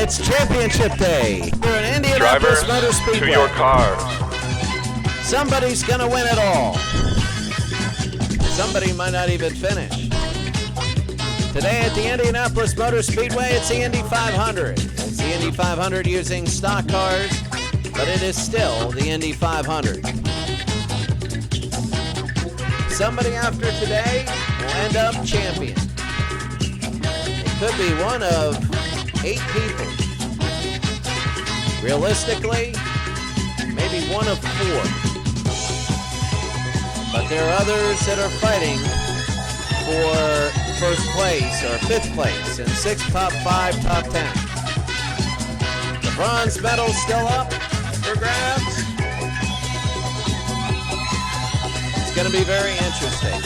It's championship day. We're in Indianapolis Motor Speedway. To your cars. Somebody's going to win it all. Somebody might not even finish. Today at the Indianapolis Motor Speedway, it's the Indy 500. It's the Indy 500 using stock cars, but it is still the Indy 500. Somebody after today will end up champion. It could be one of 8 people. Realistically, maybe one of 4. But there are others that are fighting for first place or 5th place in 6 top 5, top 10. The bronze medal's still up for grabs. It's going to be very interesting.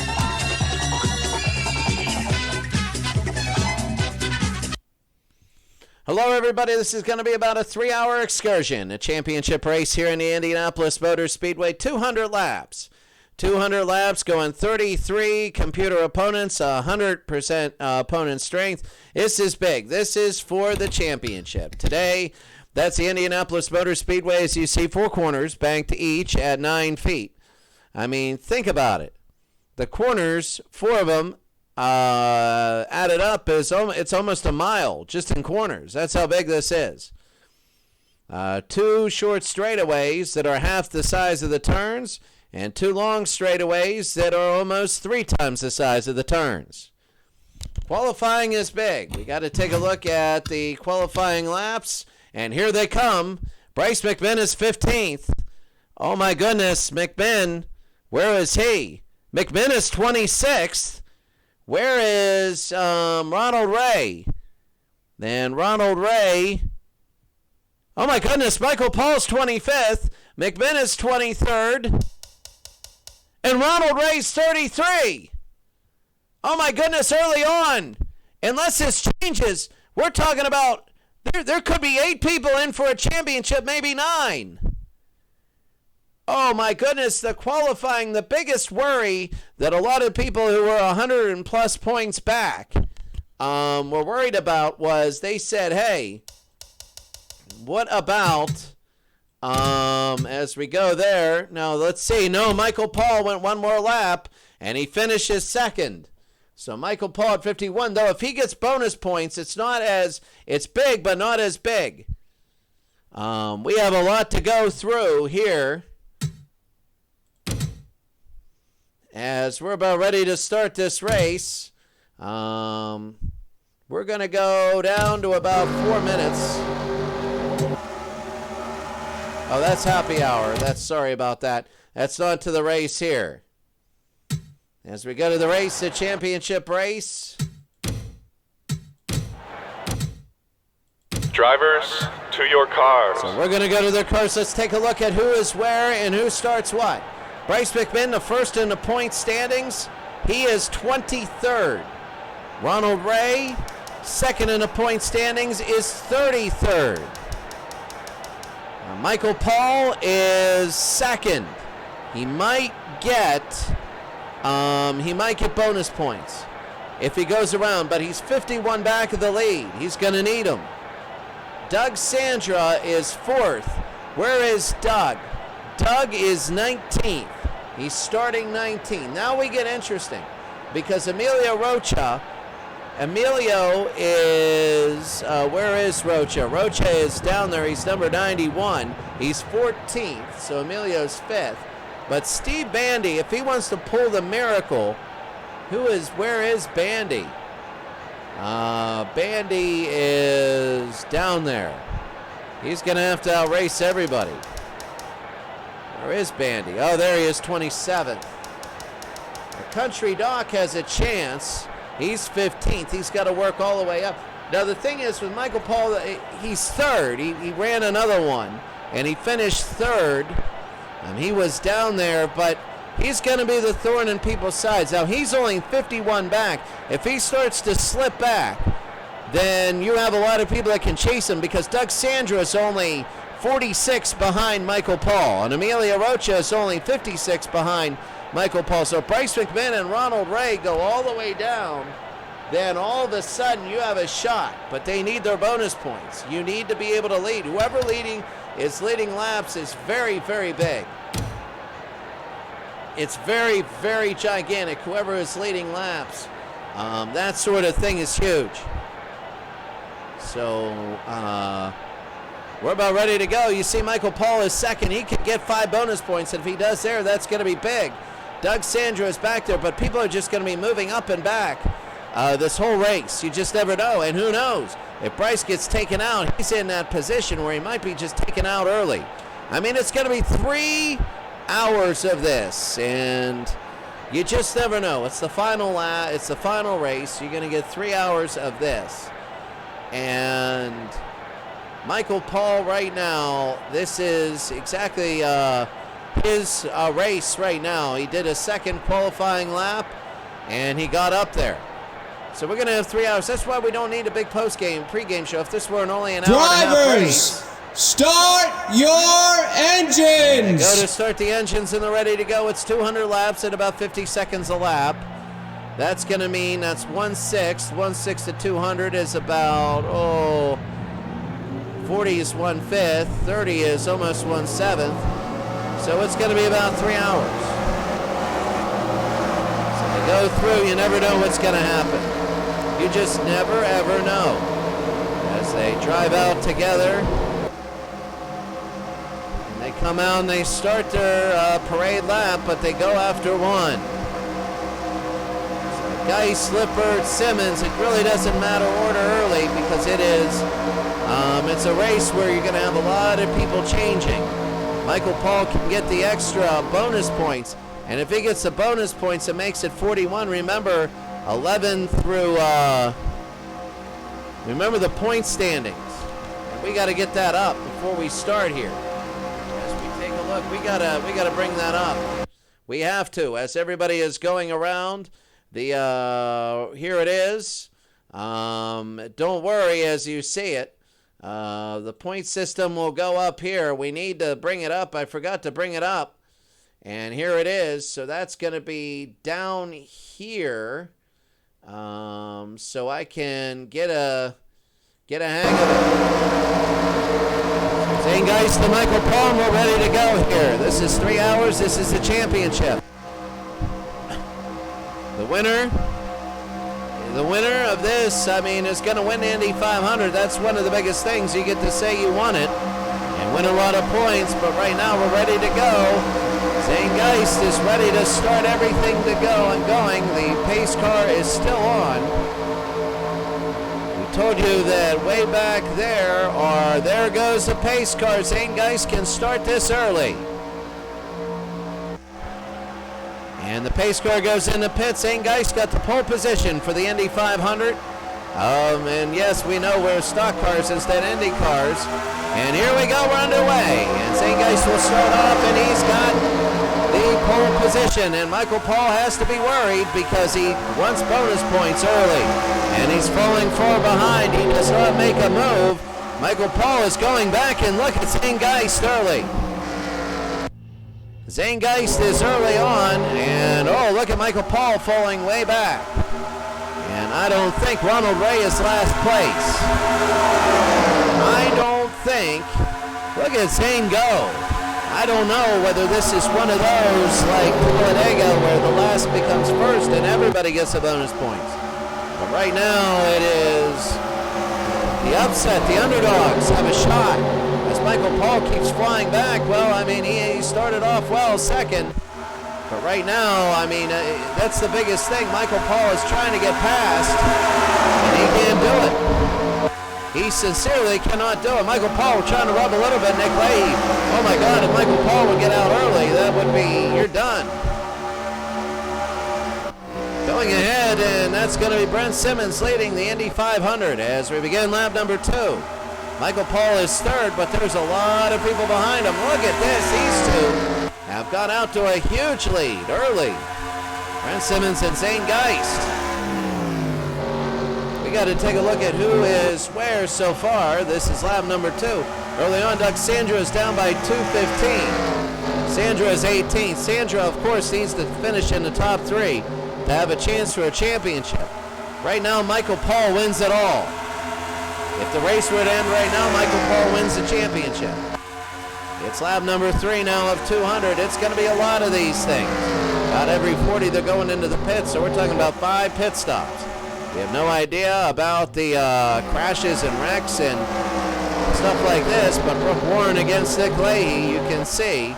Hello, everybody. This is going to be about a 3-hour excursion, a championship race here in the Indianapolis Motor Speedway. 200 laps. 200 laps going 33 computer opponents, 100% opponent strength. This is big. This is for the championship. Today, that's the Indianapolis Motor Speedway. As you see, 4 corners banked each at 9 feet. I mean, think about it. The corners, 4 of them, added up, it's almost a mile just in corners. That's how big this is. 2 short straightaways that are half the size of the turns, and 2 long straightaways that are almost 3 times the size of the turns. Qualifying is big. We got to take a look at the qualifying laps, and here they come. Bryce McMinn is 15th. Oh my goodness, McMinn, where is he? McMinn is 26th. Where is Ronald Ray? Then Ronald Ray. Oh my goodness, Michael Paul's 25th. McMinn is 23rd. And Ronald Ray's 33. Oh my goodness, early on. Unless this changes, we're talking about there could be 8 people in for a championship, maybe 9. Oh my goodness, the qualifying, the biggest worry that a lot of people who were 100 and plus points back were worried about was they said, hey, what about, as we go there, now let's see, no, Michael Paul went 1 more lap and he finishes 2nd. So Michael Paul at 51, though if he gets bonus points, it's big, but not as big. We have a lot to go through here, as we're about ready to start this race. We're going to go down to about 4 minutes. Oh, that's happy hour. Sorry about that. That's not to the race here. As we go to the race, the championship race. Drivers, to your cars. So we're going to go to their cars. Let's take a look at who is where and who starts what. Bryce McMinn, the first in the point standings. He is 23rd. Ronald Ray, second in the point standings, is 33rd. Michael Paul is 2nd. He might get bonus points if he goes around, but he's 51 back of the lead. He's going to need them. Doug Sandra is 4th. Where is Doug? Doug is 19th. He's starting 19th. Now we get interesting because Emilio is, where is Rocha? Rocha is down there. He's number 91. He's 14th, so Emilio's 5th. But Steve Bandy, if he wants to pull the miracle, where is Bandy? Bandy is down there. He's going to have to outrace everybody. Where is Bandy? Oh, there he is, 27th. The Country Doc has a chance. He's 15th. He's got to work all the way up. Now, the thing is, with Michael Paul, he's 3rd. He ran another one, and he finished 3rd. He was down there, but he's going to be the thorn in people's sides. Now, he's only 51 back. If he starts to slip back, then you have a lot of people that can chase him because Doug Sandra is only 46 behind Michael Paul, and Emilio Rocha is only 56 behind Michael Paul. So Bryce McMinn and Ronald Ray go all the way down then all of a sudden you have a shot. But they need their bonus points. You need to be able to lead. Whoever is leading laps is very, very big. It's very, very gigantic. Whoever is leading laps, that sort of thing is huge. So we're about ready to go. You see Michael Paul is second. He could get 5 bonus points, and if he does there, that's going to be big. Doug Sandra is back there, but people are just going to be moving up and back this whole race. You just never know, and who knows? If Bryce gets taken out, he's in that position where he might be just taken out early. I mean, it's going to be 3 hours of this, and you just never know. It's the final lap. It's the final race. You're going to get 3 hours of this, and Michael Paul right now, this is exactly his race right now. He did a second qualifying lap, and he got up there. So we're going to have 3 hours. That's why we don't need a big pregame show. If this were only an hour and a half race. Drivers, start your engines! Go to start the engines, and they're ready to go. It's 200 laps at about 50 seconds a lap. That's going to mean that's 1/6. 1/6 to 200 is about, 40 is 1/5, 30 is almost 1/7, so it's going to be about 3 hours. So to go through, you never know what's going to happen. You just never ever know. As they drive out together, and they come out and they start their parade lap, but they go after one. So Geist, Lippert, Simmons, it really doesn't matter order early because it is it's a race where you're going to have a lot of people changing. Michael Paul can get the extra bonus points, and if he gets the bonus points, it makes it 41. Remember, 11 through, remember the point standings. And we got to get that up before we start here. As we take a look, we gotta bring that up. We have to, as everybody is going around. Here it is. Don't worry as you see it. The point system will go up here. We need to bring it up. I forgot to bring it up. And here it is. So that's going to be down here. So I can get a hang of it. Saying guys to Michael Paul, we're ready to go here. This is 3 hours. This is the championship. The winner of this, I mean, is going to win the Indy 500. That's one of the biggest things. You get to say you won it and win a lot of points, but right now we're ready to go. Zane Geist is ready to start everything to go and going. The pace car is still on. We told you that way back there goes the pace car. Zane Geist can start this early. And the pace car goes in the pits. Zane Geist got the pole position for the Indy 500. And yes, we know we're stock cars instead of Indy cars. And here we go, we're underway. And Zane Geist will start off, and he's got the pole position. And Michael Paul has to be worried because he wants bonus points early. And he's falling far behind. He does not make a move. Michael Paul is going back, and look at Zane Geist early. Zane Geist is early on, and look at Michael Paul falling way back. And I don't think Ronald Ray is last place. I don't think. Look at Zane go. I don't know whether this is one of those like Talladega where the last becomes first and everybody gets the bonus points. But right now it is the upset. The underdogs have a shot. As Michael Paul keeps flying back, well, I mean, he started off well second. But right now, I mean, that's the biggest thing. Michael Paul is trying to get past, and he can't do it. He sincerely cannot do it. Michael Paul trying to rub a little bit. Nick Leahy. Oh, my God, if Michael Paul would get out early, that would be, you're done. Going ahead, and that's going to be Brent Simmons leading the Indy 500 as we begin lap number 2. Michael Paul is third, but there's a lot of people behind him. Look at this. These two have got out to a huge lead early. Brent Simmons and Zane Geist. We got to take a look at who is where so far. This is lap number 2. Early on, Doug Sandra is down by 2:15. Sandra is 18th. Sandra, of course, needs to finish in the top 3 to have a chance for a championship. Right now, Michael Paul wins it all. If the race would end right now, Michael Paul wins the championship. It's lap number 3 now of 200. It's going to be a lot of these things. About every 40 they're going into the pits, so we're talking about 5 pit stops. We have no idea about the crashes and wrecks and stuff like this, but Brooke Warren against Nick Leahy, you can see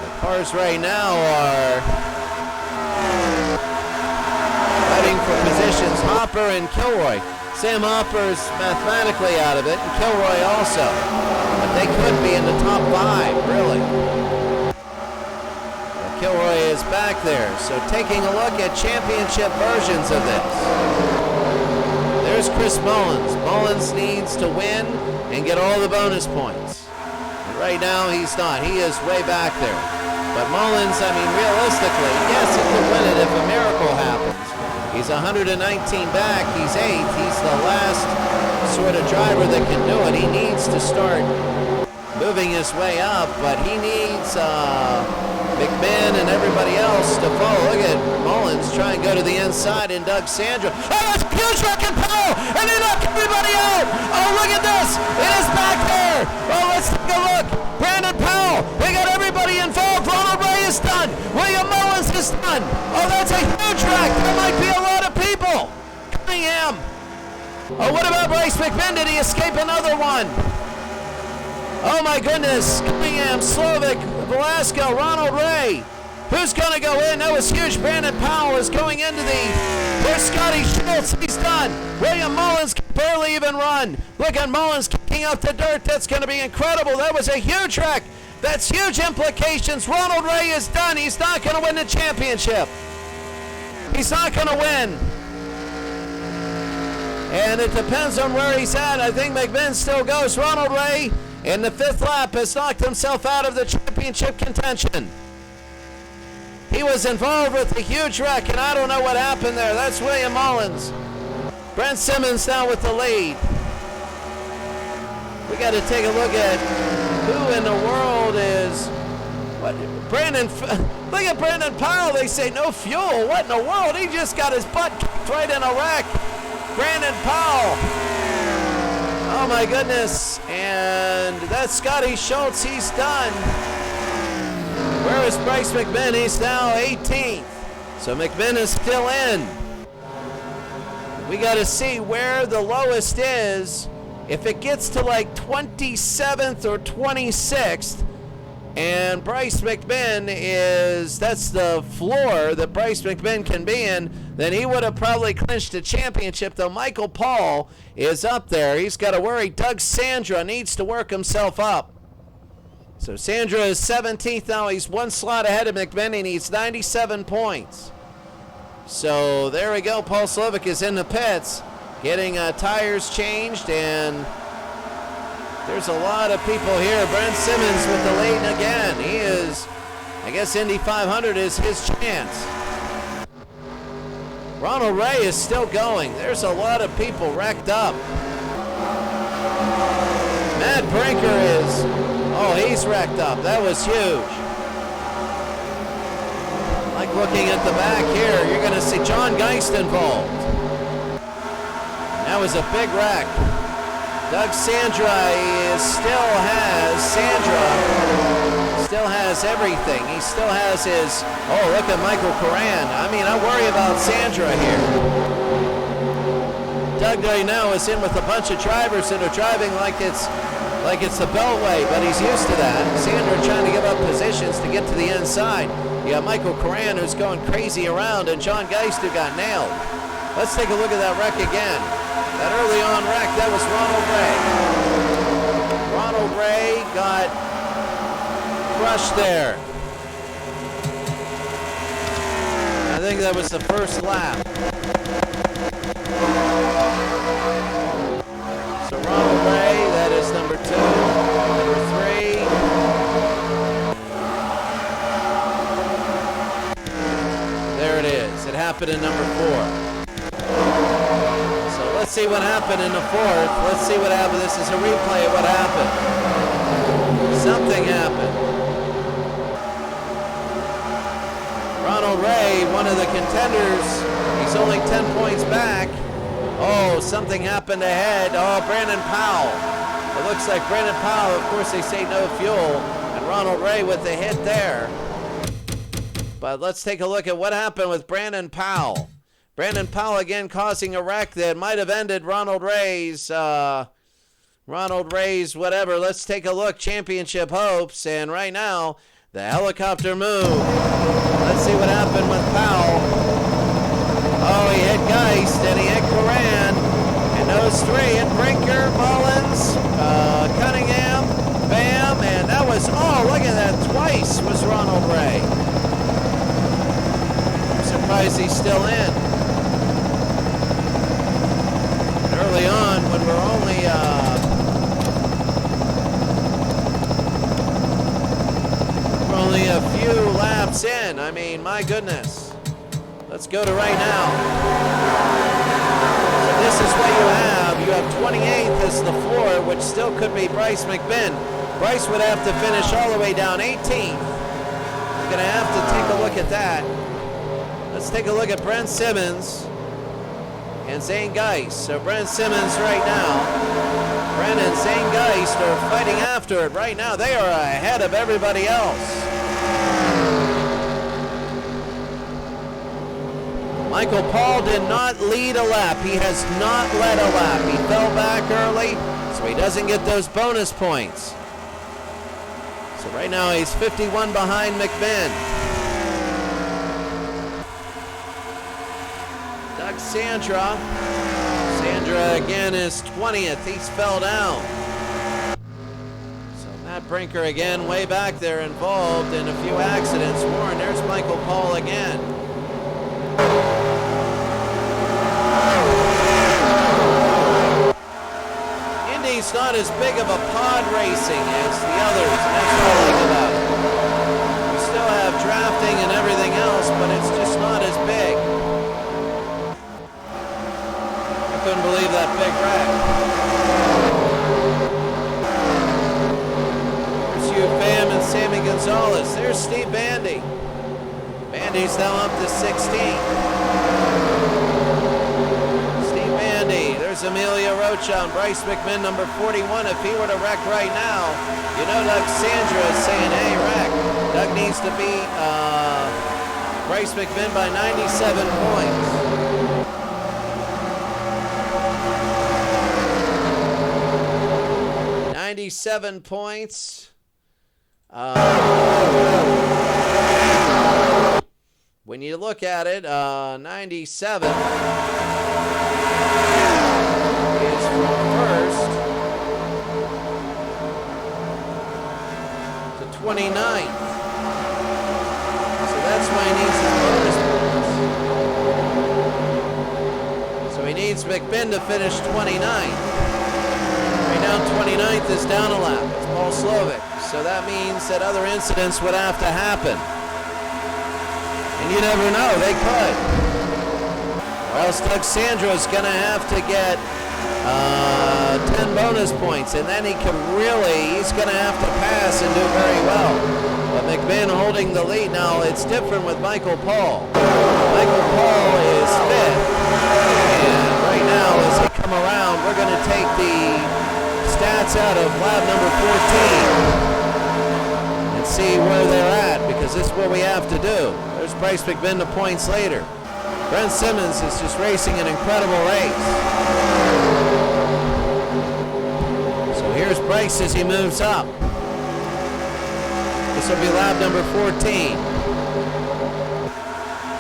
the cars right now are fighting for positions. Hopper and Kilroy. Sam Hopper's mathematically out of it, and Kilroy also. But they could be in the top 5, really. But Kilroy is back there, so taking a look at championship versions of this. There's Chris Mullins. Mullins needs to win and get all the bonus points. And right now, he's not. He is way back there. But Mullins, I mean, realistically, yes, he could win it if a miracle happens. He's 119 back. He's 8th. He's the last sort of driver that can do it. He needs to start moving his way up, but he needs McMinn and everybody else to follow. Look at Mullins try and go to the inside, and Doug Sandra. Oh, that's huge wrecking Powell, and he knocked everybody out. Oh, look at this. It is back there. Oh, let's take a look. Brandon Powell. They got everybody involved. Ronald Ray is done. William Mullins is done. Oh, that's a huge wreck. There might be a lot of people. Cunningham. Oh, what about Bryce McMinn? Did he escape another one? Oh my goodness, Cunningham, Slovic, Velasco, Ronald Ray. Who's going to go in? That was huge. Brandon Powell is going into there's Scotty Schultz. He's done. William Mullins can barely even run. Look at Mullins kicking up the dirt. That's going to be incredible. That was a huge wreck. That's huge implications. Ronald Ray is done. He's not going to win the championship. He's not going to win. And it depends on where he's at. I think McMinn still goes. Ronald Ray, in the 5th lap, has knocked himself out of the championship contention. He was involved with a huge wreck, and I don't know what happened there. That's William Mullins. Brent Simmons now with the lead. We got to take a look at who in the world is... What? Look at Brandon Powell. They say no fuel. What in the world? He just got his butt kicked right in a wreck. Brandon Powell. Oh my goodness. And that's Scotty Schultz. He's done. Where is Bryce McMinn? He's now 18th. So McMinn is still in. We got to see where the lowest is. If it gets to like 27th or 26th, and Bryce McMinn that's the floor that Bryce McMinn can be in, then he would have probably clinched the championship, though Michael Paul is up there. He's got to worry. Doug Sandra needs to work himself up. So Sandra is 17th now. He's 1 slot ahead of McMinn. He needs 97 points. So there we go. Paul Slovic is in the pits getting tires changed, and there's a lot of people here. Brent Simmons with the lead again. He is, I guess Indy 500 is his chance. Ronald Ray is still going. There's a lot of people wrecked up. Matt Brinker he's wrecked up. That was huge. Like looking at the back here, you're going to see John Geist involved. That was a big wreck. Doug Sandra still has everything. He still has his, look at Michael Coran. I mean, I worry about Sandra here. Doug right now is in with a bunch of drivers that are driving like it's the Beltway, but he's used to that. Sandra trying to give up positions to get to the inside. You got Michael Coran who's going crazy around, and John Geist who got nailed. Let's take a look at that wreck again. That early on wreck, that was Ronald Ray. Ronald Ray got crushed there. I think that was the first lap. So Ronald Ray, that is number 2, number 3. There it is. It happened in number 4. Let's see what happened in the 4th. Let's see what happened. This is a replay of what happened. Something happened. Ronald Ray, one of the contenders, he He's only 10 points back. Oh, something happened ahead. Oh, Brandon Powell. It looks like Brandon Powell, of course they say no fuel, and Ronald Ray with the hit there. But let's take a look at what happened with Brandon Powell. Brandon Powell again causing a wreck that might have ended Ronald Ray's whatever. Let's take a look. Championship hopes. And right now, the helicopter move. Let's see what happened with Powell. Oh, he hit Geist and he hit Coran. And those three hit Brinker, Mullins, Cunningham, Bam. And that was, oh, look at that. Twice was Ronald Ray. I'm surprised he's still in. Early on, when we're only a few laps in. I mean, my goodness. Let's go to right now. So this is what you have. You have 28th as the floor, which still could be Bryce McMinn. Bryce would have to finish all the way down 18th. You're going to have to take a look at that. Let's take a look at Brent Simmons and Zane Geist. So Brent Simmons right now, Brent and Zane Geist are fighting after it right now. They are ahead of everybody else. Michael Paul did not lead a lap. He has not led a lap. He fell back early, so he doesn't get those bonus points. So right now he's 51 behind McMinn. Doug Sandra. Sandra again is 20th. He's fell down. So Matt Brinker again way back there involved in a few accidents. Warren, there's Michael Paul again. Indy's not as big of a pod racing as the others, and that's what I like about it. We still have drafting and everything else, but it's just not as big. I couldn't believe that big wreck. There's Hugh Pham and Sammy Gonzalez. There's Steve Bandy. Bandy's now up to 16th. There's Amelia Rocha and Bryce McMinn, number 41. If he were to wreck right now, you know Doug Sandra is saying, hey, wreck. Doug needs to beat Bryce McMinn by 97 points. $97 points. When you look at it, 97 is from first to 29th. So that's why he needs his bonus points. So he needs McMinn to finish 29th. Right now 29th is down a lap. It's Paul Slovic. So that means that other incidents would have to happen. And you never know, they could. Or else Doug Sandra is going to have to get 10 bonus points, and then he's going to have to pass and do very well. But McMinn holding the lead. Now, it's different with Michael Paul. Michael Paul is fifth, and right now, as they come around, we're going to take the stats out of lap number 14 and see where they're at, because this is what we have to do. There's Bryce McMinn the points later. Brent Simmons is just racing an incredible race. So here's Bryce as he moves up. This will be lap number 14.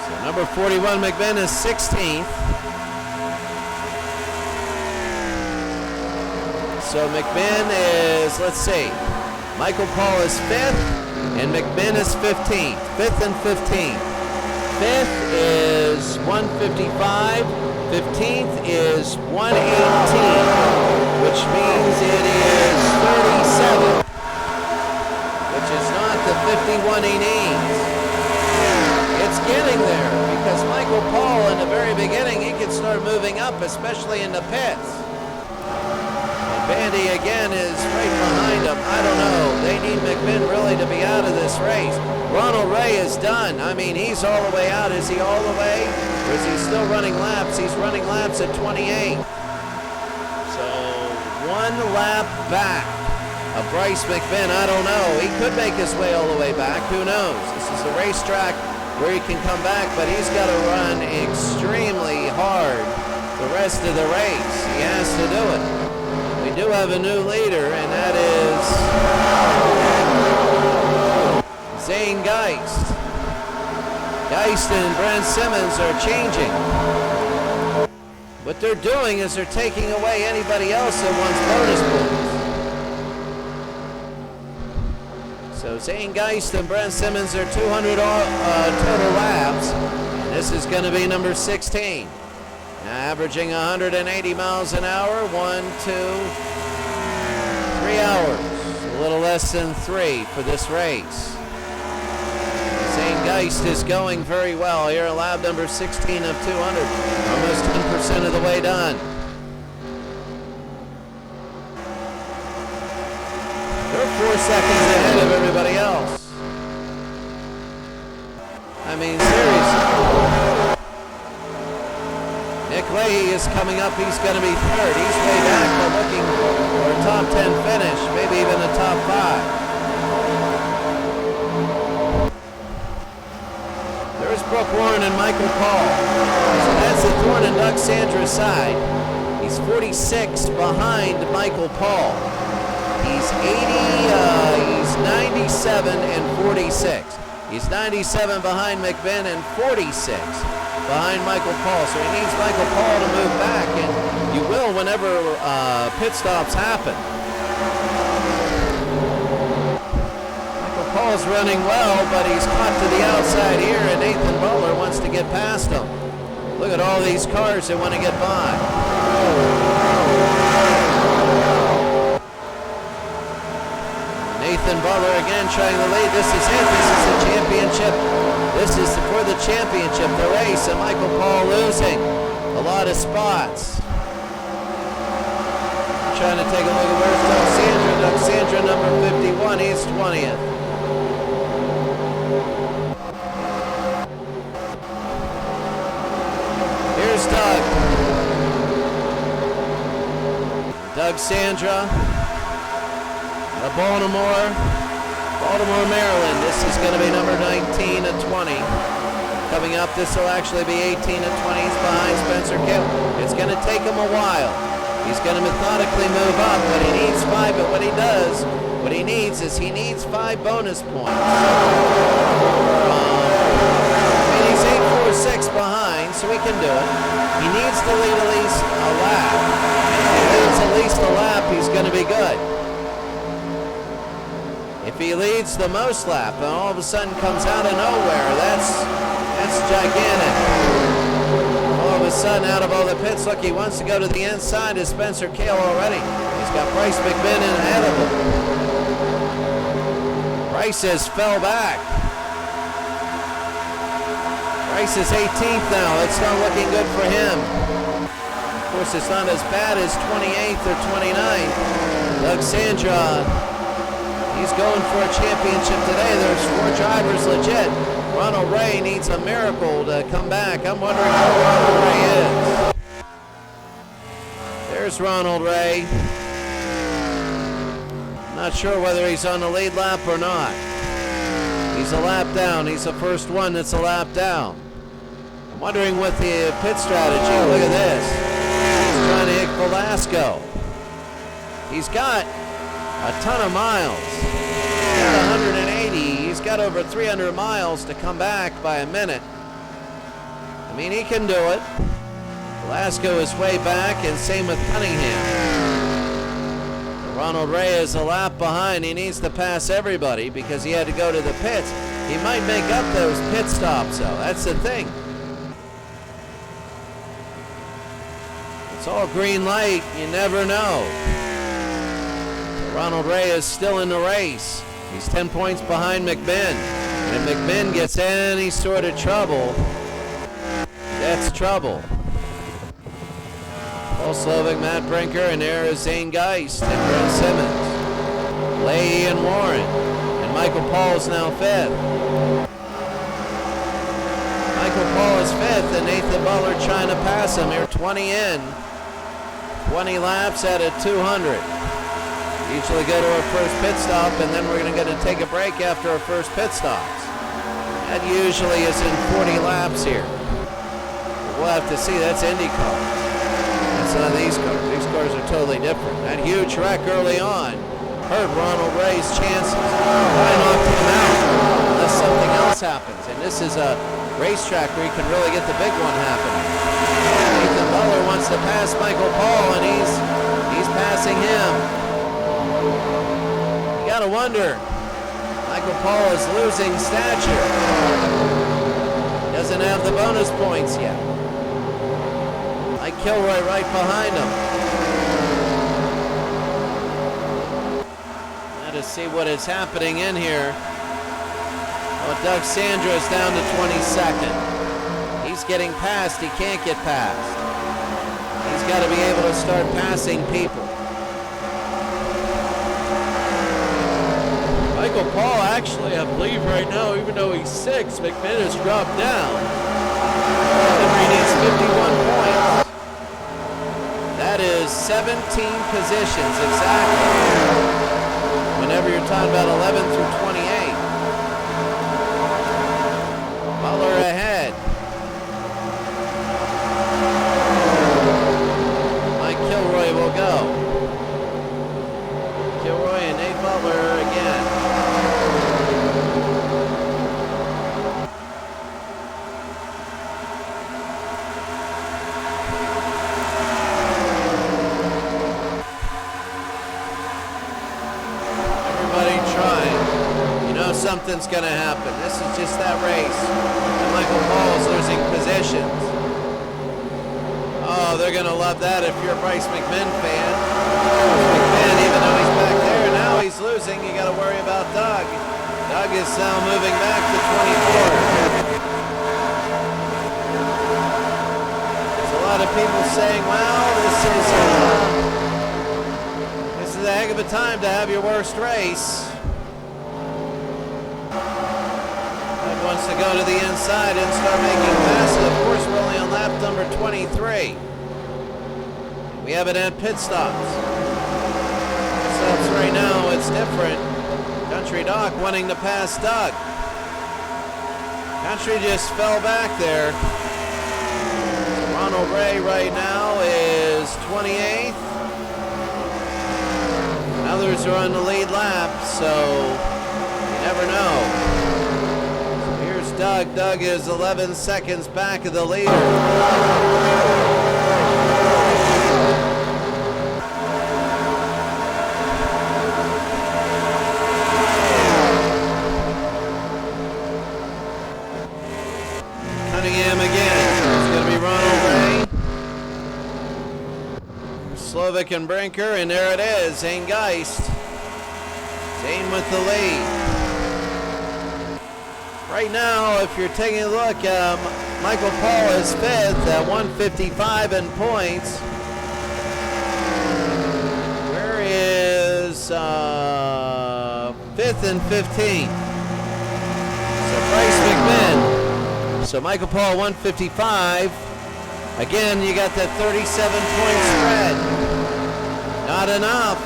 So number 41, McMinn, is 16th. So McMinn is, let's see, Michael Paul is 5th, and McMinn is 15th. 5th and 15th. 5th is 155, 15th is 118, which means it is 37, which is not the 51 he needs. It's getting there, because Michael Paul in the very beginning, he could start moving up, especially in the pits. Bandy again is right behind him. I don't know. They need McMinn really to be out of this race. Ronald Ray is done. I mean, he's all the way out. Is he all the way? Or is he still running laps? He's running laps at 28. So 1 lap back of Bryce McMinn. I don't know. He could make his way all the way back. Who knows? This is a racetrack where he can come back, but he's got to run extremely hard the rest of the race. He has to do it. We do have a new leader, and that is Zane Geist. Geist and Brent Simmons are changing. What they're doing is they're taking away anybody else that wants bonus points. So Zane Geist and Brent Simmons are 200 total laps. This is going to be number 16. Now averaging 180 miles an hour, 1, 2, 3 hours. A little less than 3 for this race. Zane Geist is going very well here at lap number 16 of 200. Almost 10% of the way done. They're 4 seconds ahead of everybody else. I mean, seriously. Nick Leahy is coming up. He's going to be 3rd. He's way back, but looking for a top 10 finish, maybe even a top 5. There's Brooke Warren and Michael Paul. So that's the thorn in Doug Sandra's side. He's 46 behind Michael Paul. He's 97 and 46. He's 97 behind McMinn and 46 behind Michael Paul. So he needs Michael Paul to move back, and you will whenever pit stops happen. Paul's running well, but he's caught to the outside here, and Nathan Butler wants to get past him. Look at all these cars that want to get by. Nathan Butler again trying to lead. This is it. This is the championship. This is for the championship, the race, and Michael Paul losing a lot of spots. I'm trying to take a look at where's Doug Sandra. Doug Sandra, number 51. He's 20th. Here's Doug. Doug Sandra. Baltimore, Maryland. This is going to be number 19 at 20. Coming up, this will actually be 18 at 20. He's behind Spencer Kill. It's going to take him a while. He's going to methodically move up, but he needs 5. But what he does, what he needs is he needs 5 bonus points. He's 8.46 behind, so he can do it. He needs to lead at least a lap. And if he leads at least a lap, he's going to be good. If he leads the most lap and all of a sudden comes out of nowhere, that's gigantic. All of a sudden, out of all the pits, look, he wants to go to the inside of Spencer Kale already. He's got Bryce McMinn in ahead of him. Bryce has fell back. Bryce is 18th now. It's not looking good for him. Of course, it's not as bad as 28th or 29th. Doug Sandra, he's going for a championship today. There's 4 drivers legit. Ronald Ray needs a miracle to come back. I'm wondering where Ronald Ray is. There's Ronald Ray. Not sure whether he's on the lead lap or not. He's a lap down. He's the first one that's a lap down. I'm wondering what the pit strategy. Look at this. He's trying to hit Velasco. He's got a ton of miles. He's got 180. He's got over 300 miles to come back by a minute. I mean, he can do it. Velasco is way back, and same with Cunningham. Ronald Ray is a lap behind. He needs to pass everybody because he had to go to the pits. He might make up those pit stops, though. That's the thing. It's all green light. You never know. Ronald Ray is still in the race. He's 10 points behind McMinn. And if McMinn gets any sort of trouble, that's trouble. Paul Slovic, Matt Brinker, and there is Zane Geist and Brent Simmons. Leahy and Warren. And Michael Paul is now fifth. Michael Paul is fifth, and Nathan Butler trying to pass him here. 20 in. 20 laps at a 200. Usually go to our first pit stop, and then we're going to take a break after our first pit stops. That usually is in 40 laps here. We'll have to see. That's Indy cars. That's not these cars. These cars are totally different. That huge wreck early on hurt Ronald Ray's chances. Right off to the mountain, unless something else happens. And this is a racetrack where you can really get the big one happening. Nathan Butler wants to pass Michael Paul, and he's passing him. You gotta wonder. Michael Paul is losing stature. Doesn't have the bonus points yet. Mike Kilroy right behind him. Now to see what is happening in here. Well, Doug Sandra is down to 22nd. He's getting passed. He can't get past. He's got to be able to start passing people. Michael Paul, actually, I believe right now, even though he's 6, McMinn has dropped down. He needs 51 points. That is 17 positions exactly. Whenever you're talking about 11 through 28. Butler ahead. Mike Kilroy will go. Kilroy and Nate Butler again. Something's going to happen. This is just that race. And Michael Paul is losing positions. Oh, they're going to love that if you're a Bryce McMinn fan. McMinn, even though he's back there, now he's losing. You got to worry about Doug. Doug is now moving back to 24. There's a lot of people saying, well, this is a heck of a time to have your worst race. Wants to go to the inside and start making passes. Of course, we're only on lap number 23. We have it at pit stops. Pit stops right now, it's different. Country Doc wanting to pass Doug. Country just fell back there. Ronald Ray right now is 28th. Others are on the lead lap, so you never know. Doug. Doug is 11 seconds back of the leader. Cunningham again. It's going to be Ronald Ray. Slovic and Brinker, and there it is. Zane Geist. Zane with the lead. Right now, if you're taking a look, Michael Paul is 5th at 155 in points. Where is 5th and 15? So Bryce McMinn. So Michael Paul 155. Again, you got that 37-point spread. Not enough.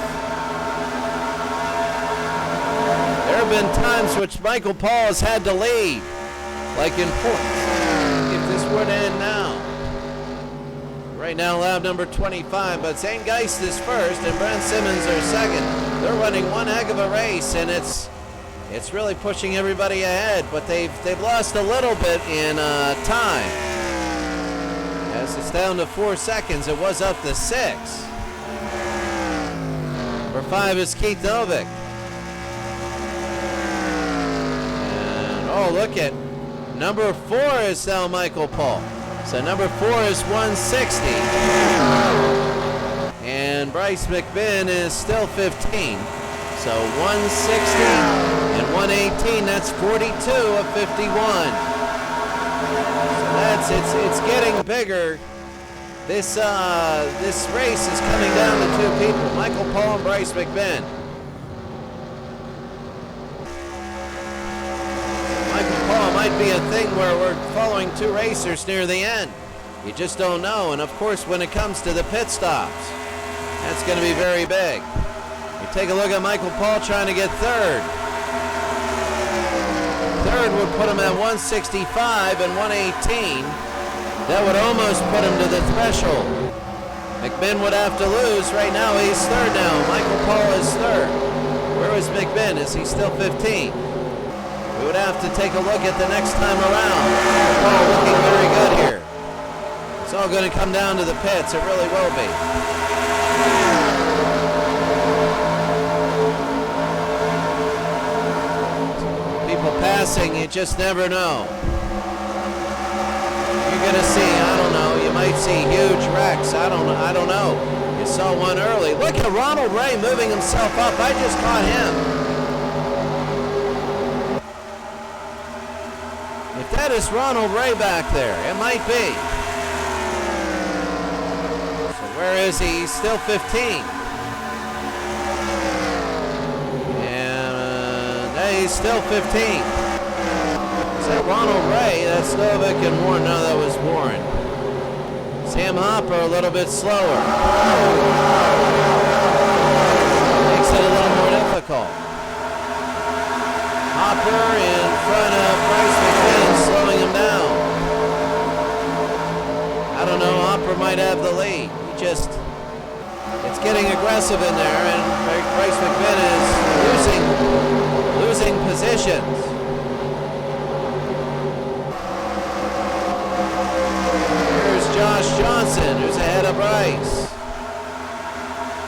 There have been times which Michael Paul has had to lead, like in points. If this were to end now. Right now, lap number 25, but Zane Geist is first and Brent Simmons are second. They're running one heck of a race, and it's really pushing everybody ahead, but they've lost a little bit in time. As it's down to 4 seconds, it was up to 6. Number 5 is Keith Novick. Oh, look at number 4 is now Michael Paul. So number 4 is 160. And Bryce McMinn is still 15. So 160 and 118, that's 42 of 51. So it's getting bigger This race is coming down to two people, Michael Paul and Bryce McMinn. Michael Paul might be a thing where we're following two racers near the end. You just don't know. And of course, when it comes to the pit stops, that's going to be very big. You take a look at Michael Paul trying to get third. Third would put him at 165 and 118. That would almost put him to the threshold. McMinn would have to lose. Right now, he's third now. Michael Paul is third. Where is McMinn? Is he still 15? We would have to take a look at the next time around. Paul looking very good here. It's all going to come down to the pits. It really will be. People passing, you just never know. You're going to see, I don't know, you might see huge wrecks. I don't know. You saw one early. Look at Ronald Ray moving himself up. I just caught him. If that is Ronald Ray back there, it might be. So where is he? He's still 15. And he's still 15. Is that Ronald Ray? That's Novick and Warren. No, that was Warren. Sam Hopper a little bit slower. Makes it a little more difficult. Hopper in front of Bryce McMinn, slowing him down. I don't know, Hopper might have the lead. It's getting aggressive in there, and Bryce McMinn is losing positions. Josh Johnson, who's ahead of Bryce.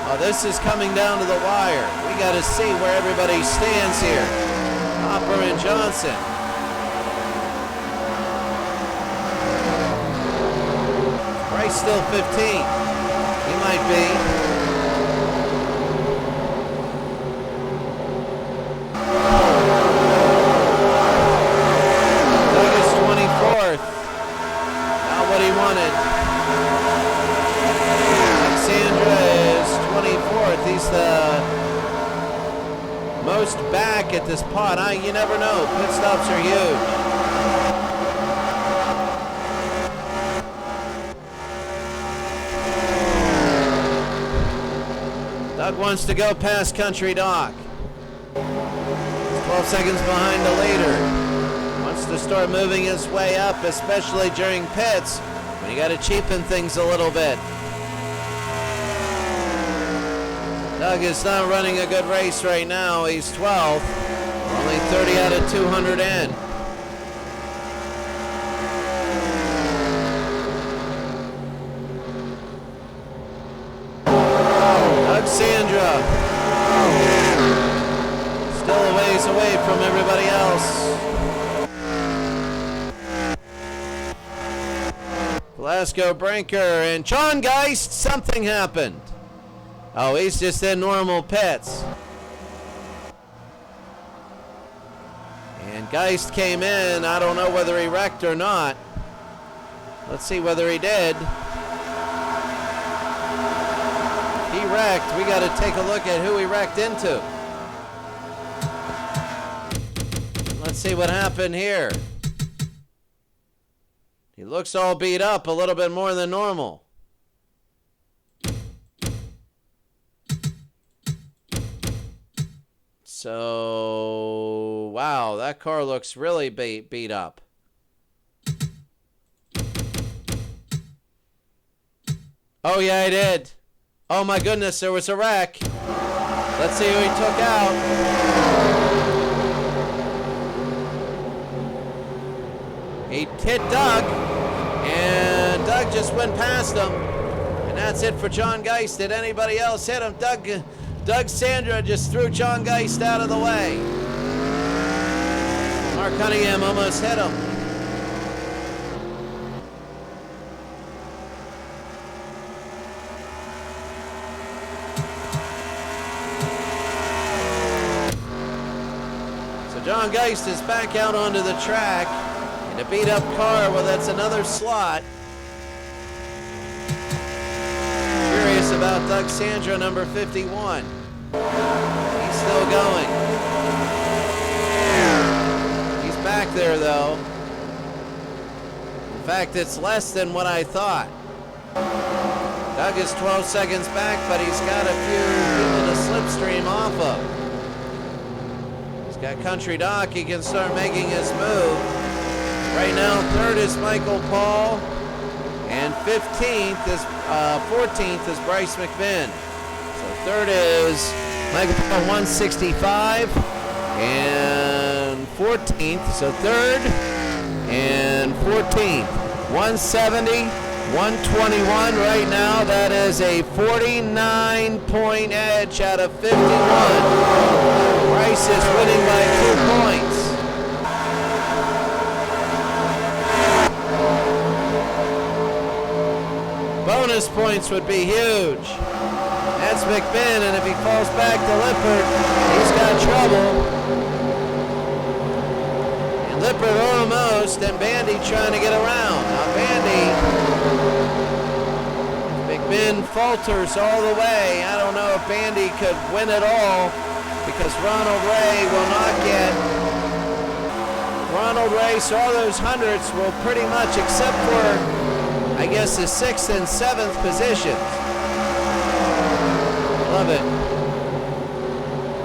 Oh, this is coming down to the wire. We got to see where everybody stands here. Hopper and Johnson. Bryce still 15. He might be. Doug is 24th. What he wanted. Doug Sandra is 24th. He's the most back at this pot. You never know. Pit stops are huge. Doug wants to go past Country Dock. He's 12 seconds behind the leader. To start moving his way up, especially during pits, when you got to cheapen things a little bit. Doug is not running a good race right now. He's 12th, only 30 out of 200 in. Doug Sandra still a ways away from everybody else. Glasgow Brinker and John Geist, something happened. Oh, he's just in normal pits. And Geist came in. I don't know whether he wrecked or not. Let's see whether he did. If he wrecked, we got to take a look at who he wrecked into. Let's see what happened here. He looks all beat up, a little bit more than normal. So, wow, that car looks really beat up. Oh, yeah, he did. Oh, my goodness, there was a wreck. Let's see who he took out. He hit Doug, and Doug just went past him. And that's it for John Geist. Did anybody else hit him? Doug Sandra just threw John Geist out of the way. Mark Cunningham almost hit him. So John Geist is back out onto the track in a beat-up car. Well, that's another slot. is about Doug Sandra, number 51. He's still going. He's back there, though. In fact, it's less than what I thought. Doug is 12 seconds back, but he's got a few people to slipstream off of. He's got Country Doc. He can start making his move. Right now, third is Michael Paul, and 14th is Bryce McMinn. So third is Michael Paul, 165, and 14th. So third and 14th, 170. 121 right now. That is a 49-point edge out of 51. Bryce is winning by 2 points. Bonus points would be huge. That's McMinn, and if he falls back to Lippert, he's got trouble. And Lippert almost, and Bandy trying to get around. Now Bandy, McMinn falters all the way. I don't know if Bandy could win it all because Ronald Ray will not get. Ronald Ray, so all those hundreds will pretty much, except for, I guess, the 6th and 7th positions. Love it.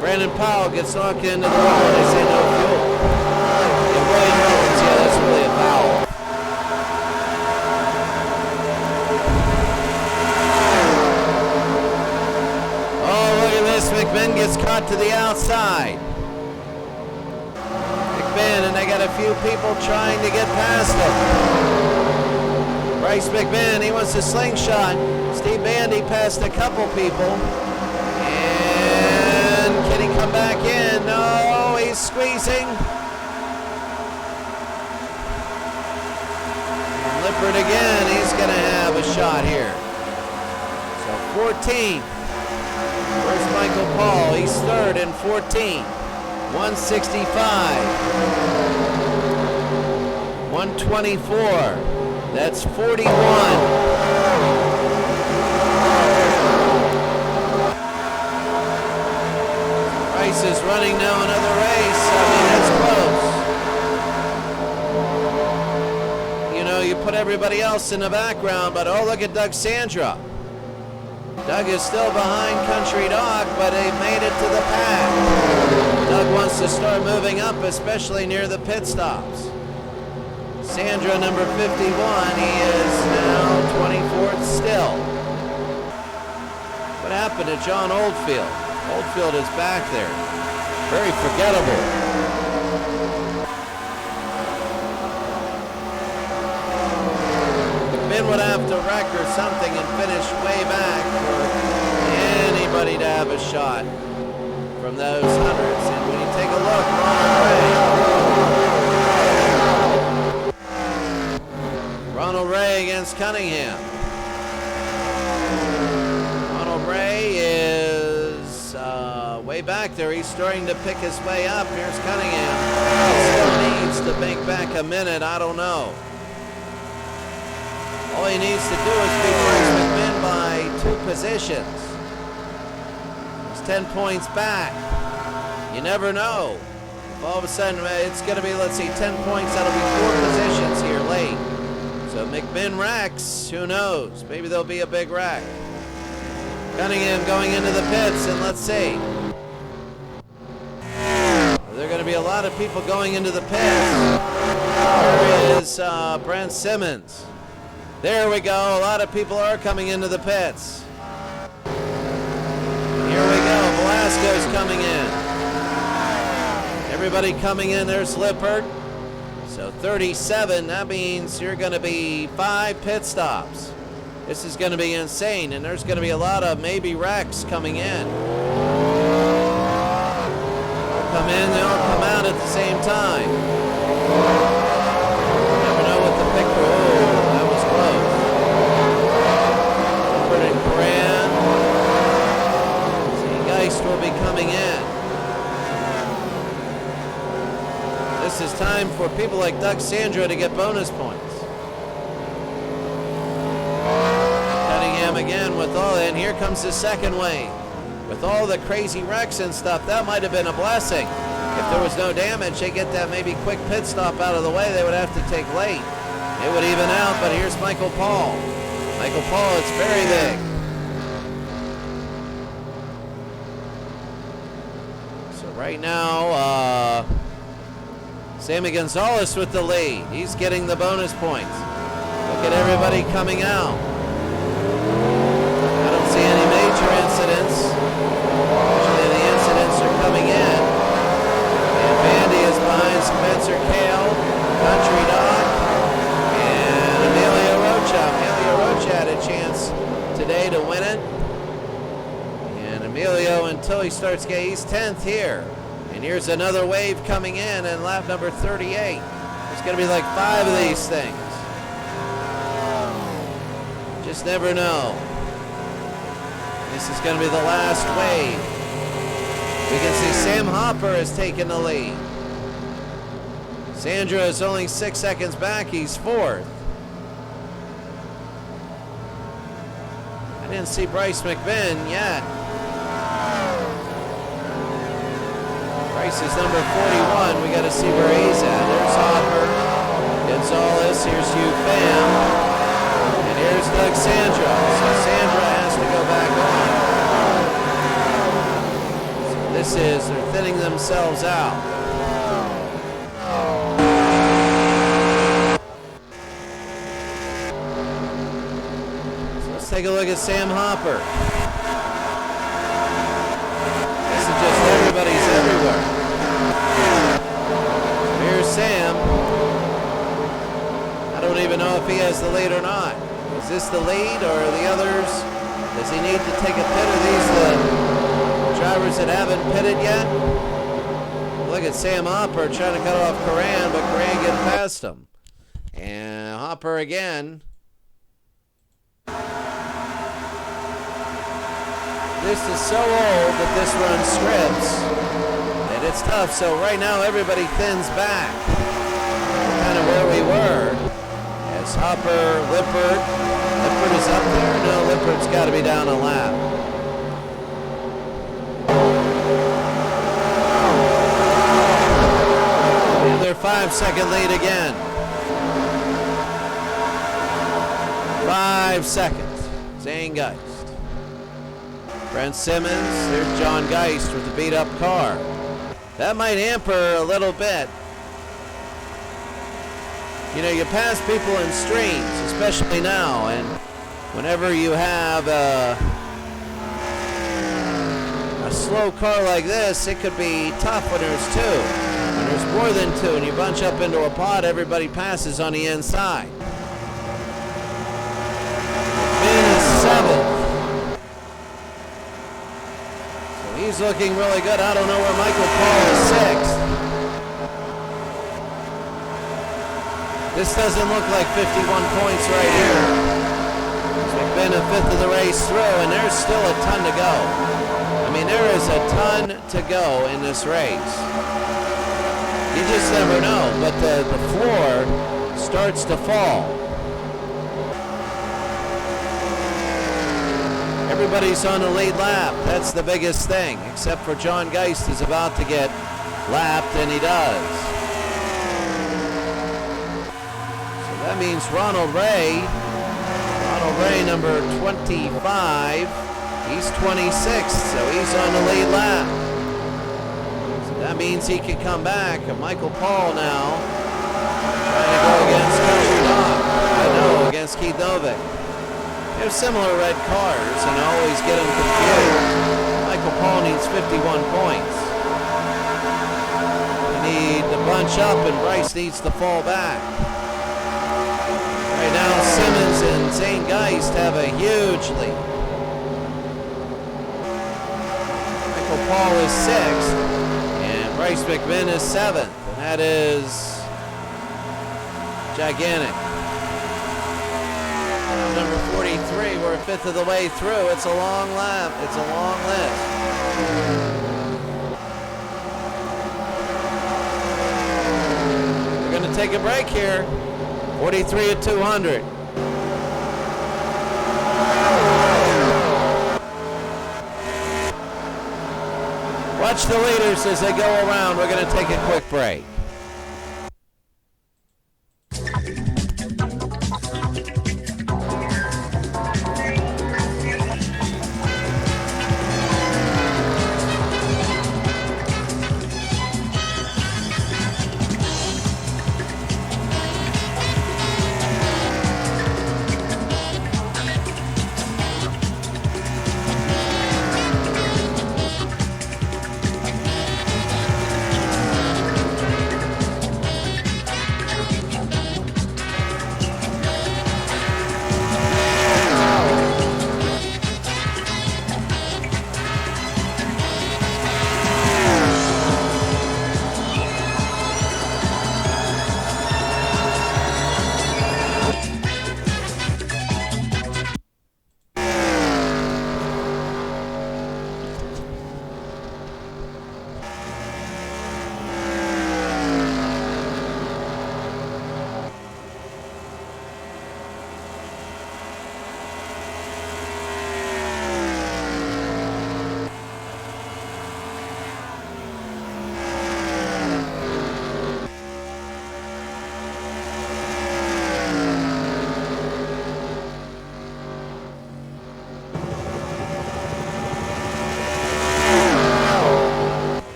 Brandon Powell gets knocked into the wall. They say no fuel. And William Rollins, yeah, that's really a foul. McMinn gets caught to the outside. McMinn, and they got a few people trying to get past him. Bryce McMinn, he wants a slingshot. Steve Bandy passed a couple people. And can he come back in? No, he's squeezing. And Lippert again, he's going to have a shot here. So 14. Where's Michael Paul? He's third and 14. 165. 124. That's 41. Bryce is running now another race. I mean, that's close. You know, you put everybody else in the background, but oh, look at Doug Sandra. Doug is still behind Country Doc, but they've made it to the pack. Doug wants to start moving up, especially near the pit stops. Sandra, number 51, he is now 24th still. What happened to John Oldfield? Oldfield is back there. Very forgettable. Would have to wreck or something and finish way back for anybody to have a shot from those hundreds. And when you take a look, Ronald Ray against Cunningham. Ronald Ray is way back there. He's starting to pick his way up. Here's Cunningham. He still needs to make back a minute. I don't know. All he needs to do is beat Bryce McMinn by 2 positions. He's 10 points back. You never know. If all of a sudden it's going to be, let's see, 10 points, that'll be 4 positions here late. So McMinn wrecks, who knows? Maybe there'll be a big wreck. Cunningham going into the pits, and let's see. There are going to be a lot of people going into the pits. There is Brent Simmons. There we go. A lot of people are coming into the pits. Here we go. Velasco's coming in. Everybody coming in. There's Lippert. So 37. That means you're going to be 5 pit stops. This is going to be insane. And there's going to be a lot of maybe wrecks coming in. They'll come in. They'll come out at the same time. You never know what the pick. Oh, that was close. Lippert and Grant. See, Geist will be coming in. This is time for people like Doug Sandra to get bonus points. Cunningham come again with all, and here comes the second wave. With all the crazy wrecks and stuff, that might have been a blessing. If there was no damage, they get that maybe quick pit stop out of the way they would have to take late. It would even out, but here's Michael Paul. Michael Paul, it's very big. So right now, Sammy Gonzalez with the lead. He's getting the bonus points. Look at everybody coming out. I don't see any major incidents. Usually the incidents are coming in. And Vandy is behind Spencer Kale, Country Dog, and Emilio Rocha. Emilio Rocha had a chance today to win it. And Emilio, until he starts getting, he's 10th here. And here's another wave coming in lap number 38. There's going to be like 5 of these things. Just never know. This is going to be the last wave. We can see Sam Hopper has taken the lead. Sandra is only 6 seconds back. He's 4th. I didn't see Bryce McMinn yet. Bryce is number 41. We got to see where he's at. There's Hopper. Gonzalez. Here's Hugh Pham. And here's Doug Sandra. So Sandra has to go back on. So this is, they're thinning themselves out. So let's take a look at Sam Hopper. This is just everybody's everywhere. Here's Sam. I don't even know if he has the lead or not. Is this the lead or are the others? Does he need to take a pit? Are these the drivers that haven't pitted yet? Look at Sam Hopper trying to cut off Coran, but Coran getting past him. And Hopper again. This is so old that this runs scripts. And it's tough. So right now everybody thins back. Kind of where we were. As Hopper, Lippert is up there. No, Lippert's got to be down a lap. And their 5-second lead again. 5 seconds. Zane Geist. Brent Simmons. There's John Geist with the beat-up car. That might hamper a little bit. You know, you pass people in streams, especially now, and whenever you have a slow car like this, it could be tough when there's 2. When there's more than 2 and you bunch up into a pod, everybody passes on the inside. McMinn is 7th. So he's looking really good. I don't know where Michael Paul is 6th. This doesn't look like 51 points right here. McMinn a 5th of the race through, and there's still a ton to go. I mean, there is a ton to go in this race. You just never know, but the floor starts to fall. Everybody's on the lead lap. That's the biggest thing, except for John Geist is about to get lapped, and he does. That means Ronald Ray, number 25, he's 26th, so he's on the lead lap. So that means he can come back. And Michael Paul now trying to go against Country Dog. I know, against Keith Novick. They have similar red cars, and I always get them confused. Michael Paul needs 51 points. They need to bunch up, and Bryce needs to fall back. Right now, Simmons and Zane Geist have a huge lead. Michael Paul is 6th, and Bryce McMinn is 7th, and that is gigantic. Number 43, we're a 5th of the way through. It's a long lap. It's a long list. We're going to take a break here. 43 at 200. Watch the leaders as they go around. We're going to take a quick break.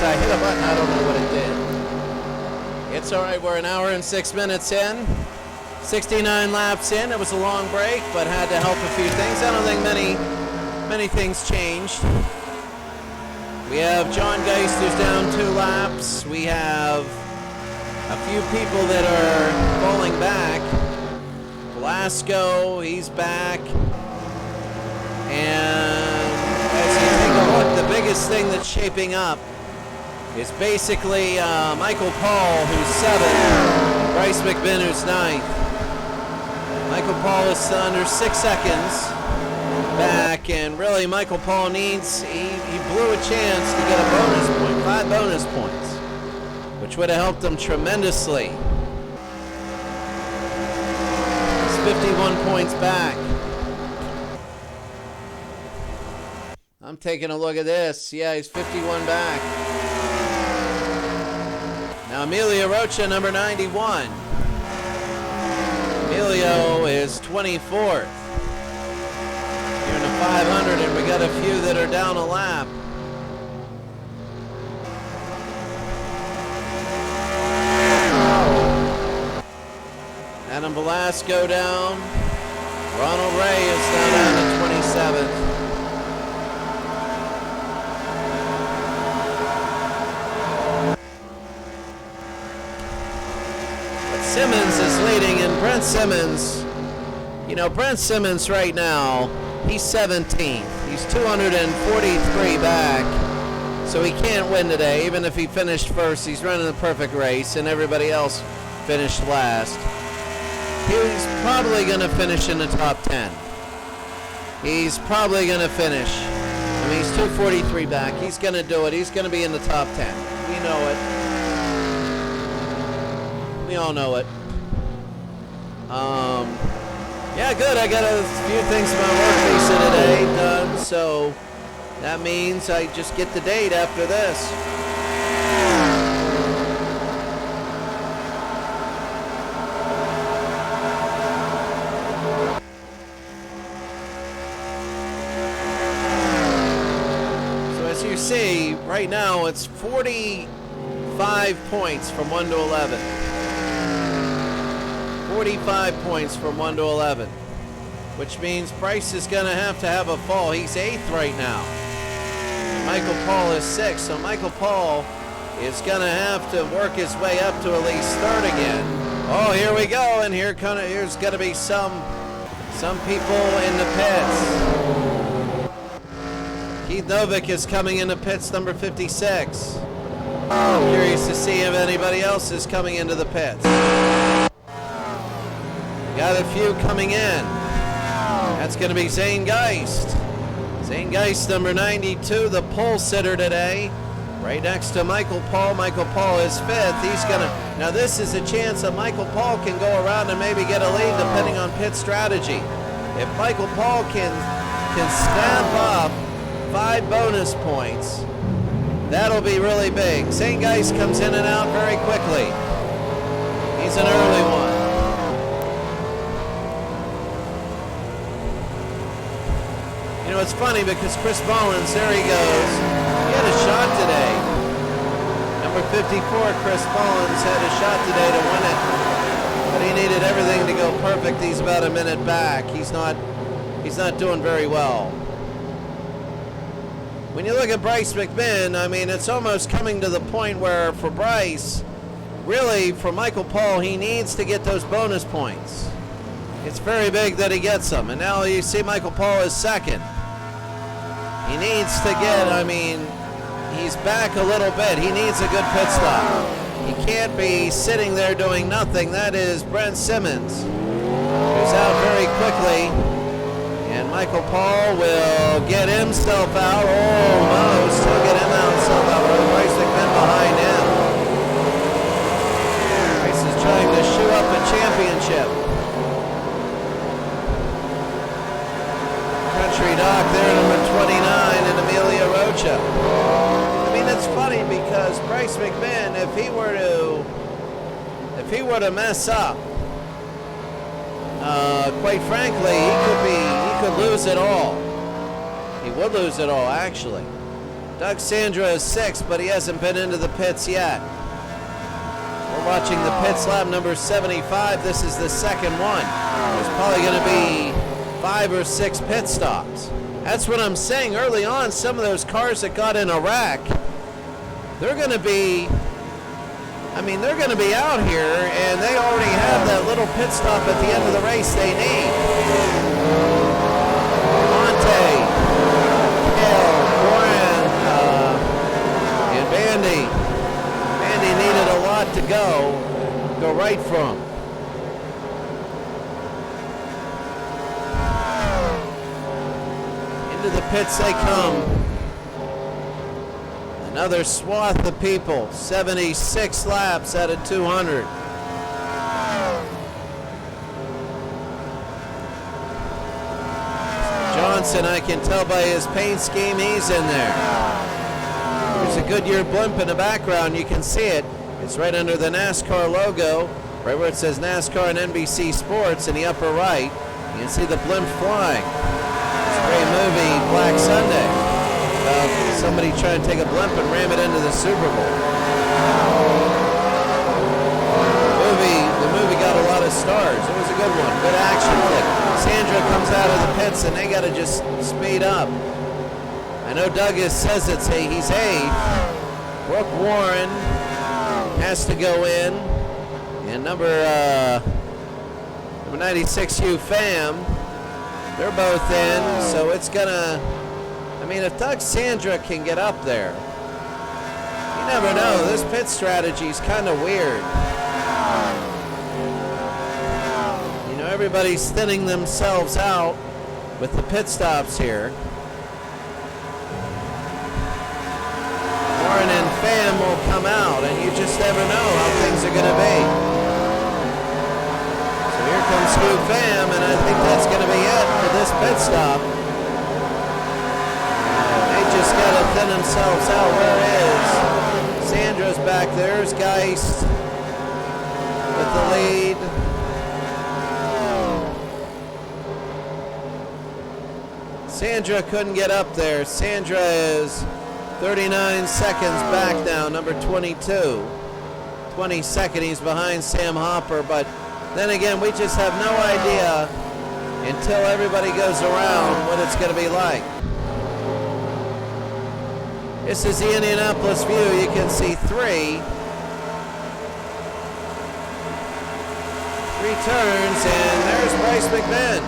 I hit a button. I don't know what it did. It's all right. We're an hour and 6 minutes in. 69 laps in. It was a long break, but had to help a few things. I don't think many things changed. We have John Geist, who's down 2 laps. We have a few people that are falling back. Velasco, he's back. And as you take a look, the biggest thing that's shaping up is basically Michael Paul, who's 7th, Bryce McMinn, who's 9th. Michael Paul is under 6 seconds back, and really Michael Paul needs, he blew a chance to get a bonus point, 5 bonus points, which would have helped him tremendously. He's 51 points back. I'm taking a look at this. Yeah, he's 51 back. Now Emilio Rocha, number 91. Emilio is 24th. Here in the 500, and we got a few that are down a lap. Adam Velasco down. Ronald Ray is now down to 27th. Simmons is leading, and Brent Simmons, Brent Simmons right now, he's 17th. He's 243 back, so he can't win today. Even if he finished first, he's running the perfect race, and everybody else finished last. He's probably going to finish in the top 10. He's probably going to finish. I mean, he's 243 back. He's going to do it. He's going to be in the top 10. We know it. We all know it. Yeah, good. I got a few things in my work visa today done, so that means I just get the date after this. So as you see, right now it's 45 points from 1 to 11. 45 points from 1 to 11, which means Bryce is going to have a fall. He's 8th right now. Michael Paul is 6th, so Michael Paul is going to have to work his way up to at least 3rd again. Oh, here we go, and here's going to be some people in the pits. Keith Novick is coming in the pits, number 56. I'm curious to see if anybody else is coming into the pits. Got a few coming in. That's going to be Zane Geist. Zane Geist, number 92, the pole sitter today. Right next to Michael Paul. Michael Paul is 5th. He's going to... Now this is a chance that Michael Paul can go around and maybe get a lead depending on pit strategy. If Michael Paul can snap up 5 bonus points, that'll be really big. Zane Geist comes in and out very quickly. He's an early one. It's funny because Chris Mullins, there he goes. He had a shot today. Number 54, Chris Mullins had a shot today to win it, but he needed everything to go perfect. He's about a minute back. He's not doing very well. When you look at Bryce McMinn, I mean, it's almost coming to the point where for Bryce, really for Michael Paul, he needs to get those bonus points. It's very big that he gets them, and now you see Michael Paul is 2nd. He needs to get, I mean, he's back a little bit. He needs a good pit stop. He can't be sitting there doing nothing. That is Brent Simmons, who's out very quickly. And Michael Paul will get himself out. Almost. He'll get himself out. Bryce McMinn behind him. Bryce is trying to shoe up a championship. Country Doc there, number 29, and Emilio Rocha. I mean, it's funny because Bryce McMinn, if he were to mess up, quite frankly, he could lose it all. He would lose it all, actually. Doug Sandra is 6th, but he hasn't been into the pits yet. We're watching the pits lap number 75. This is the second one. There's probably going to be 5 or 6 pit stops. That's what I'm saying. Early on, some of those cars that got in a wreck, they're going to be out here, and they already have that little pit stop at the end of the race they need. Monte, Kale, Warren, and Bandy. Bandy needed a lot to go right from. Into the pits they come. Another swath of people, 76 laps out of 200. Johnson, I can tell by his paint scheme, he's in there. There's a Goodyear blimp in the background. You can see it. It's right under the NASCAR logo, right where it says NASCAR and NBC Sports in the upper right. You can see the blimp flying. It's a great movie, Black Sunday. Somebody trying to take a blimp and ram it into the Super Bowl. The movie got a lot of stars. It was a good one. Good action flick. Sandra comes out of the pits and they got to just speed up. I know Doug says he's 8th. Brooke Warren has to go in. And number 96 U Fam, they're both in. So it's going to... if Doug Sandra can get up there, you never know. This pit strategy is kind of weird. Everybody's thinning themselves out with the pit stops here. Warren and Pham will come out, and you just never know how things are going to be. So here comes Stu Pham, and I think that's going to be it for this pit stop. Just got to thin themselves out. Where is Sandra's back there? There's Geist with the lead. Sandra couldn't get up there. Sandra is 39 seconds back now, number 22. 22nd, he's behind Sam Hopper, but then again, we just have no idea until everybody goes around what it's going to be like. This is the Indianapolis view. You can see three turns, and there's Bryce McMinn.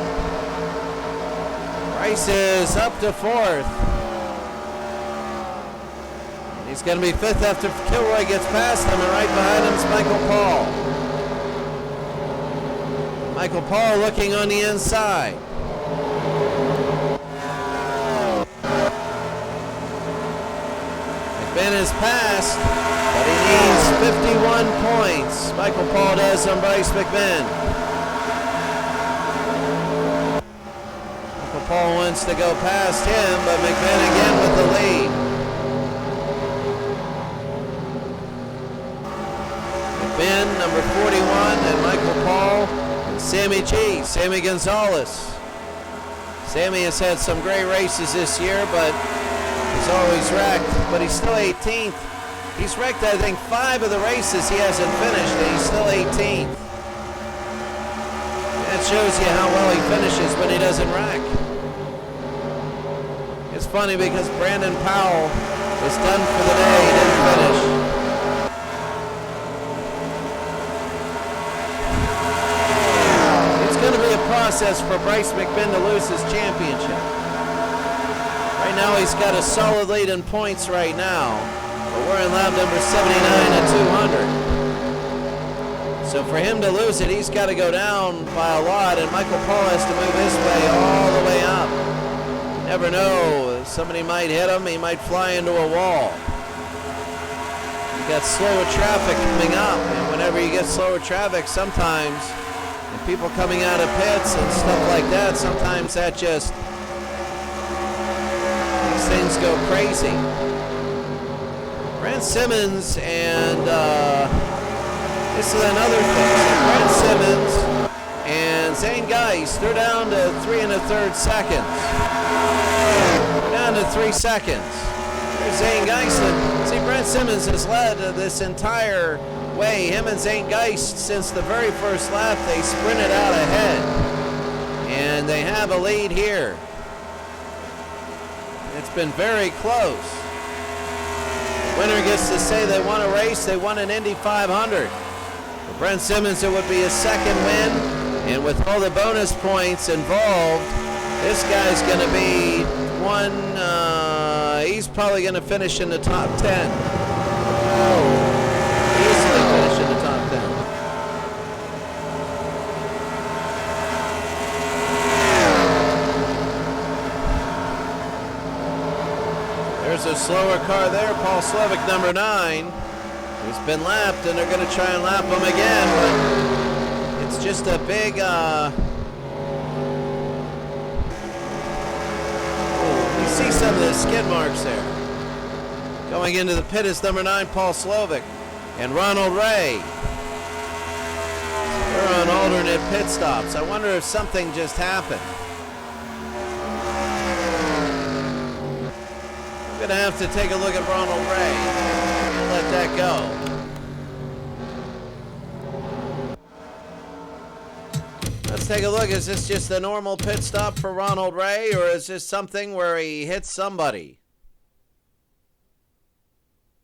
Bryce is up to 4th. He's going to be 5th after Kilroy gets past him, and right behind him is Michael Paul. Michael Paul looking on the inside. McMinn is passed, but he needs 51 points. Michael Paul does on Bryce McMinn. Michael Paul wants to go past him, but McMinn again with the lead. McMinn, number 41, and Michael Paul, and Sammy G, Sammy Gonzalez. Sammy has had some great races this year, but he's always wrecked, but he's still 18th. He's wrecked, I think, 5 of the races he hasn't finished, and he's still 18th. That shows you how well he finishes when he doesn't wreck. It's funny because Brandon Powell was done for the day, he didn't finish. It's going to be a process for Bryce McMinn to lose his championship. Right now he's got a solid lead in points right now, but we're in lap number 79 at 200. So for him to lose it, he's got to go down by a lot, and Michael Paul has to move his way all the way up. You never know, somebody might hit him, he might fly into a wall. You got slower traffic coming up, and whenever you get slower traffic, sometimes, and people coming out of pits and stuff like that, sometimes that just things go crazy. Brent Simmons and this is another thing. Brent Simmons and Zane Geist, they're down to 3 1/3 seconds. They're down to 3 seconds. Here's Zane Geist. See, Brent Simmons has led this entire way. Him and Zane Geist, since the very first lap, they sprinted out ahead. And they have a lead here. It's been very close. The winner gets to say they won a race. They won an Indy 500. For Brent Simmons, it would be his second win. And with all the bonus points involved, this guy's going to be he's probably going to finish in the top 10. Easily finish in the top 10. There's a slower car there, Paul Slovic, number 9. He's been lapped, and they're going to try and lap him again, but it's just a big, you see some of the skid marks there. Going into the pit is number 9, Paul Slovic, and Ronald Ray. They're on alternate pit stops. I wonder if something just happened. I'm going to have to take a look at Ronald Ray. Let that go. Let's take a look. Is this just a normal pit stop for Ronald Ray, or is this something where he hits somebody?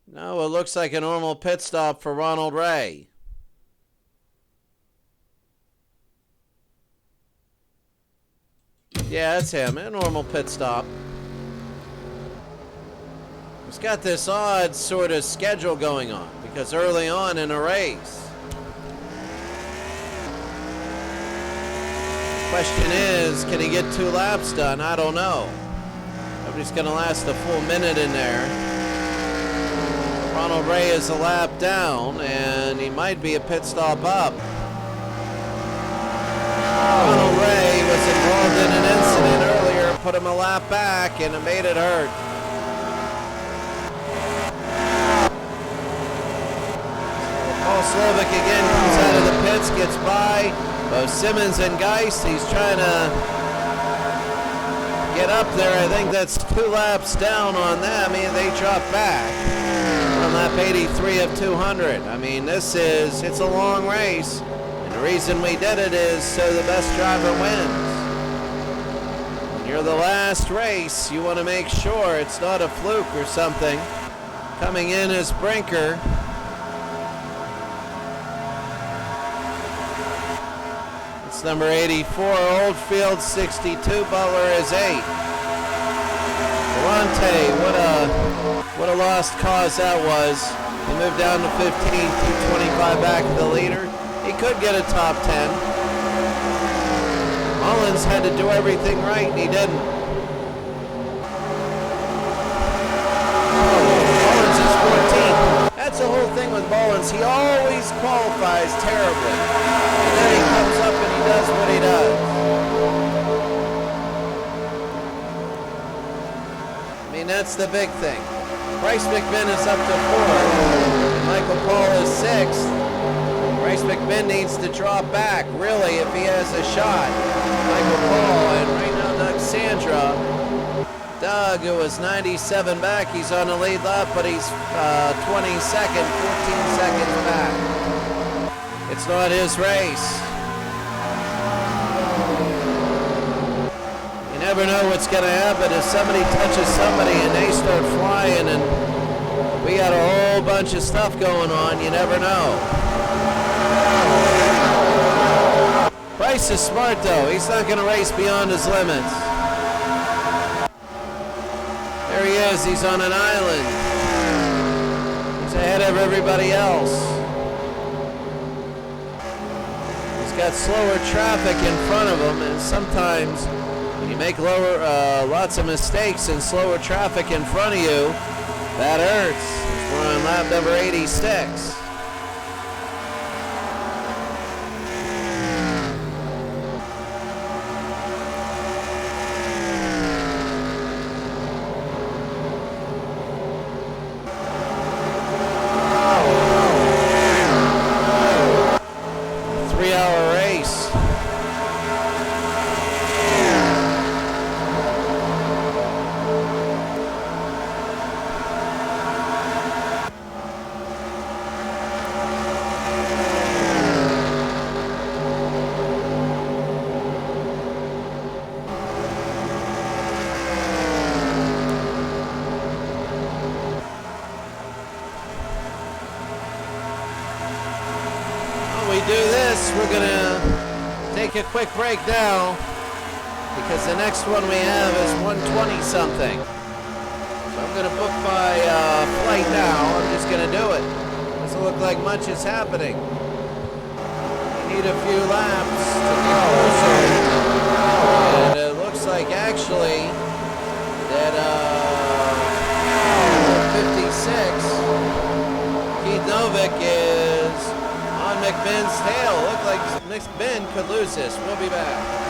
No, it looks like a normal pit stop for Ronald Ray. Yeah, that's him. A normal pit stop. He's got this odd sort of schedule going on because early on in a race. Question is, can he get 2 laps done? I don't know. Nobody's going to last a full minute in there. Ronald Ray is a lap down, and he might be a pit stop up. Ronald Ray was involved in an incident earlier, put him a lap back, and it made it hurt. Paul Slovic again comes out of the pits, gets by both Simmons and Geist. He's trying to get up there. I think that's 2 laps down on them. They drop back on lap 83 of 200. I mean, it's a long race. And the reason we did it is so the best driver wins. When you're the last race, you want to make sure it's not a fluke or something. Coming in is Brinker. Number 84, Oldfield, 62, Butler is 8. Durante, what a lost cause that was. He moved down to 15, 225 back of the leader. He could get a top 10. Mullins had to do everything right, and he didn't. Mullins is 14. That's the whole thing with Mullins. He always qualifies terribly. And then he comes up and he does what he does. I mean, that's the big thing. Bryce McMinn is up to 4th. Michael Paul is 6th. Bryce McMinn needs to drop back, really, if he has a shot. Michael Paul, and right now Doug Sandra. Doug, who was 97 back, he's on the lead lap, but he's 22nd, 14 seconds back. It's not his race. You never know what's going to happen. If somebody touches somebody and they start flying and we got a whole bunch of stuff going on, you never know. Bryce is smart, though. He's not going to race beyond his limits. There he is. He's on an island. He's ahead of everybody else. He's got slower traffic in front of him, and sometimes when you make lots of mistakes and slower traffic in front of you, that hurts. We're on lap number 86. take a quick break now because the next one we have is 120 something. So I'm going to book my flight now. I'm just going to do it. Doesn't look like much is happening. We need a few laps to get closer. And it looks like actually that 56, Keith Novick is on McMinn's tail. Look like McMinn could lose this. We'll be back.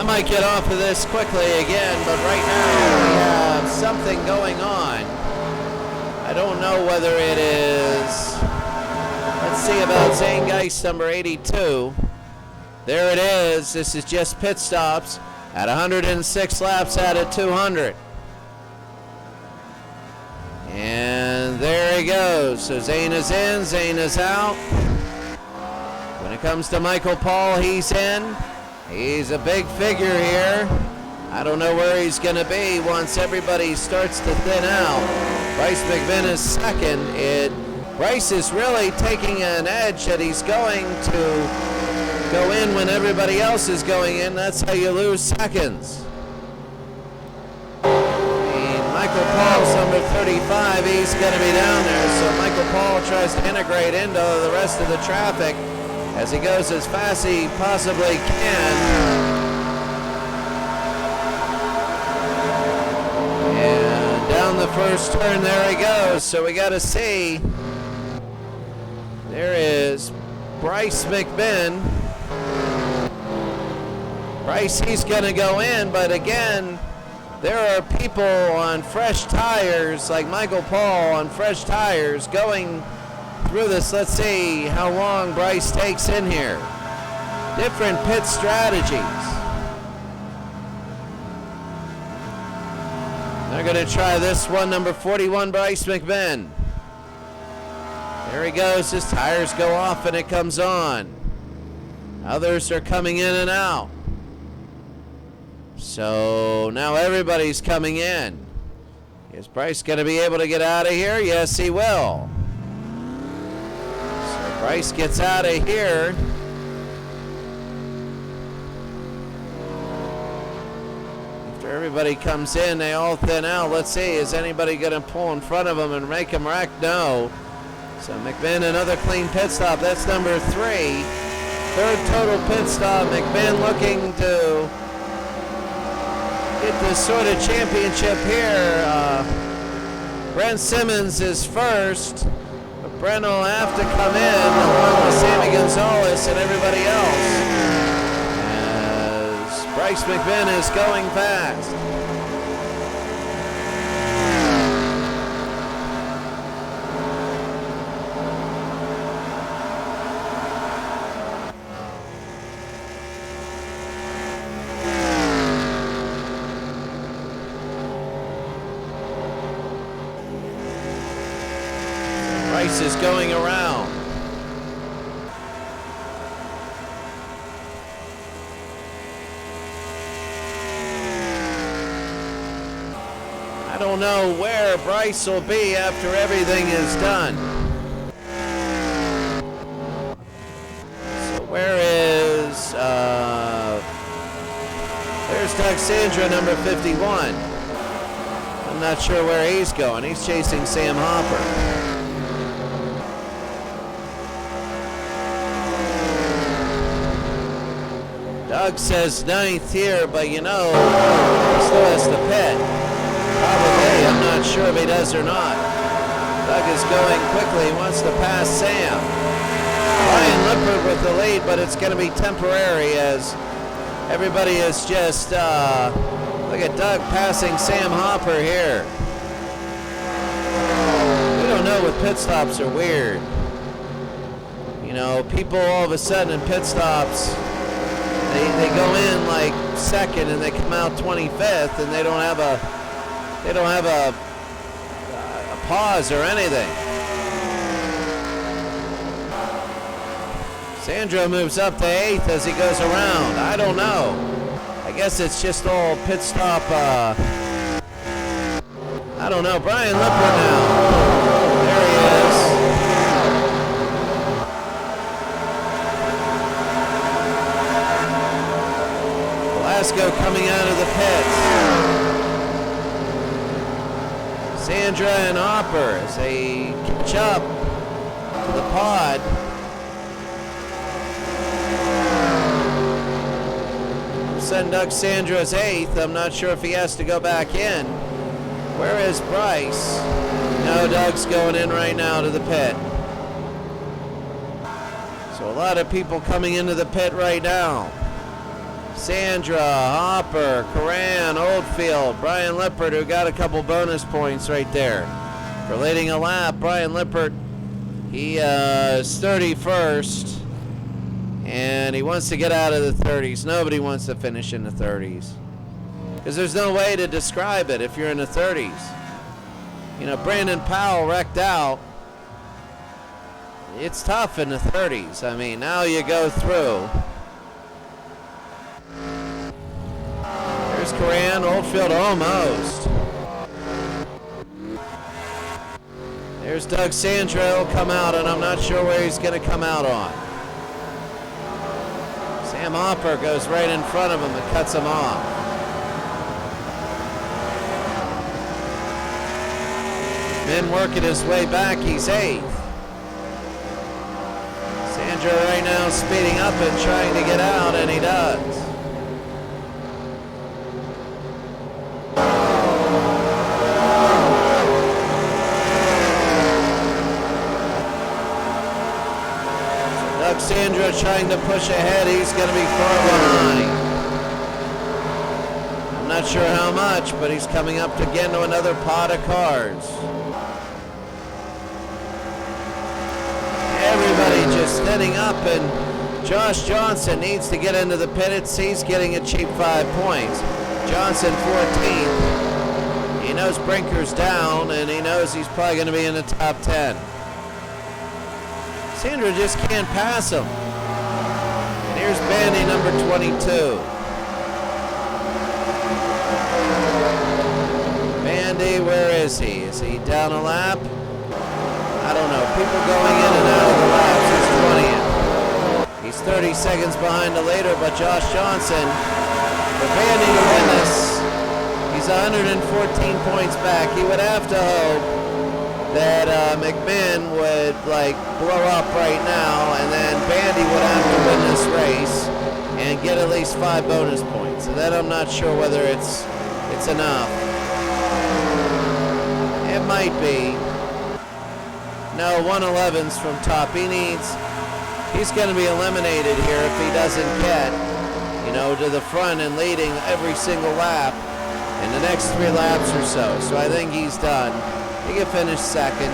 I might get off of this quickly again, but right now we have something going on. I don't know whether it is, let's see about Zane Geist, number 82. There it is. This is just pit stops at 106 laps out of 200. And there he goes. So Zane is in, Zane is out. When it comes to Michael Paul, he's in. He's a big figure here. I don't know where he's going to be once everybody starts to thin out. Bryce McMinn is second. Bryce is really taking an edge that he's going to go in when everybody else is going in. That's how you lose seconds. Michael Paul's number 35. He's going to be down there. So Michael Paul tries to integrate into the rest of the traffic as he goes as fast as he possibly can. And down the first turn, there he goes. So we got to see. There is Bryce McMinn. Bryce, he's going to go in, but again, there are people on fresh tires, like Michael Paul on fresh tires, going through this. Let's see how long Bryce takes in here. Different pit strategies. They're going to try this one, number 41, Bryce McMinn. There he goes. His tires go off and it comes on. Others are coming in and out. So now everybody's coming in. Is Bryce going to be able to get out of here? Yes, he will. So Bryce gets out of here. After everybody comes in, they all thin out. Let's see, is anybody going to pull in front of him and make him wreck? No. So McMinn, another clean pit stop. That's number 3. Third total pit stop. McMinn looking to get this sort of championship here. Brent Simmons is first, but Brent will have to come in along with Sammy Gonzalez and everybody else, as Bryce McMinn is going fast. Bryce is going around. I don't know where Bryce will be after everything is done. So where is, there's Doug Sandra, number 51. I'm not sure where he's going. He's chasing Sam Hopper. Doug says 9th here, but you know, he still has to pit. Probably, I'm not sure if he does or not. Doug is going quickly, he wants to pass Sam. Ryan Lippert with the lead, but it's going to be temporary as everybody is just, look at Doug passing Sam Hopper here. We don't know what pit stops are weird. You know, people all of a sudden in pit stops, they go in like second and they come out 25th and they don't have a pause or anything. Sandro moves up to 8th as he goes around. I don't know. I guess it's just all pit stop. I don't know. Brian Lippert now. There he is. Velasco coming out of the pits. Sandra and Hopper as they catch up to the pod. Send Doug Sandra's 8th. I'm not sure if he has to go back in. Where is Bryce? No, Doug's going in right now to the pit. So a lot of people coming into the pit right now. Sandra, Hopper, Coran, Oldfield, Brian Lippert, who got a couple bonus points right there for leading a lap. Brian Lippert, he is 31st, and he wants to get out of the 30s. Nobody wants to finish in the 30s because there's no way to describe it if you're in the 30s. You know, Brandon Powell wrecked out. It's tough in the 30s. I mean, now you go through. There's Coran, Oldfield almost. There's Doug Sandra. He'll come out, and I'm not sure where he's going to come out on. Sam Hopper goes right in front of him and cuts him off. Then working his way back, he's 8th. Sandra right now speeding up and trying to get out, and he does. Doug Sandra trying to push ahead. He's going to be far behind. I'm not sure how much, but he's coming up again to another pod of cars. Everybody just thinning up, and Josh Johnson needs to get into the pits. He's getting a cheap 5 points. Johnson 14th. He knows Brinker's down, and he knows he's probably going to be in the top 10. Sandra just can't pass him. And here's Bandy, number 22. Bandy, where is he? Is he down a lap? I don't know. People going in and out of the laps. He's 20th. He's 30 seconds behind the leader, but Josh Johnson, for Bandy to win this, he's 114 points back. He would have to hope that McMinn would blow up right now, and then Bandy would have to win this race and get at least 5 bonus points. And then I'm not sure whether it's enough. It might be. No, 111's from top. He's going to be eliminated here if he doesn't get, to the front and leading every single lap in the next 3 laps or so. So I think he's done. He can finish second.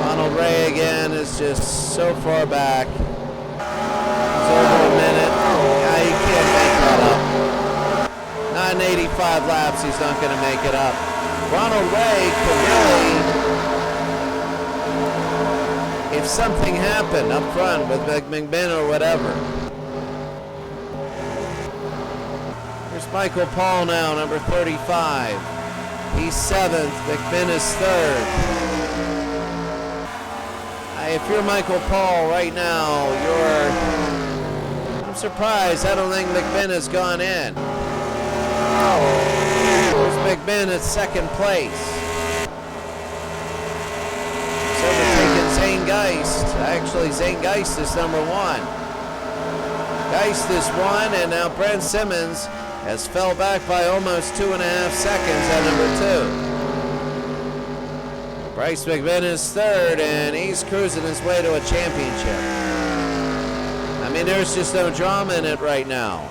Ronald Ray again is just so far back. He's over a minute. Yeah, he can't make that up. Not in 85 laps, he's not going to make it up. Ronald Ray could really, if something happened up front with McMinn or whatever. Here's Michael Paul now, number 35. He's 7th. McMinn is 3rd. If you're Michael Paul right now, I'm surprised. I don't think McMinn has gone in. There's McMinn at 2nd place. He's overtaken Zane Geist. Actually, Zane Geist is number 1. Geist is 1, and now Brent Simmons has fell back by almost 2.5 seconds at number 2. Bryce McMinn is 3rd, and he's cruising his way to a championship. I mean, there's just no drama in it right now.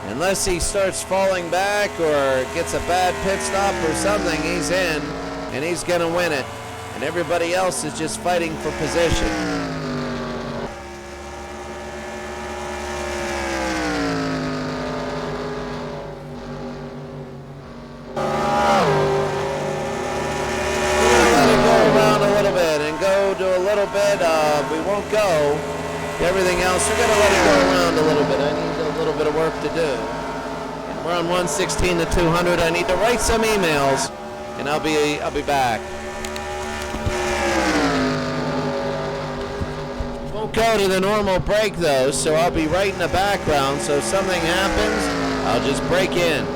Unless he starts falling back or gets a bad pit stop or something, he's in, and he's going to win it. And everybody else is just fighting for position. We won't go to everything else. We're going to let it go around a little bit. I need a little bit of work to do. And we're on 116 to 200. I need to write some emails, and I'll be back. Won't go to the normal break though, so I'll be right in the background. So if something happens, I'll just break in.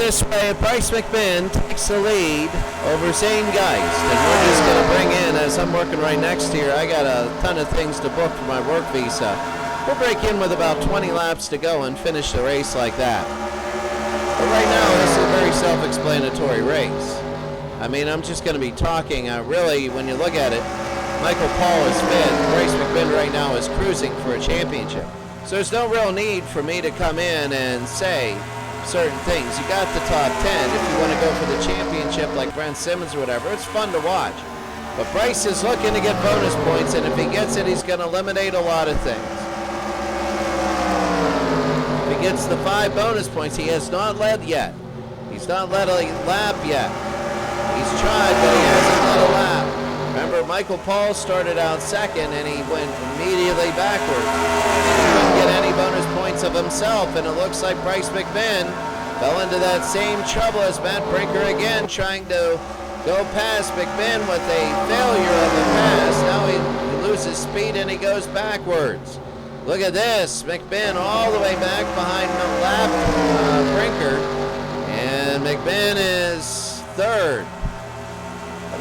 this way. Bryce McMinn takes the lead over Zane Geist. And we're just going to bring in, as I'm working right next here, I got a ton of things to book for my work visa. We'll break in with about 20 laps to go and finish the race like that. But right now, this is a very self-explanatory race. I mean, I'm just going to be talking. Really, when you look at it, Michael Paul is fifth. Bryce McMinn right now is cruising for a championship. So there's no real need for me to come in and say certain things. You got the top 10. If you want to go for the championship like Brent Simmons or whatever, it's fun to watch. But Bryce is looking to get bonus points, and if he gets it, he's going to eliminate a lot of things. If he gets the 5 bonus points, he has not led yet. He's not led a lap yet. He's tried, but he hasn't led a lap. Remember, Michael Paul started out second, and he went immediately backward. He couldn't get any bonus points of himself, and it looks like Bryce McMinn fell into that same trouble as Matt Brinker again, trying to go past McMinn with a failure of the pass. Now he loses speed, and he goes backwards. Look at this. McMinn all the way back behind Brinker, and McMinn is third.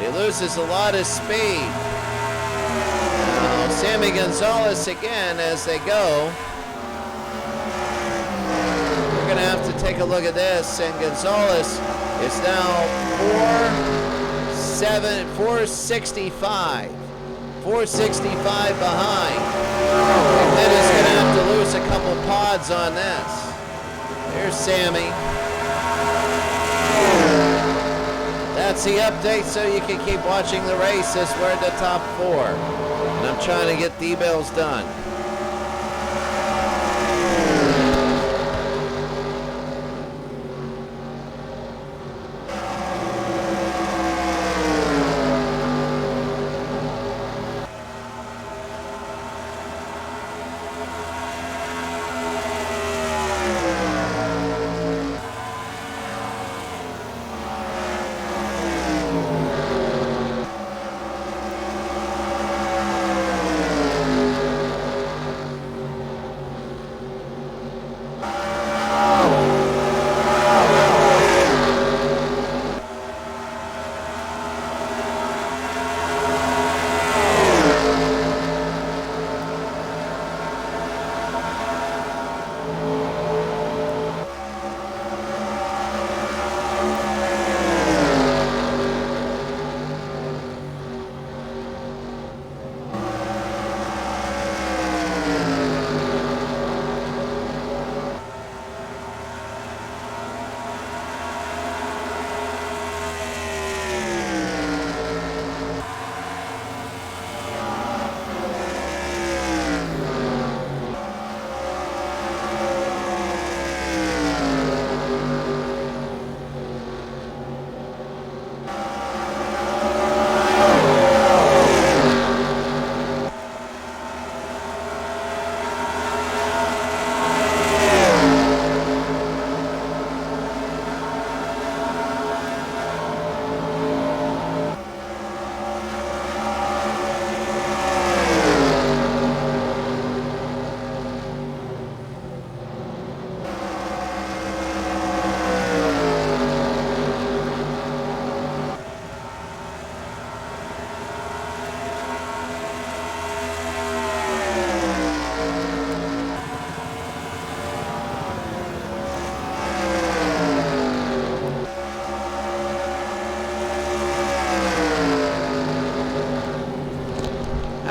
He loses a lot of speed. Now, Sammy Gonzalez again as they go. We're going to have to take a look at this, and Gonzalez is now 465. 465 behind. McMinn is going to have to lose a couple pods on this. There's Sammy. That's the update, so you can keep watching the race as we're at the top 4. And I'm trying to get D-bills done.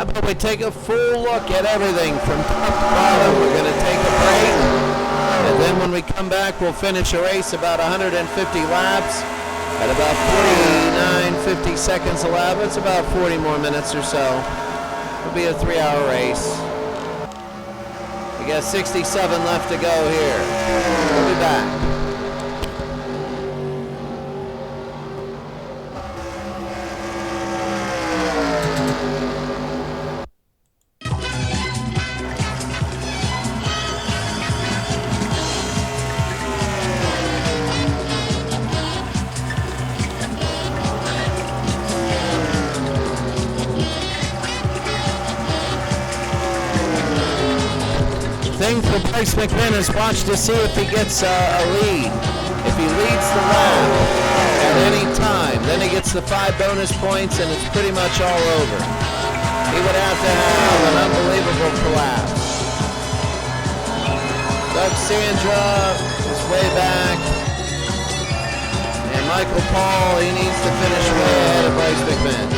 How about we take a full look at everything from top to bottom? We're going to take a break, and then when we come back, we'll finish a race about 150 laps at about 49, 50 seconds a lap. It's about 40 more minutes or so. It'll be a 3-hour race. We got 67 left to go here. We'll be back. Thing for Bryce McMinn is watch to see if he gets a lead. If he leads the lap at any time, then he gets the 5 bonus points and it's pretty much all over. He would have to have an unbelievable collapse. Doug Sandra is way back. And Michael Paul, he needs to finish way ahead of Bryce McMinn.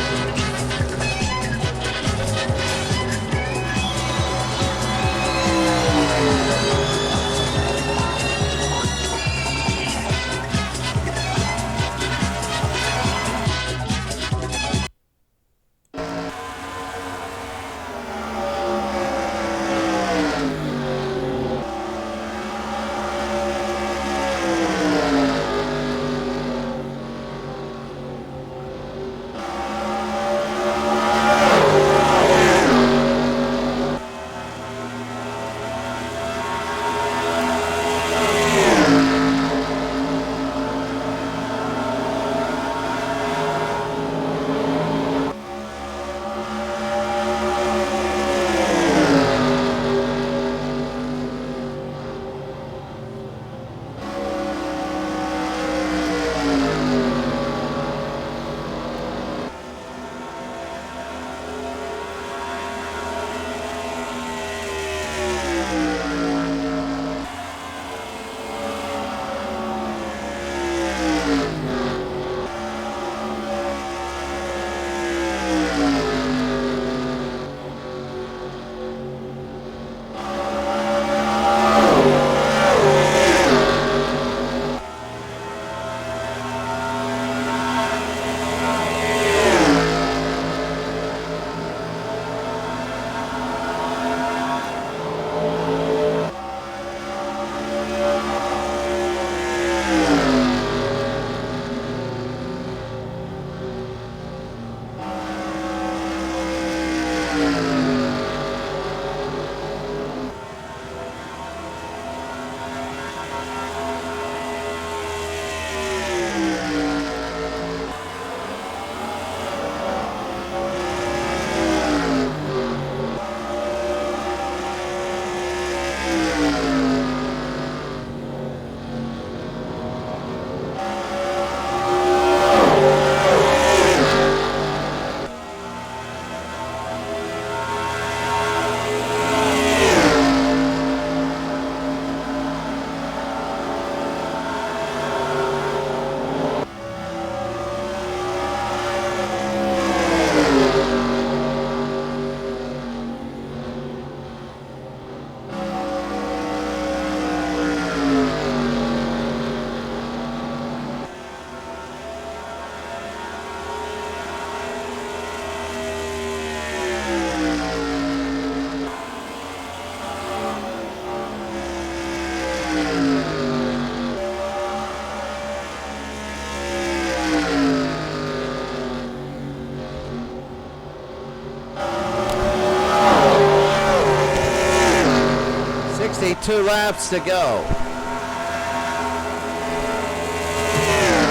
Two laps to go.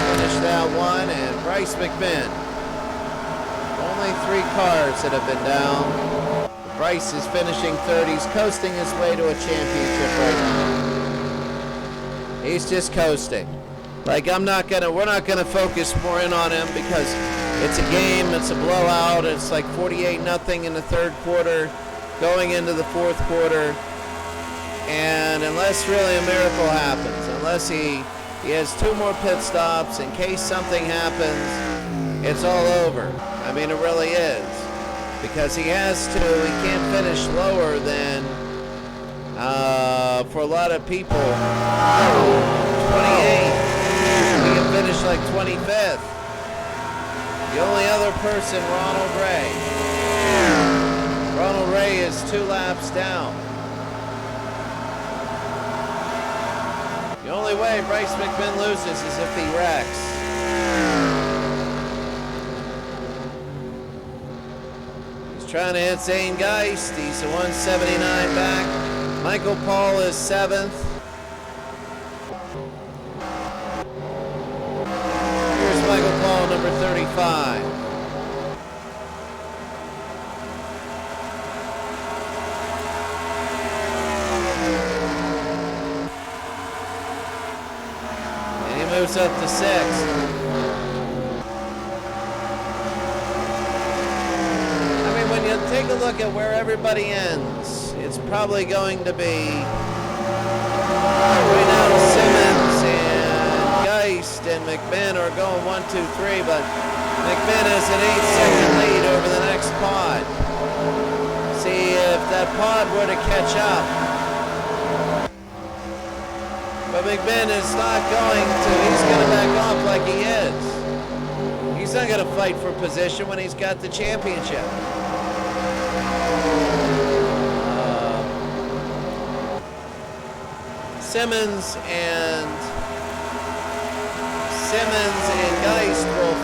Finish that one, and Bryce McMinn. Only 3 cars that have been down. Bryce is finishing third. He's coasting his way to a championship right now. He's just coasting. Like we're not gonna focus more in on him because it's a game, it's a blowout. It's like 48-0 in the third quarter, going into the fourth quarter. And unless really a miracle happens, unless he has 2 more pit stops, in case something happens, it's all over. I mean, it really is. Because he can't finish lower than, for a lot of people, 28. He can finish like 25th. The only other person, Ronald Ray. Ronald Ray is 2 laps down. The only way Bryce McMinn loses is if he wrecks. He's trying to hit Zane Geist. He's a 179 back. Michael Paul is 7th. Here's Michael Paul, number 35. moves up to 6th. I mean, when you take a look at where everybody ends, it's probably going to be right now Simmons and Geist and McMinn are going 1, 2, 3, but McMinn has an 8-second lead over the next pod. See if that pod were to catch up. But McMinn is not going to. He's going to back off like he is. He's not going to fight for position when he's got the championship. Simmons and Geist will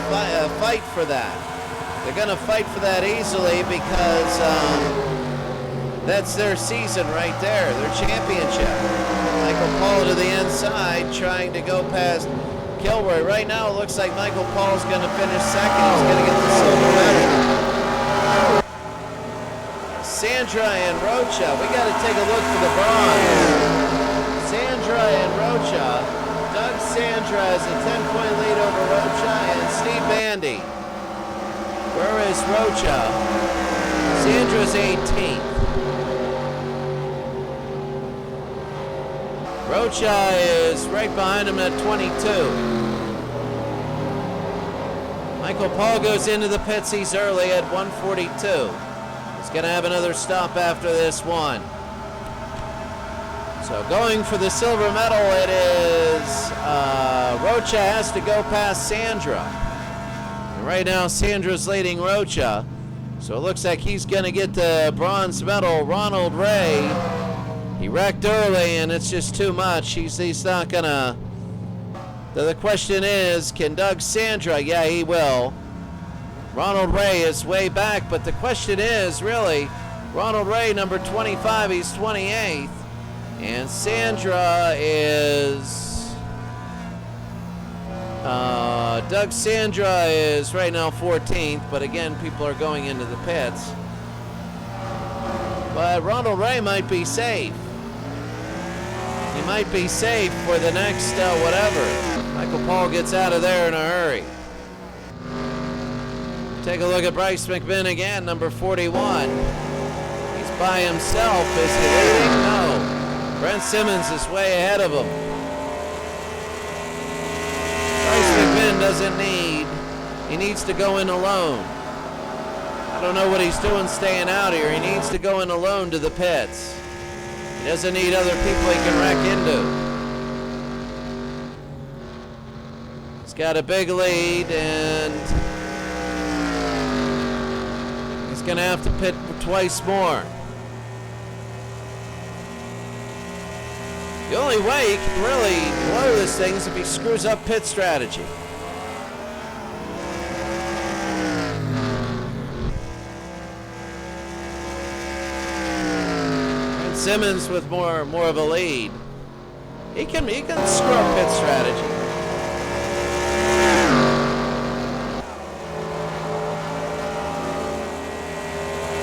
fight for that. They're going to fight for that easily because that's their season right there, their championship. Michael Paul to the inside trying to go past Kilroy. Right now it looks like Michael Paul's going to finish second. He's going to get the silver medal. Sandra and Rocha. We got to take a look for the bronze. Sandra and Rocha. Doug Sandra has a 10-point lead over Rocha and Steve Bandy. Where is Rocha? Sandra's 18th. Rocha is right behind him at 22. Michael Paul goes into the pits. He's early at 142. He's going to have another stop after this one. So going for the silver medal, it is Rocha has to go past Sandra. And right now Sandra's leading Rocha. So it looks like he's going to get the bronze medal. Ronald Ray, he wrecked early and it's just too much. He's not going to. The question is, can Doug Sandra? Yeah, he will. Ronald Ray is way back, but the question is really, Ronald Ray, number 25, he's 28th. And Sandra is, Doug Sandra is right now 14th, but again, people are going into the pits. But Ronald Ray might be safe. He might be safe for the next whatever. Michael Paul gets out of there in a hurry. Take a look at Bryce McMinn again, number 41. He's by himself. Is he leading? No. Brent Simmons is way ahead of him. Bryce McMinn doesn't need, he needs to go in alone. I don't know what he's doing staying out here. He needs to go in alone to the pits. He doesn't need other people he can wreck into. He's got a big lead and he's going to have to pit twice more. The only way he can really blow this thing is if he screws up pit strategy. And Simmons with more of a lead. He can screw up pit strategy.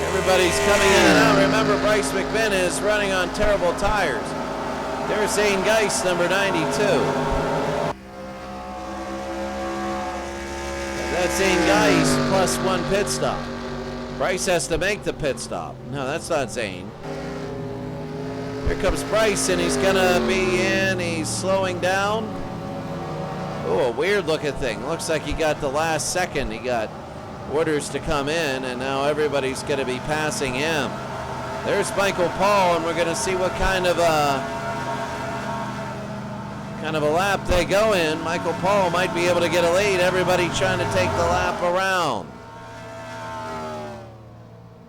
Everybody's coming in and out. Remember, Bryce McMinn is running on terrible tires. There's Zane Geist, number 92. That's Zane Geist plus 1 pit stop. Bryce has to make the pit stop. No, that's not Zane. Here comes Bryce, and he's going to be in. He's slowing down. Oh, a weird looking thing. Looks like he got the last second. He got orders to come in, and now everybody's going to be passing him. There's Michael Paul, and we're going to see what kind of a lap they go in. Michael Paul might be able to get a lead. Everybody trying to take the lap around.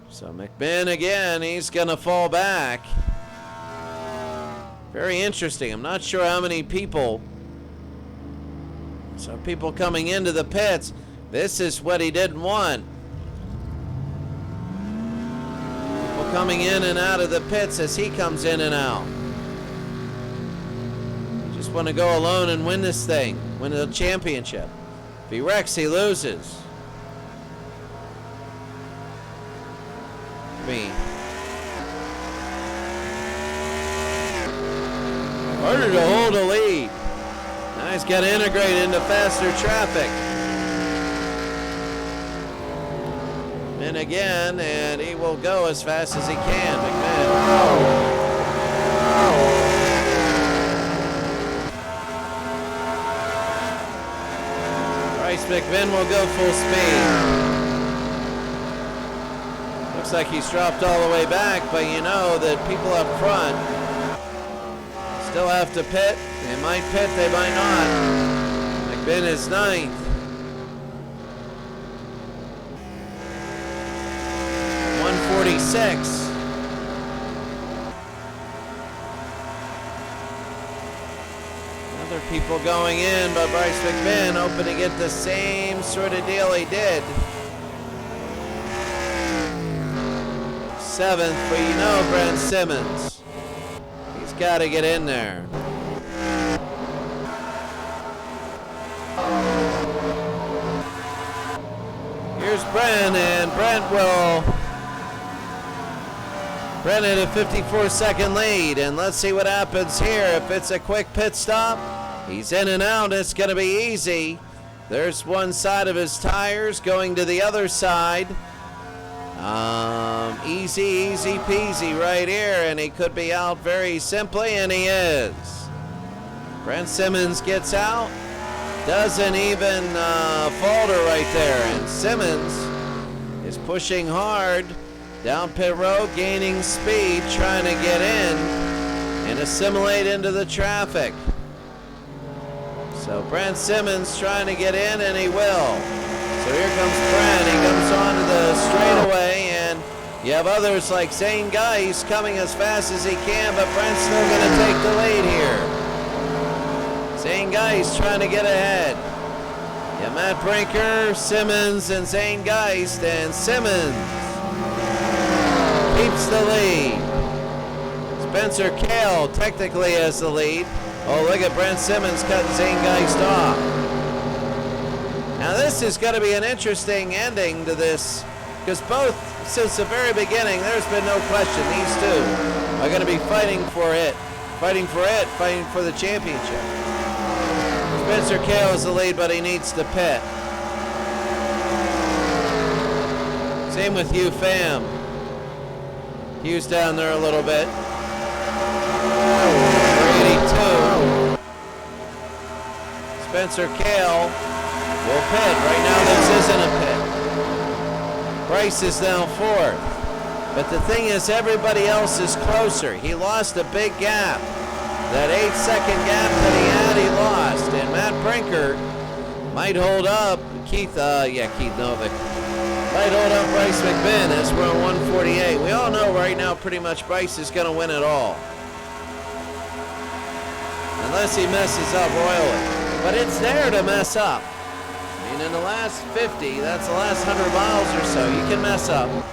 So McMinn again, he's going to fall back. Very interesting. I'm not sure how many people. So people coming into the pits. This is what he didn't want. People coming in and out of the pits as he comes in and out. Just want to go alone and win this thing, win the championship. If he wrecks, he loses. Harder to hold a lead. Guy's got to integrate into faster traffic. And again, and he will go as fast as he can, McMinn. Bryce McMinn will go full speed. Looks like he's dropped all the way back, but you know that people up front still have to pit. They might pit, they might not. McMinn is ninth. .146. Other people going in, but Bryce McMinn hoping to get the same sort of deal he did. Seventh, but you know Brent Simmons. He's got to get in there. Here's Brent, and Brent at a 54-second lead, and let's see what happens here. If it's a quick pit stop, he's in and out. It's going to be easy. There's one side of his tires going to the other side. Easy peasy right here, and he could be out very simply, and he is. Brent Simmons gets out, doesn't even falter right there, and Simmons is pushing hard down pit road, gaining speed, trying to get in and assimilate into the traffic. So Brent Simmons trying to get in, and he will. So here comes Brent. He comes onto the straightaway, and you have others like Zane Geis coming as fast as he can, but Brent's still going to take the lead here. Zane Geis trying to get ahead. Yeah, Matt Brinker, Simmons, and Zane Geis, and Simmons keeps the lead. Spencer Kale technically has the lead. Oh, look at Brent Simmons cutting Zane Geist off. Now this is going to be an interesting ending to this, because both, since the very beginning, there's been no question these two are going to be fighting for the championship. Spencer Kale is the lead, but he needs to pit. Same with Hugh Pham. Hugh's down there a little bit. 82. Spencer Kale will pit. Right now this isn't a pit. Bryce is now fourth. But the thing is, everybody else is closer. He lost a big gap. That 8-second gap that he had, he lost. And Matt Brinker might hold up Keith Novick. Might hold up Bryce McMinn as we're on 148. We all know right now pretty much Bryce is going to win it all. Unless he messes up royally. But it's there to mess up. I mean, in the last 50, that's the last 100 miles or so, you can mess up. You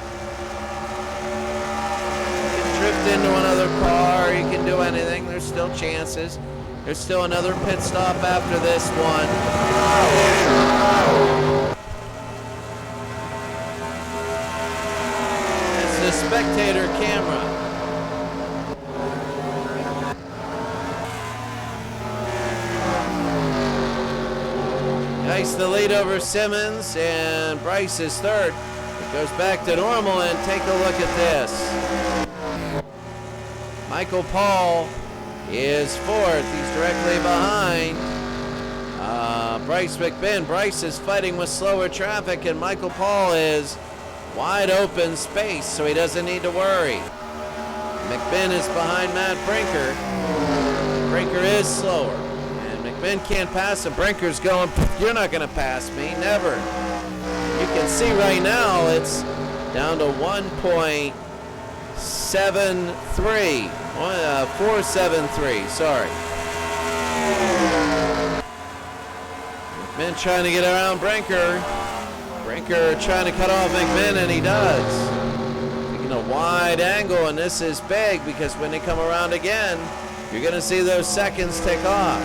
can drift into another car, you can do anything. There's still chances. There's still another pit stop after this one. It's the spectator camera. Nice the lead over Simmons, and Bryce is third. It goes back to normal, and take a look at this. Michael Paul is fourth. He's directly behind Bryce McMinn. Bryce is fighting with slower traffic, and Michael Paul is wide open space, so he doesn't need to worry. McMinn is behind Matt Brinker. Brinker is slower. McMinn can't pass him. Brinker's going, you're not going to pass me, never. You can see right now it's down to 1.73, 473, sorry. McMinn trying to get around Brinker. Brinker trying to cut off McMinn, and he does. Taking a wide angle, and this is big because when they come around again, you're going to see those seconds tick off.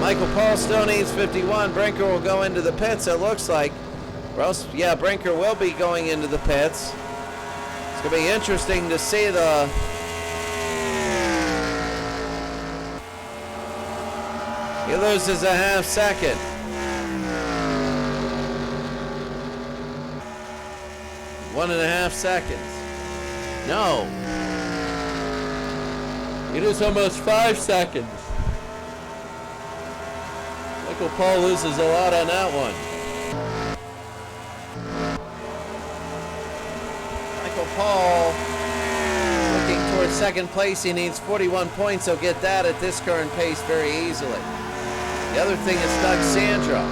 Michael Paul still needs 51. Brinker will go into the pits, it looks like. Or else, yeah, Brinker will be going into the pits. It's going to be interesting to see the... He loses a half second. One and a half seconds. No. It is almost 5 seconds. Michael Paul loses a lot on that one. Michael Paul looking towards second place. He needs 41 points. He'll get that at this current pace very easily. The other thing is Doug Sandra.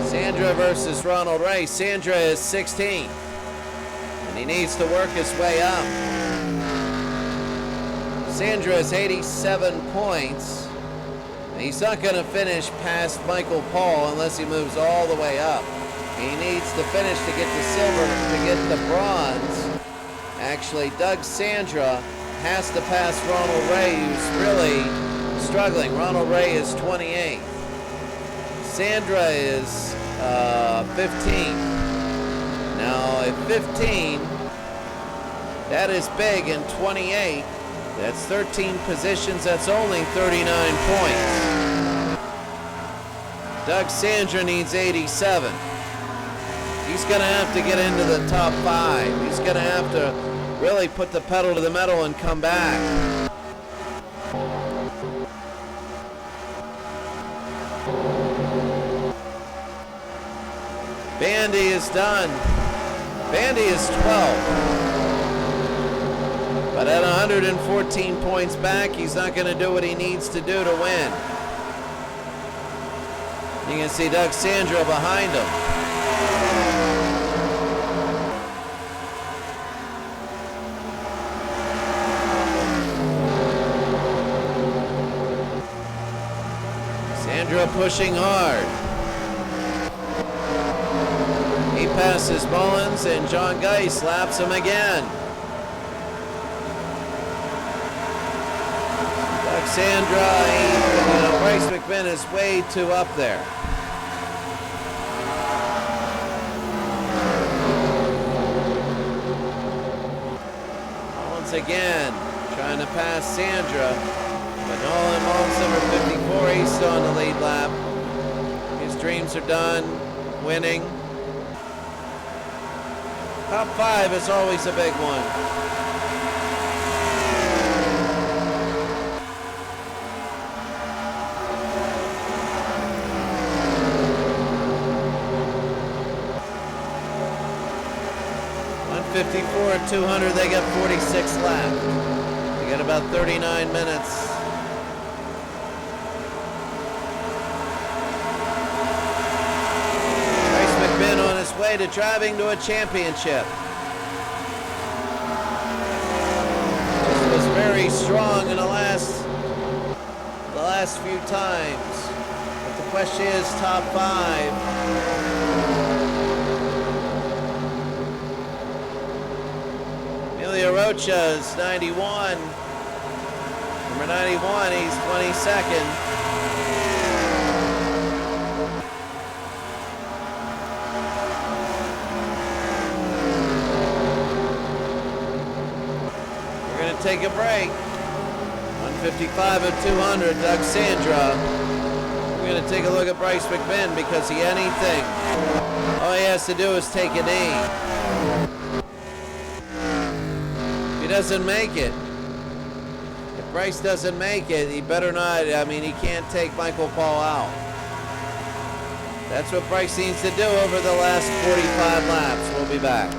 Sandra versus Ronald Ray. Sandra is 16. And he needs to work his way up. Sandra is 87 points. And he's not going to finish past Michael Paul unless he moves all the way up. He needs to finish to get the silver, to get the bronze. Actually, Doug Sandra has to pass Ronald Ray, who's really struggling. Ronald Ray is 28. Sandra is 15. Now, at 15, that is big, and 28, that's 13 positions, that's only 39 points. Doug Sandra needs 87. He's going to have to get into the top 5. He's going to have to really put the pedal to the metal and come back. Bandy is done. Bandy is 12. But at 114 points back, he's not going to do what he needs to do to win. You can see Doug Sandra behind him. Sandra pushing hard. He passes Mullins, and John Geis laps him again. Doug Sandra, Bryce McMinn is way too up there. Once again, trying to pass Sandra, but Nolan Mullins, number 54, he's still on the lead lap. His dreams are done, winning. Top 5 is always a big one. .54 at 200, they got 46 left. They got about 39 minutes. Bryce McMinn on his way to driving to a championship. This was very strong in the last few times. But the question is top 5. Rocha is 91. Number 91, he's 22nd. We're going to take a break. 155 at 200, Doug Sandra. We're going to take a look at Bryce McMinn because anything. All he has to do is take a knee. Doesn't make it. If Bryce doesn't make it, he better not. I mean, he can't take Michael Paul out. That's what Bryce needs to do over the last 45 laps. We'll be back.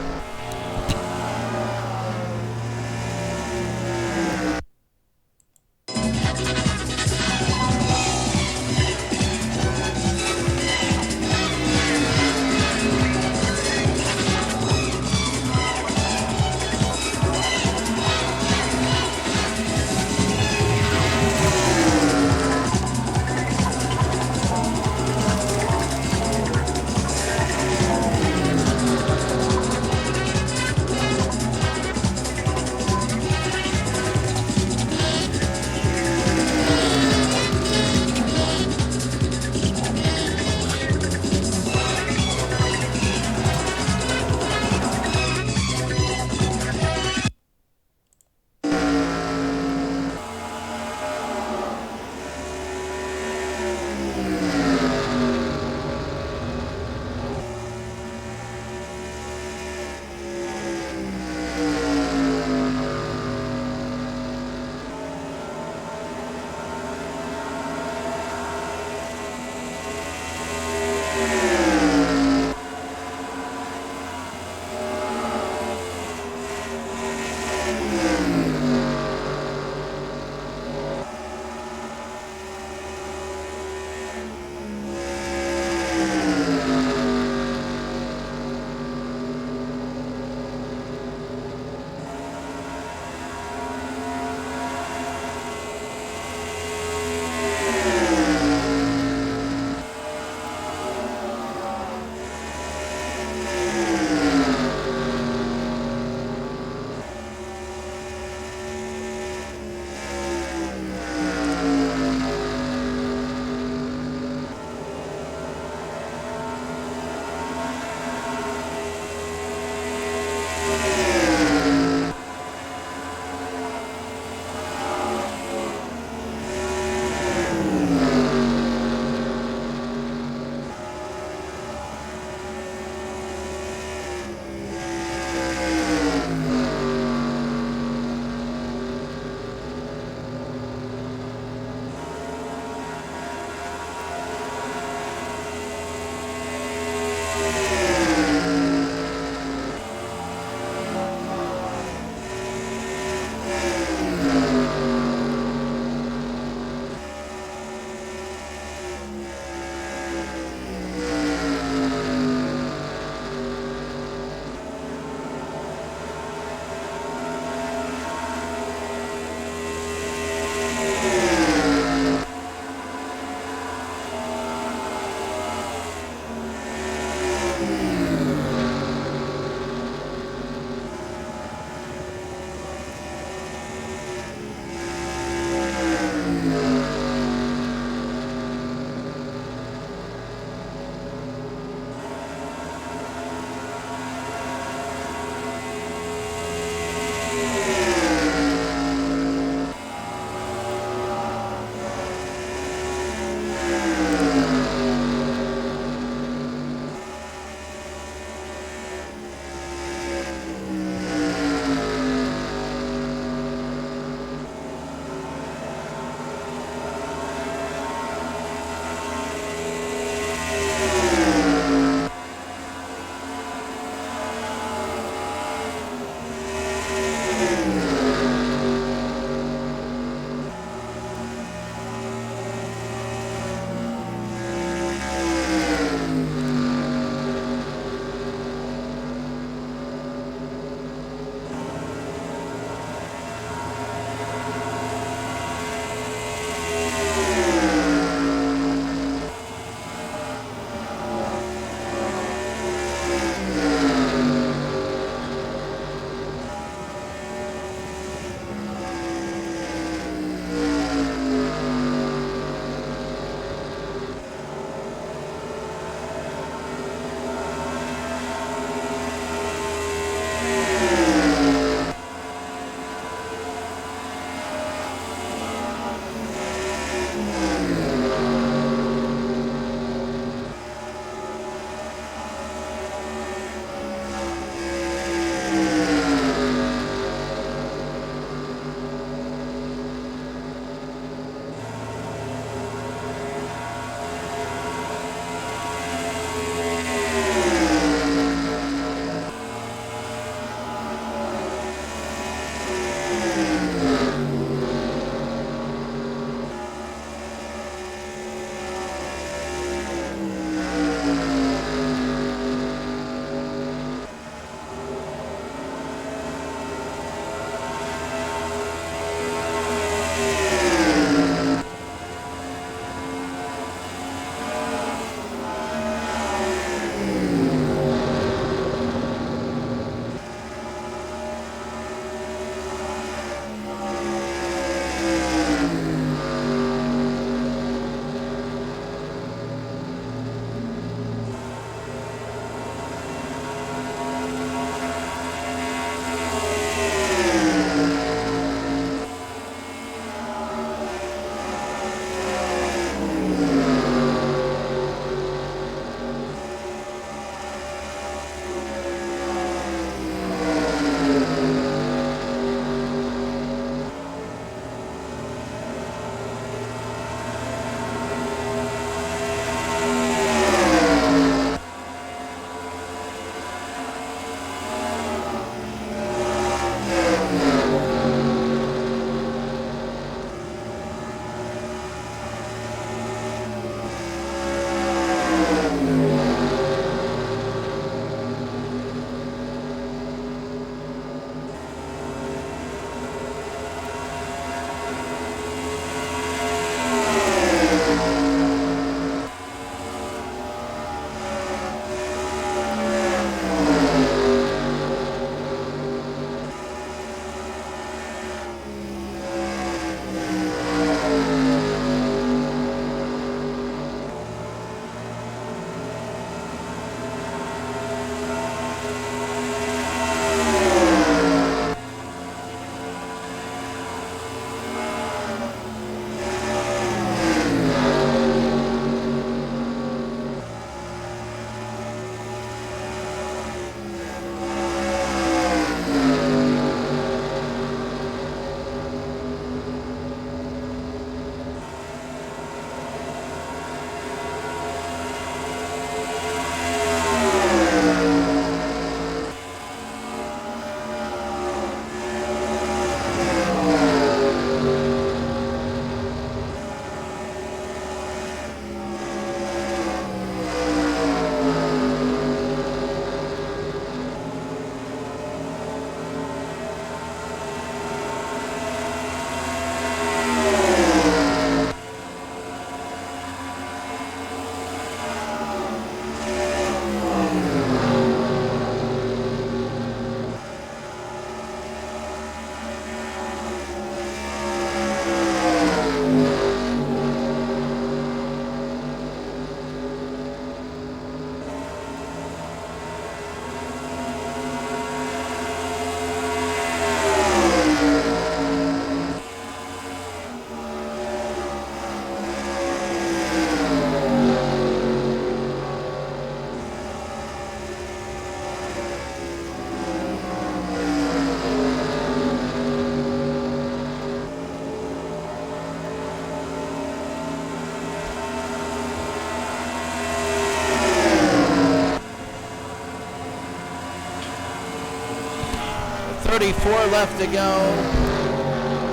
1:34 left to go.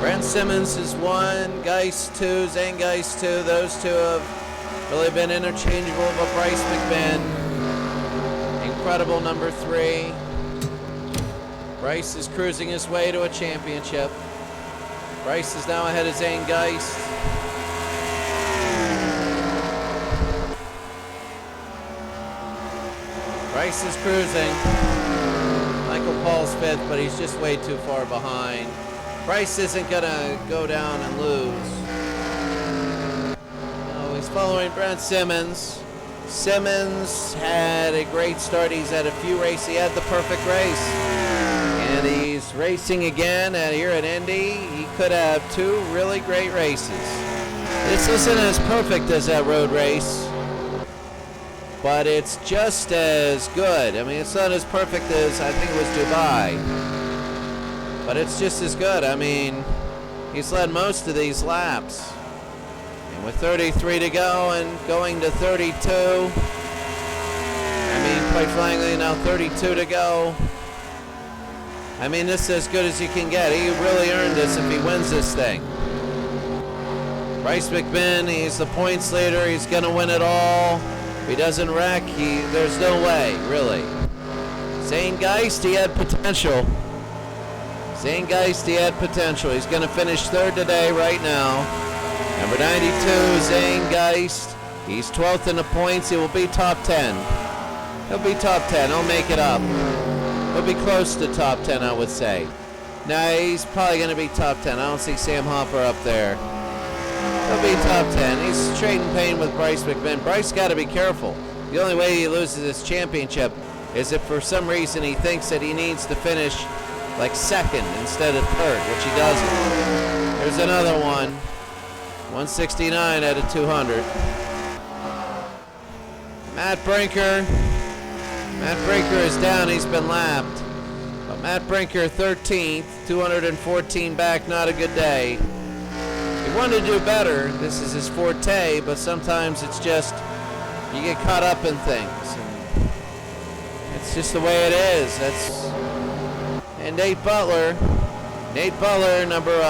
Brent Simmons is 1, Geist 2, Zane Geist 2. Those two have really been interchangeable, but Bryce McMinn, incredible number 3. Bryce is cruising his way to a championship. Bryce is now ahead of Zane Geist. Bryce is cruising. Michael Paul's 5th, but he's just way too far behind. Bryce isn't gonna go down and lose. No, he's following Brent Simmons. Simmons had a great start. He's had a few races. He had the perfect race. And he's racing again here at Indy. He could have 2 really great races. This isn't as perfect as that road race, but it's just as good. I mean, it's not as perfect as I think it was Dubai, but it's just as good. I mean, he's led most of these laps. And with 33 to go and going to 32, I mean, quite frankly, now 32 to go. I mean, this is as good as you can get. He really earned this if he wins this thing. Bryce McMinn, he's the points leader. He's going to win it all. If he doesn't wreck, there's no way, really. Zane Geist, he had potential. Zane Geist, he had potential. He's going to finish 3rd today right now. Number 92, Zane Geist. He's 12th in the points. He will be top 10. He'll be top 10. He'll make it up. He'll be close to top 10, I would say. Now, he's probably going to be top 10. I don't see Sam Hopper up there. He'll be top 10. He's trading pain with Bryce McMinn. Bryce got to be careful. The only way he loses this championship is if for some reason he thinks that he needs to finish like 2nd instead of 3rd, which he doesn't. There's another one. 169 out of 200. Matt Brinker. Matt Brinker is down. He's been lapped. But Matt Brinker 13th, 214 back. Not a good day. He wanted to do better. This is his forte, but sometimes it's just you get caught up in things. And it's just the way it is. And Nate Butler, number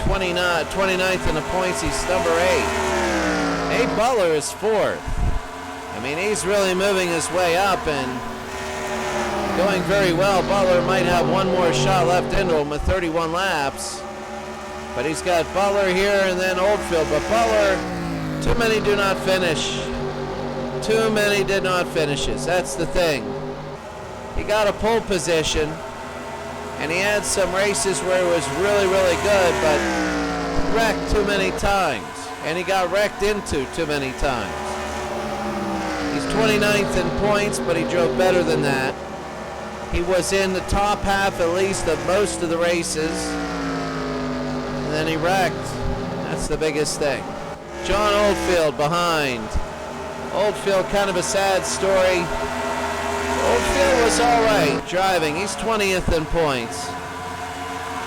29th in the points. He's number 8. Nate Butler is 4th. I mean, he's really moving his way up and going very well. Butler might have one more shot left into him with 31 laps. But he's got Butler here and then Oldfield. But Butler, too many do not finish. Too many did not finishes. That's the thing. He got a pole position, and he had some races where it was really, really good, but wrecked too many times. And he got wrecked into too many times. He's 29th in points, but he drove better than that. He was in the top half at least of most of the races. And then he wrecked. That's the biggest thing. John Oldfield behind. Oldfield, kind of a sad story. Oldfield was all right driving. He's 20th in points.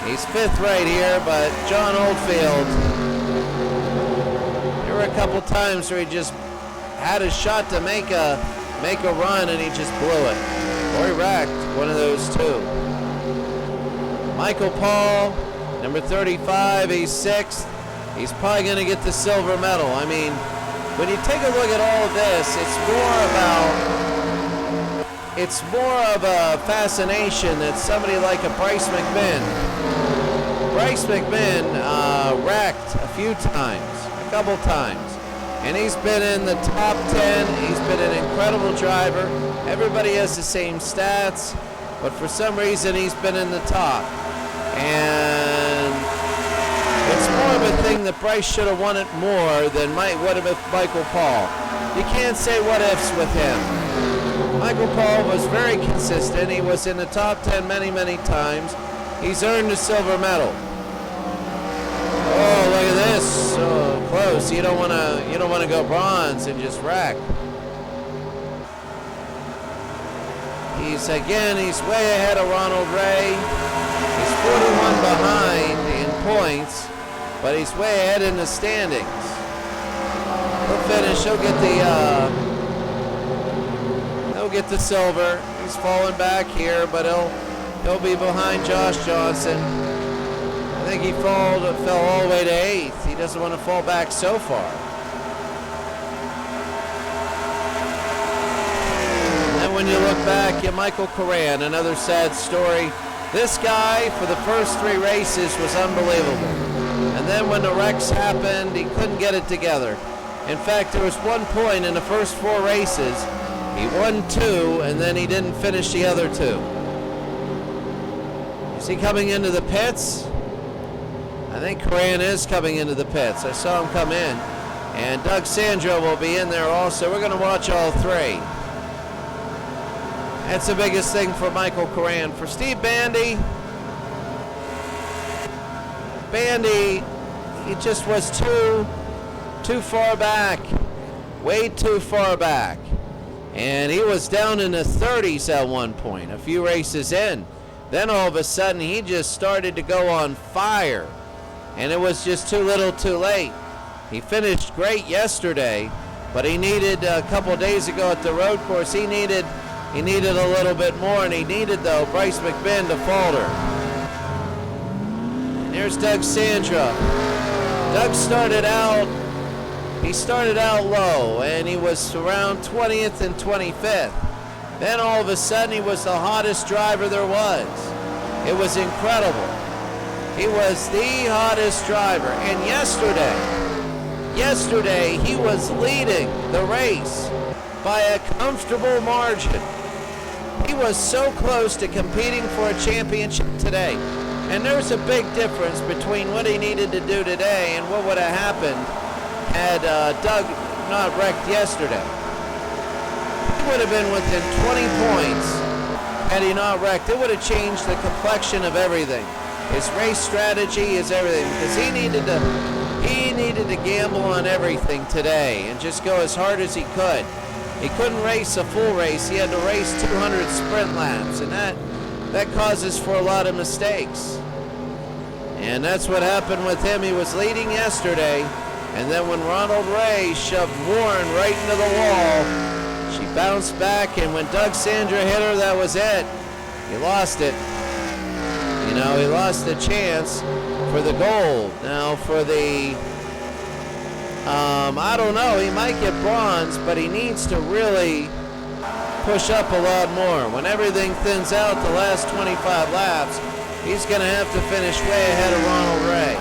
He's 5th right here, but John Oldfield, there were a couple times where he just had a shot to make a run and he just blew it. Or he wrecked, one of those two. Michael Paul, number 35, he's 6th. He's probably going to get the silver medal. I mean, when you take a look at all of this, it's more of a fascination that somebody like a Bryce McMinn. Bryce McMinn wrecked a few times, a couple times. And he's been in the top 10. He's been an incredible driver. Everybody has the same stats, but for some reason he's been in the top. And it's more of a thing that Bryce should have won it more than would have with Michael Paul. You can't say what ifs with him. Michael Paul was very consistent. He was in the top 10 many, many times. He's earned a silver medal. Oh, look at this! So close. You don't want to go bronze and just wreck. He's way ahead of Ronald Ray. He's 41 behind in points, but he's way ahead in the standings. He'll finish. He'll get the silver. He's falling back here, but He'll be behind Josh Johnson. I think he fell all the way to 8th. He doesn't want to fall back so far. And when you look back at Michael Coran, another sad story. This guy, for the first 3 races, was unbelievable. And then when the wrecks happened, he couldn't get it together. In fact, there was one point in the first 4 races, he won 2, and then he didn't finish the other 2. Is he coming into the pits? I think Coran is coming into the pits. I saw him come in. And Doug Sandra will be in there also. We're going to watch all 3. That's the biggest thing for Michael Coran. For Steve Bandy, he just was too far back, way too far back. And he was down in the 30s at one point, a few races in. Then all of a sudden, he just started to go on fire. And it was just too little too late. He finished great yesterday, but he needed, a couple days ago at the road course, he needed a little bit more, and he needed, though, Bryce McMinn to falter. And here's Doug Sandra. Doug started out low, and he was around 20th and 25th. Then all of a sudden, he was the hottest driver there was. It was incredible. He was the hottest driver. And yesterday, he was leading the race by a comfortable margin. He was so close to competing for a championship today. And there's a big difference between what he needed to do today and what would have happened had Doug not wrecked yesterday. He would have been within 20 points had he not wrecked. It would have changed the complexion of everything. His race strategy is everything, because he needed to gamble on everything today and just go as hard as he could. He couldn't race a full race. He had to race 200 sprint laps, and that causes for a lot of mistakes. And that's what happened with him. He was leading yesterday, and then when Ronald Ray shoved Warren right into the wall, she bounced back, and when Doug Sandra hit her, that was it. He lost it. You know, he lost the chance for the gold. Now for the, I don't know, he might get bronze, but he needs to really push up a lot more. When everything thins out the last 25 laps, he's going to have to finish way ahead of Ronald Ray.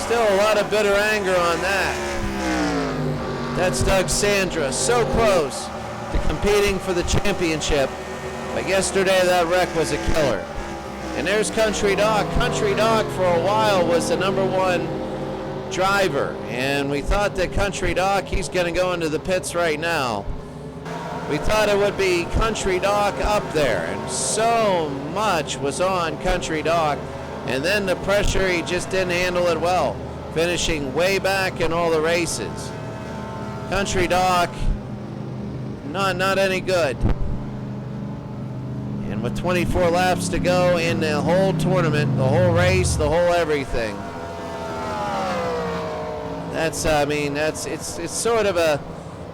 Still a lot of bitter anger on that. That's Doug Sandra, so close to competing for the championship. But yesterday that wreck was a killer. And there's Country Doc. Country Doc for a while was the #1 driver. And we thought that Country Doc, he's going to go into the pits right now. We thought it would be Country Doc up there. And so much was on Country Doc. And then the pressure, he just didn't handle it well. Finishing way back in all the races. Country Doc, not any good. And with 24 laps to go in the whole tournament, the whole race, the whole everything. It's sort of a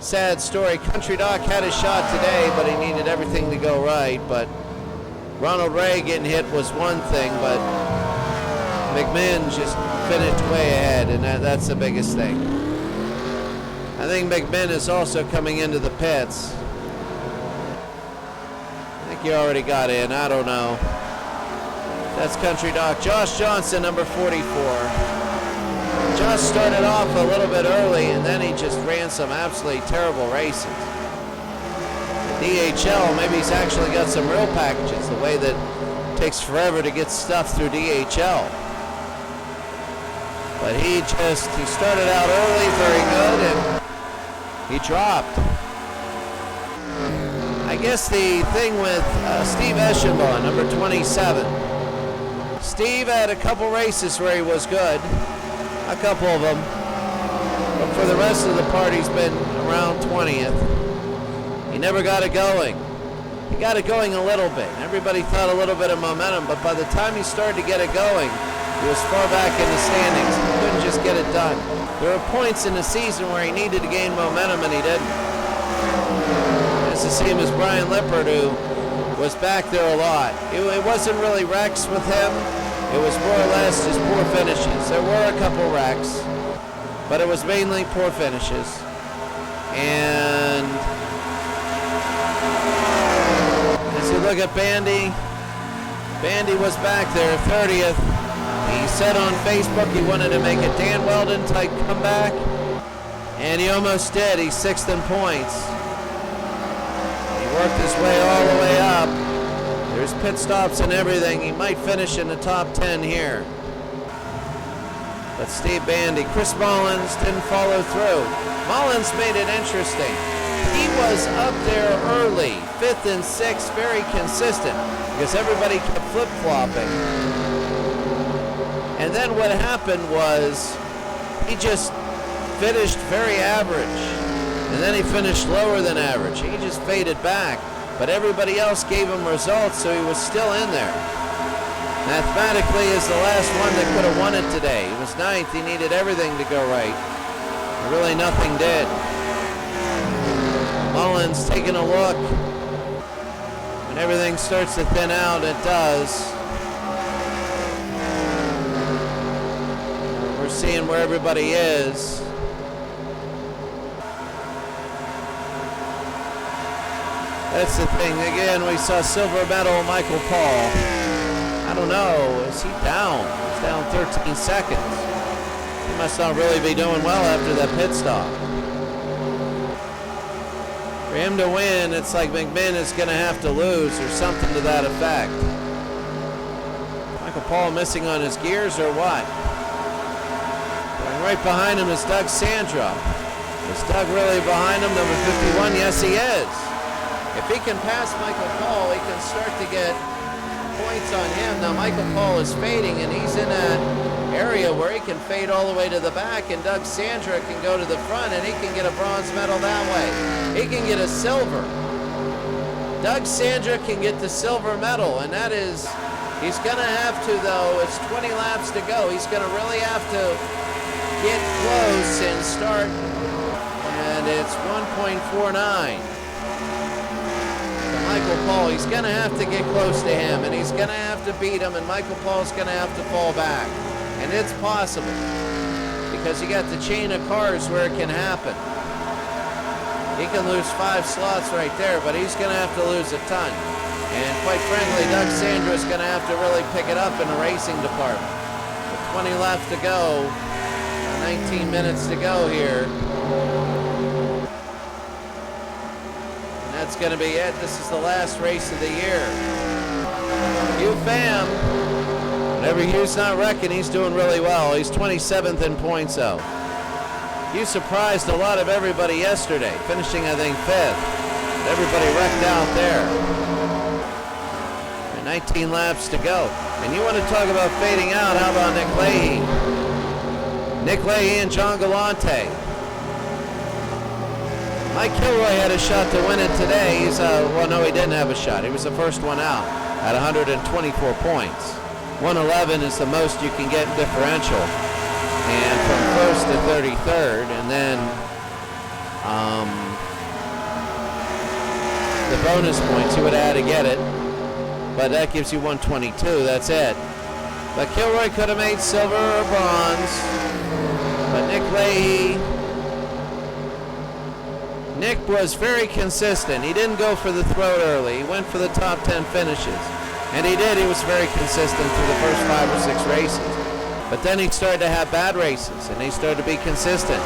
sad story. Country Doc had a shot today, but he needed everything to go right. But Ronald Ray getting hit was one thing, but McMinn just finished way ahead, and that's the biggest thing. I think McMinn is also coming into the pits. I think he already got in. I don't know. That's Country Doc. Josh Johnson, number 44. Josh started off a little bit early, and then he just ran some absolutely terrible races. The DHL, maybe he's actually got some real packages, the way that it takes forever to get stuff through DHL. But he started out early, very good, and he dropped. I guess the thing with Steve Eschenbaugh, number 27. Steve had a couple races where he was good, a couple of them, but for the rest of the part he's been around 20th. He never got it going. He got it going a little bit. Everybody thought a little bit of momentum, but by the time he started to get it going, he was far back in the standings. He couldn't just get it done. There were points in the season where he needed to gain momentum and he didn't. It's the same as Brian Lippert, who was back there a lot. It wasn't really wrecks with him. It was more or less just poor finishes. There were a couple wrecks, but it was mainly poor finishes. And as you look at Bandy was back there, 30th. He said on Facebook he wanted to make a Dan Weldon type comeback, and he almost did. He's 6th in points. He worked his way all the way up. There's pit stops and everything. He might finish in the top 10 here. But Steve Bandy, Chris Mullins didn't follow through. Mullins made it interesting. He was up there early, 5th and 6th, very consistent, because everybody kept flip-flopping. And then what happened was he just finished very average. And then he finished lower than average. He just faded back. But everybody else gave him results, so he was still in there. Mathematically is the last one that could have won it today. He was 9th. He needed everything to go right. And really nothing did. Mullins taking a look. When everything starts to thin out, it does. We're seeing where everybody is. That's the thing. Again, we saw silver medal Michael Paul. I don't know. Is he down? He's down 13 seconds. He must not really be doing well after that pit stop. For him to win, it's like McMinn is going to have to lose or something to that effect. Michael Paul missing on his gears or what? And right behind him is Doug Sandra. Is Doug really behind him, number 51? Yes, he is. If he can pass Michael Paul, he can start to get points on him. Now Michael Paul is fading, and he's in that area where he can fade all the way to the back, and Doug Sandra can go to the front, and he can get a bronze medal that way. He can get a silver. Doug Sandra can get the silver medal, and that is, he's going to have to, though, it's 20 laps to go. He's going to really have to get close and start, and it's 1.49. Michael Paul, he's going to have to get close to him, and he's going to have to beat him, and Michael Paul's going to have to fall back. And it's possible, because you got the chain of cars where it can happen. He can lose 5 slots right there, but he's going to have to lose a ton. And quite frankly, Doug Sandra is going to have to really pick it up in the racing department. With 20 laps to go, 19 minutes to go here. That's going to be it. This is the last race of the year. Hugh Pham. Whenever Hugh's not wrecking, he's doing really well. He's 27th in points, though. Hugh surprised a lot of everybody yesterday, finishing, I think, 5th. Everybody wrecked out there. And 19 laps to go. And you want to talk about fading out, how about Nick Leahy? Nick Leahy and John Galante. Mike Kilroy had a shot to win it today. He's well, no, he didn't have a shot. He was the first one out at 124 points. 111 is the most you can get in differential. And from first to 33rd, and then the bonus points you would add to get it. But that gives you 122. That's it. But Kilroy could have made silver or bronze. But Nick Leahy. Nick was very consistent. He didn't go for the throat early. He went for the top 10 finishes. And he did. He was very consistent through the first 5 or 6 races. But then he started to have bad races, and he started to be consistent.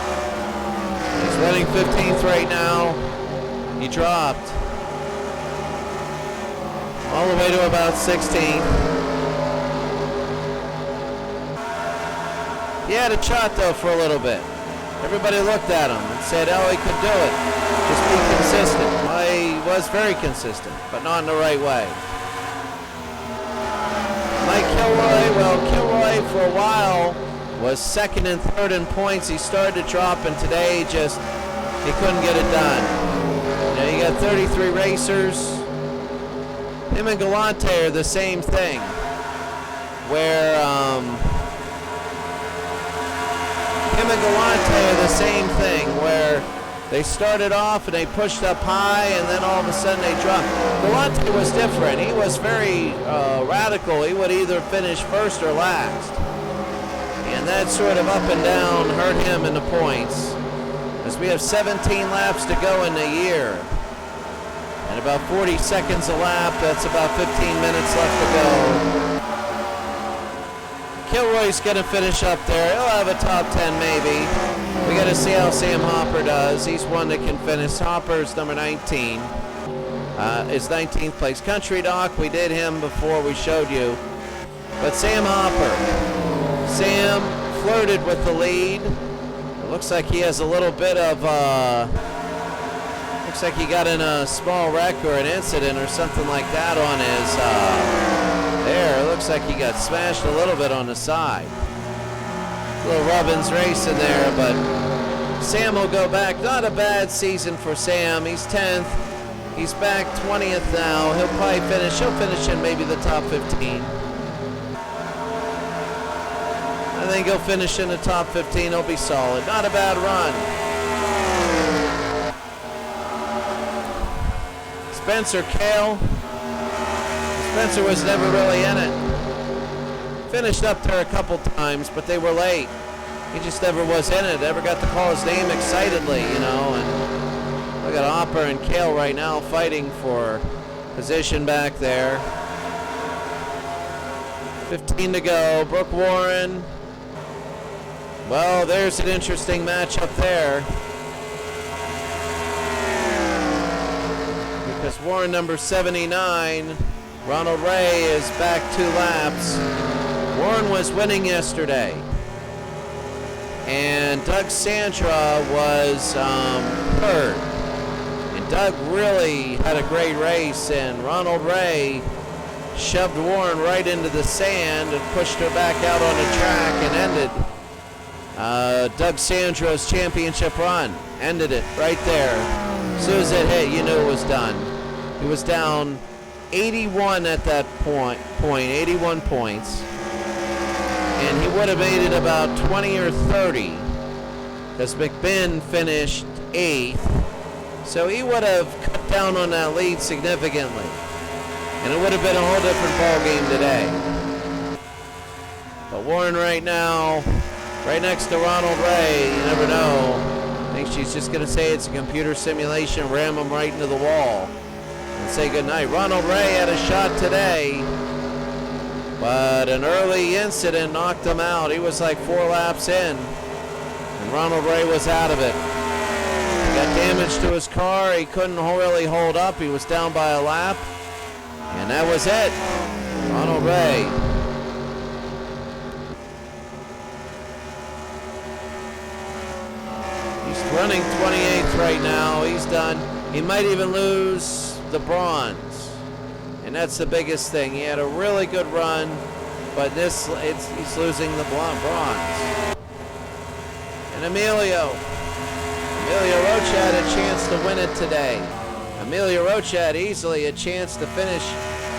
He's running 15th right now. He dropped all the way to about 16th. He had a shot, though, for a little bit. Everybody looked at him and said, oh, he could do it. Just be consistent. Well, he was very consistent, but not in the right way. Mike Kilroy, well, Kilroy for a while was 2nd and 3rd in points. He started to drop, and today he couldn't get it done. You know, you got 33 racers. Him and Galante are the same thing, where him and Galante are the same thing, where They started off and they pushed up high, and then all of a sudden they dropped. Galante was different. He was very radical. He would either finish first or last. And that sort of up and down hurt him in the points. As we have 17 laps to go in the year. And about 40 seconds a lap. That's about 15 minutes left to go. Kilroy's going to finish up there. He'll have a top 10 maybe. We got to see how Sam Hopper does. He's one that can finish. Hopper's number 19. Is 19th place. Country Doc, we did him before we showed you. But Sam Hopper. Sam flirted with the lead. It looks like he has a little bit of, looks like he got in a small wreck or an incident or something like that on his, there. It looks like he got smashed a little bit on the side. A little Robbins race in there, but Sam will go back. Not a bad season for Sam. He's 10th. He's back 20th now. He'll probably finish. He'll finish in maybe the top 15. I think he'll finish in the top 15. He'll be solid. Not a bad run. Spencer Kale. Spencer was never really in it. Finished up there a couple times, but they were late. He just never was in it. Never got to call his name excitedly, you know. And look at Hopper and Kale right now fighting for position back there. 15 to go. Brooke Warren. Well, there's an interesting matchup there. Because Warren number 79, Ronald Ray is back 2 laps. Warren was winning yesterday. And Doug Sandra was third. And Doug really had a great race, and Ronald Ray shoved Warren right into the sand and pushed her back out on the track and ended Doug Sandra's championship run. Ended it right there. As soon as it hit, you knew it was done. He was down 81 at that point, 81 points. And he would have made it about 20 or 30 because McMinn finished 8th. So he would have cut down on that lead significantly. And it would have been a whole different ball game today. But Warren right now, right next to Ronald Ray, you never know. I think she's just going to say it's a computer simulation, ram him right into the wall, and say goodnight. Ronald Ray had a shot today, but an early incident knocked him out. He was like 4 laps in, and Ronald Ray was out of it. He got damage to his car. He couldn't really hold up. He was down by a lap, and that was it. Ronald Ray. He's running 28th right now. He's done. He might even lose the bronze. And that's the biggest thing. He had a really good run, but he's losing the bronze. And Emilio Rocha had a chance to win it today. Emilio Rocha had easily a chance to finish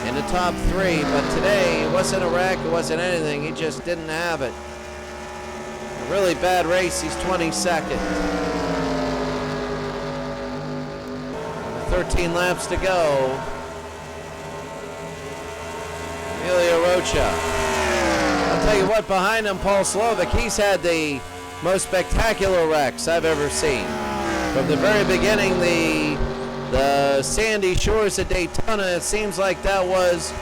in the top 3, but today it wasn't a wreck, it wasn't anything. He just didn't have it. A really bad race. He's 22nd. 13 laps to go. Emilio Rocha. I'll tell you what, behind him, Paul Slovic, he's had the most spectacular wrecks I've ever seen. From the very beginning, the sandy shores of Daytona, it seems like that was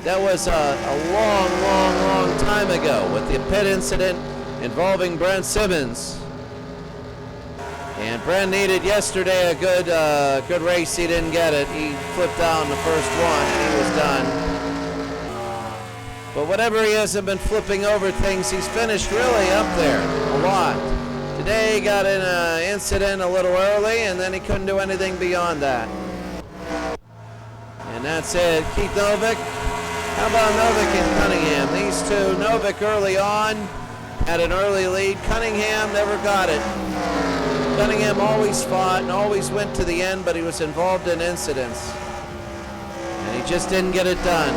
a long time ago with the pit incident involving Brent Simmons. And Brent needed yesterday a good race. He didn't get it. He flipped out in the first one and he was done. But whatever he hasn't been flipping over things, he's finished really up there a lot. Today he got in an incident a little early, and then he couldn't do anything beyond that. And that's it. Keith Novick. How about Novick and Cunningham? These two, Novick early on had an early lead. Cunningham never got it. Cunningham always fought and always went to the end, but he was involved in incidents. And he just didn't get it done.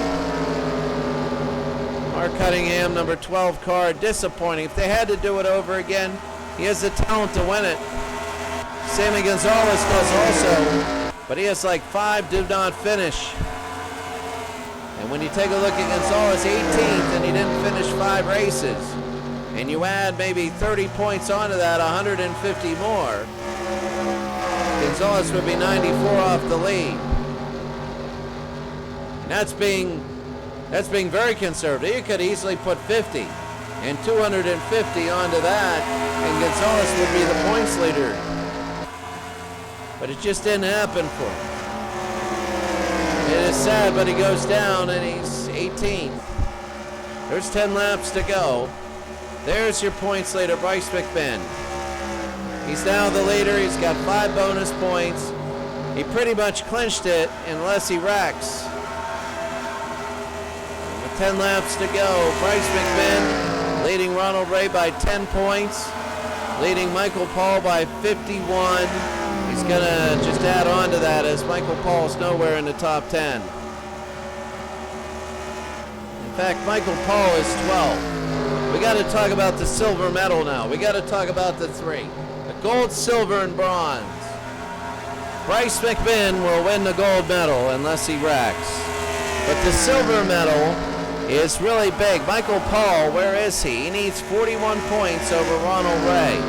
Mark Cunningham, number 12 car, disappointing. If they had to do it over again, he has the talent to win it. Sammy Gonzalez does also, but he has like 5 do not finish. And when you take a look at Gonzalez, 18th, and he didn't finish 5 races, and you add maybe 30 points onto that, 150 more, Gonzalez would be 94 off the lead. And that's being very conservative. You could easily put 50 and 250 onto that, and Gonzalez would be the points leader. But it just didn't happen for him. It is sad, but he goes down, and he's 18th. There's 10 laps to go. There's your points leader, Bryce McMinn. He's now the leader. He's got 5 bonus points. He pretty much clinched it unless he wrecks. With 10 laps to go, Bryce McMinn leading Ronald Ray by 10 points, leading Michael Paul by 51. He's going to just add on to that as Michael Paul's nowhere in the top 10. In fact, Michael Paul is 12. We got to talk about the silver medal now. We got to talk about the 3. The gold, silver, and bronze. Bryce McMinn will win the gold medal unless he wrecks. But the silver medal is really big. Michael Paul, where is he? He needs 41 points over Ronald Ray.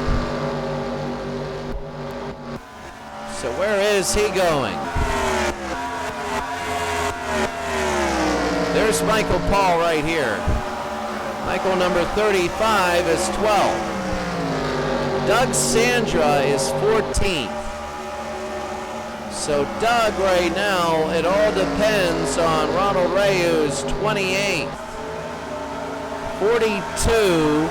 So where is he going? There's Michael Paul right here. Michael number 35 is 12. Doug Sandra is 14th. So Doug right now, it all depends on Ronald Ray, who's 28th. 42.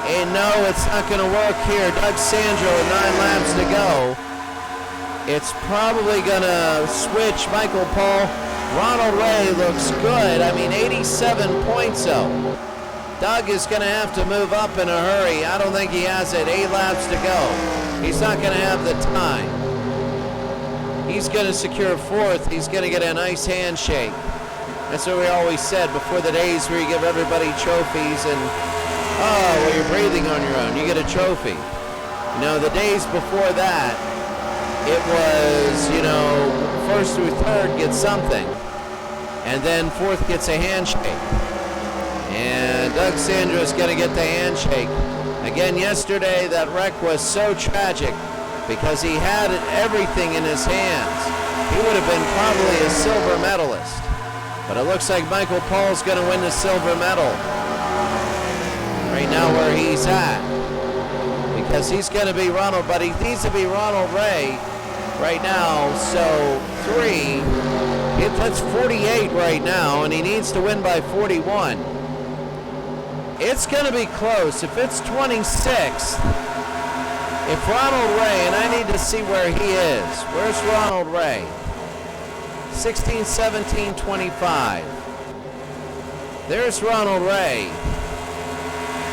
And no, it's not going to work here. Doug Sandra with 9 laps to go. It's probably going to switch Michael Paul. Ronald Ray looks good. I mean, 87 points though. Doug is going to have to move up in a hurry. I don't think he has it. 8 laps to go. He's not going to have the time. He's going to secure 4th. He's going to get a nice handshake. That's what we always said before the days where you give everybody trophies and, oh, well, you're breathing on your own. You get a trophy. You know, the days before that, it was, you know, 1st through 3rd gets something, and then 4th gets a handshake. And Doug Sandra is going to get the handshake. Again, yesterday, that wreck was so tragic because he had everything in his hands. He would have been probably a silver medalist. But it looks like Michael Paul's going to win the silver medal right now where he's at. Because he's going to be Ronald, but he needs to be Ronald Ray right now. So 3, that's 48 right now, and he needs to win by 41. It's going to be close. If it's 26th, if Ronald Ray, and I need to see where he is. Where's Ronald Ray? 16, 17, 25. There's Ronald Ray.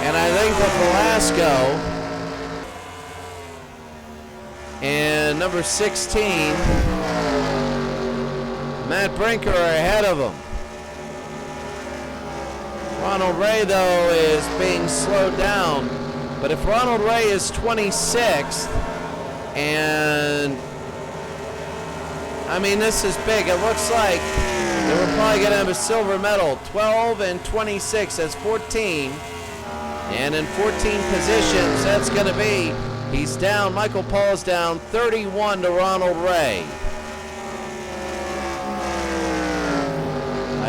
And I think that Velasco and number 16, Matt Brinker, are ahead of him. Ronald Ray, though, is being slowed down. But if Ronald Ray is 26th, and I mean, this is big. It looks like they were probably going to have a silver medal. 12 and 26, that's 14. And in 14 positions, that's going to be, he's down, Michael Paul's down 31 to Ronald Ray.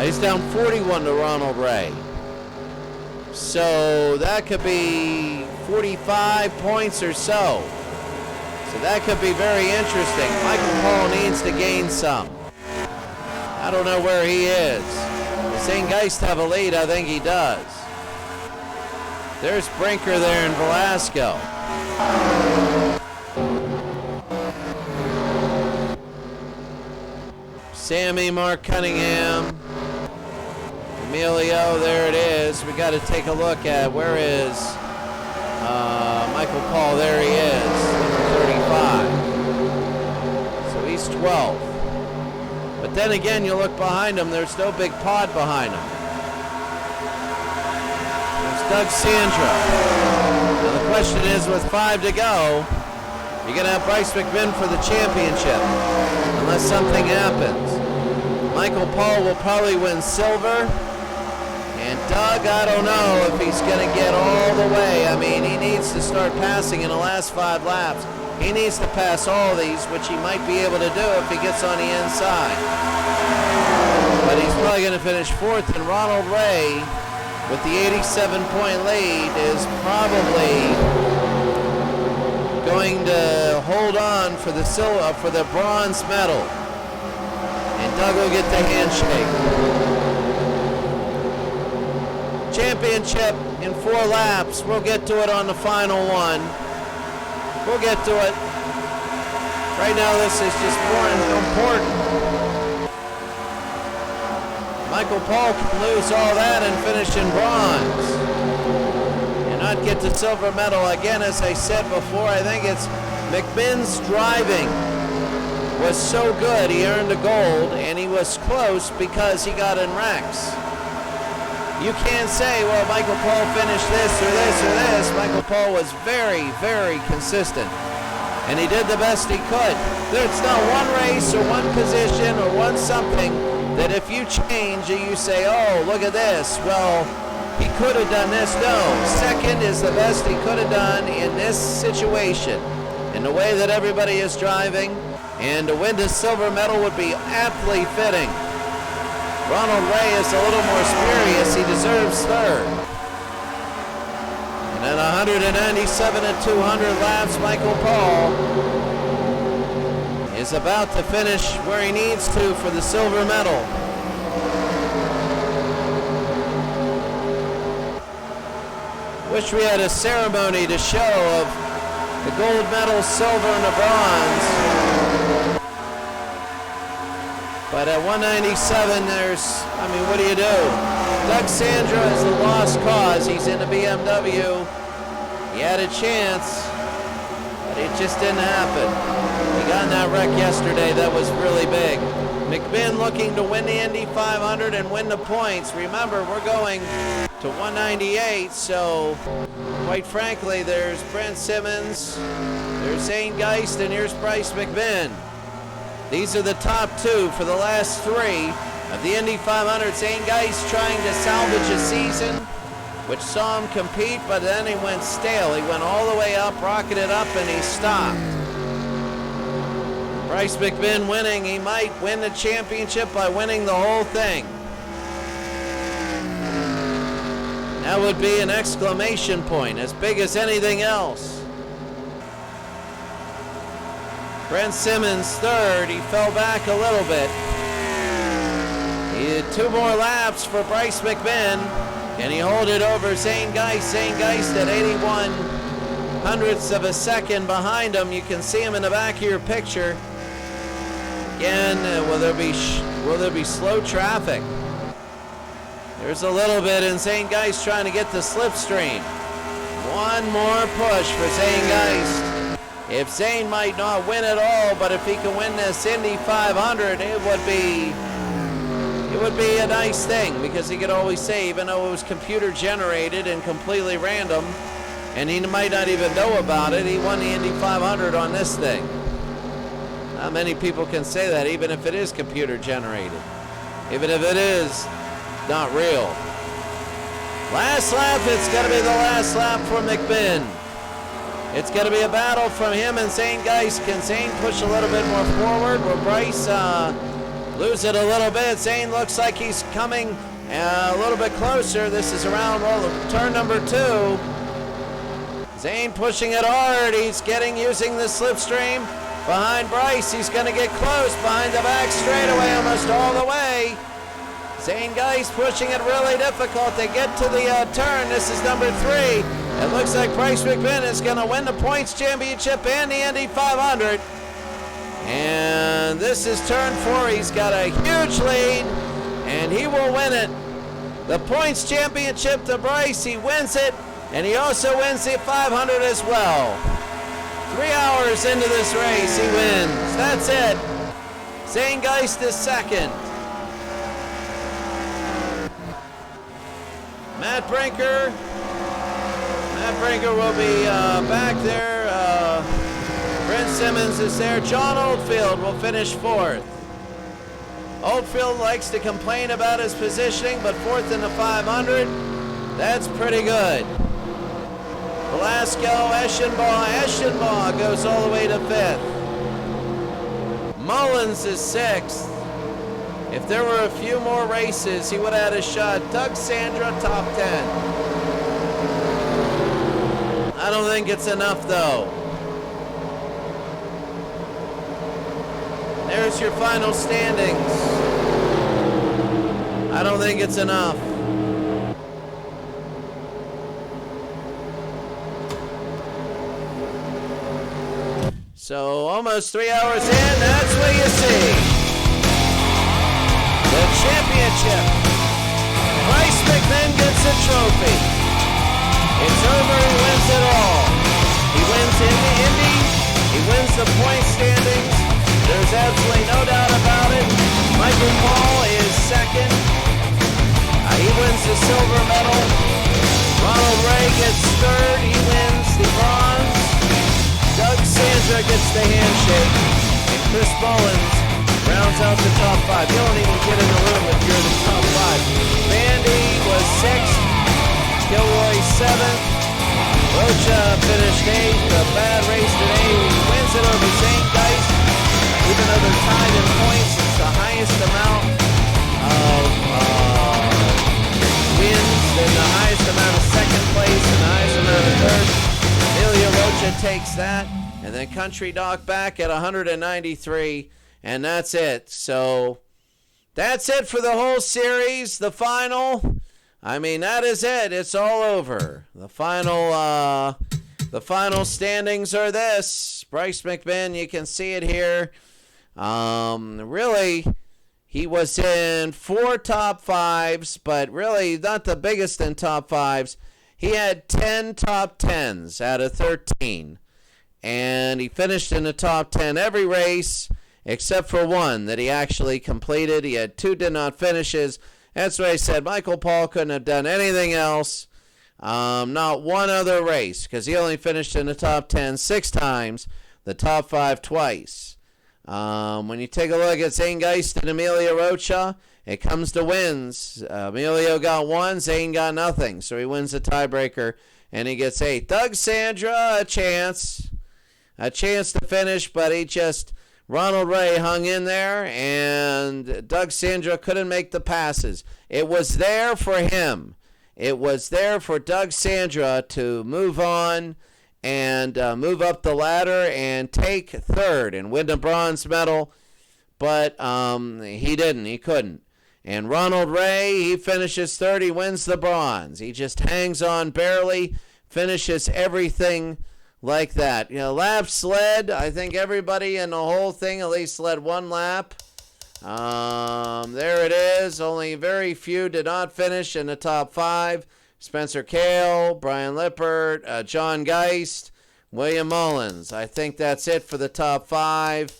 He's down 41 to Ronald Ray. So that could be 45 points or so. So that could be very interesting. Michael Paul needs to gain some. I don't know where he is. Is St. Geist have a lead? I think he does. There's Brinker there in Velasco. Sammy, Mark Cunningham, Emilio, there it is. We got to take a look at where is Michael Paul. There he is, number 35. So he's 12. But then again, you look behind him, there's no big pod behind him. There's Doug Sandra. Now the question is, with 5 to go, You're going to have Bryce McMinn for the championship, unless something happens. Michael Paul will probably win silver. And Doug, I don't know if he's going to get all the way. I mean, he needs to start passing in the last 5 laps. He needs to pass all these, which he might be able to do if he gets on the inside. But he's probably going to finish 4th, and Ronald Ray, with the 87-point lead, is probably going to hold on for the bronze medal. And Doug will get the handshake. Championship in 4 laps. We'll get to it on the final one. We'll get to it. Right now, this is just more important. Michael Paul can lose all that and finish in bronze and not get the silver medal. Again, as I said before, I think it's McMinn's driving was so good he earned the gold, and he was close because he got in wrecks. You can't say, well, Michael Paul finished this or this or this. Michael Paul was very, very consistent, and he did the best he could. There's not one race or one position or one something that if you change, you say, oh, look at this. Well, he could have done this. No, second is the best he could have done in this situation, in the way that everybody is driving, and to win the silver medal would be aptly fitting. Ronald Ray is a little more spurious. He deserves 3rd. And at 197 and 200 laps, Michael Paul is about to finish where he needs to for the silver medal. Wish we had a ceremony to show of the gold medal, silver, and the bronze. But at 197, what do you do? Doug Sandra is the lost cause. He's in the BMW. He had a chance, but it just didn't happen. He got in that wreck yesterday. That was really big. McMinn looking to win the Indy 500 and win the points. Remember, we're going to 198, so quite frankly, there's Brent Simmons, there's Zane Geist, and here's Bryce McMinn. These are the top 2 for the last 3 of the Indy 500. Zane Geist trying to salvage a season, which saw him compete, but then he went stale. He went all the way up, rocketed up, and he stopped. Bryce McMinn winning. He might win the championship by winning the whole thing. That would be an exclamation point, as big as anything else. Brent Simmons 3rd. He fell back a little bit. He had 2 more laps for Bryce McMinn. Can he hold it over Zane Geist? Zane Geist at 81 hundredths of a second behind him. You can see him in the back of your picture. Again, will there be slow traffic? There's a little bit, and Zane Geist trying to get the slipstream. One more push for Zane Geist. If Zane might not win it all, but if he can win this Indy 500, it would be a nice thing, because he could always say, even though it was computer generated and completely random, and he might not even know about it, he won the Indy 500 on this thing. Not many people can say that, even if it is computer generated, even if it is not real. Last lap, it's going to be the last lap for McMinn. It's going to be a battle from him and Zane Geist. Can Zane push a little bit more forward? Will Bryce lose it a little bit? Zane looks like he's coming a little bit closer. This is around turn number 2. Zane pushing it hard. He's using the slipstream behind Bryce. He's going to get close behind the back straightaway, almost all the way. Zane Geist pushing it really difficult to get to the turn. This is number 3. It looks like Bryce McMinn is going to win the points championship and the Indy 500. And this is turn 4. He's got a huge lead, and he will win it. The points championship to Bryce. He wins it, and he also wins the 500 as well. 3 hours into this race, he wins. That's it. Zane Geist is second. Matt Brinker will be back there. Brent Simmons is there. John Oldfield will finish fourth. Oldfield likes to complain about his positioning, but fourth in the 500, that's pretty good. Velasco, Eschenbaugh goes all the way to fifth. Mullins is sixth. If there were a few more races, he would have had a shot. Doug Sandra, top 10. I don't think it's enough, though. There's your final standings. I don't think it's enough. So almost 3 hours in, that's what you see. The championship. Bryce McMinn gets a trophy. It's over, he wins it all. He wins Indy, he wins the point standings. There's absolutely no doubt about it. Michael Paul is second. He wins the silver medal. Ronald Ray gets third, he wins the bronze. Doug Sandra gets the handshake, and Chris Mullins rounds out the top five. You don't even get in the room if you're in the top five. Vandy was sixth, Gilroy seventh, Rocha finished eighth, a bad race today. He wins it over Zane Geist. Even though they're tied in points, it's the highest amount of wins and the highest amount of second place and the highest amount of third. Ilya Rocha takes that, and then Country Doc back at 193, and that's it. So that's it for the whole series. The final, I mean, that is it. It's all over. The final standings are this. Bryce McMinn, you can see it here. Really, he was in 4 top fives, but really not the biggest in top fives. He had 10 top 10s out of 13, and he finished in the top 10 every race except for one that he actually completed. He had 2 did not finishes. That's what I said. Michael Paul couldn't have done anything else. Not one other race, because he only finished in the top 10 6 times, the top 5 twice. When you take a look at Zane Geist and Emilio Rocha, it comes to wins. Emilio got 1, Zane got nothing, so he wins the tiebreaker, and he gets 8. Doug Sandra, a chance to finish, but Ronald Ray hung in there, and Doug Sandra couldn't make the passes. It was there for him. It was there for Doug Sandra to move on and move up the ladder and take third and win the bronze medal, but he didn't. He couldn't. And Ronald Ray, he finishes third. He wins the bronze. He just hangs on barely, finishes everything like that. You know, laps led. I think everybody in the whole thing at least led 1 lap. There it is. Only very few did not finish in the top 5. Spencer Kale, Brian Lippert, John Geist, William Mullins. I think that's it for the top 5.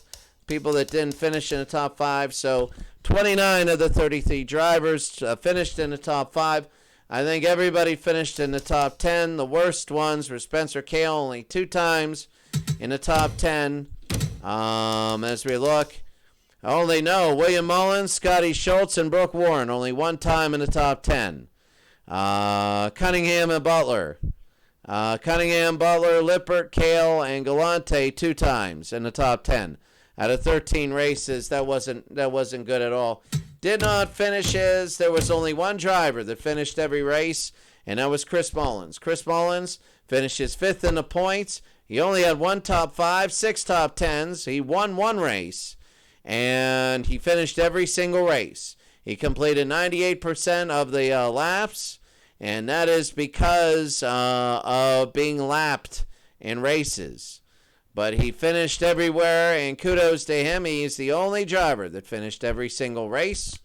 People that didn't finish in the top 5. So 29 of the 33 drivers finished in the top 5. I think everybody finished in the top 10. The worst ones were Spencer Kale, only 2 times in the top 10. As we look, William Mullins, Scotty Schultz, and Brooke Warren, only 1 time in the top 10. Cunningham and Butler. Lippert, Kale, and Galante 2 times in the top 10. Out of 13 races, that wasn't good at all. Did not finishes. There was only 1 driver that finished every race, and that was Chris Mullins. Chris Mullins finishes 5th in the points. He only had 1 top 5, 6 top 10s. He won 1 race, and he finished every single race. He completed 98% of the laps, and that is because of being lapped in races. But he finished everywhere, and kudos to him. He's the only driver that finished every single race.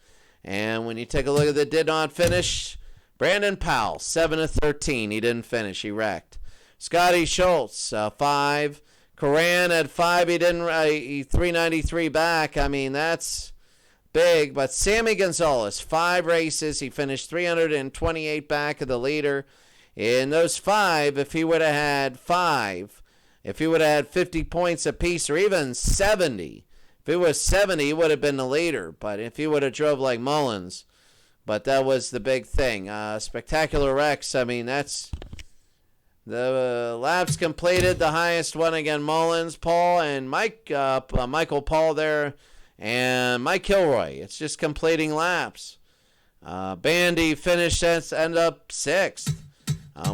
And when you take a look at the did not finish, Brandon Powell, 7 of 13. He didn't finish. He wrecked. Scotty Schultz, 5. Coran at 5. He didn't. He 393 back. I mean, that's big. But Sammy Gonzalez, 5 races. He finished 328 back of the leader. In those 5, if he would have had 5 If he would have had 50 points apiece or even 70, if it was 70, he would have been the leader. But if he would have drove like Mullins, but that was the big thing. Spectacular wrecks, I mean, that's the laps completed. The highest one again, Mullins, Paul, and Michael Paul there, and Mike Kilroy. It's just completing laps. Bandy finished, ended up 6th.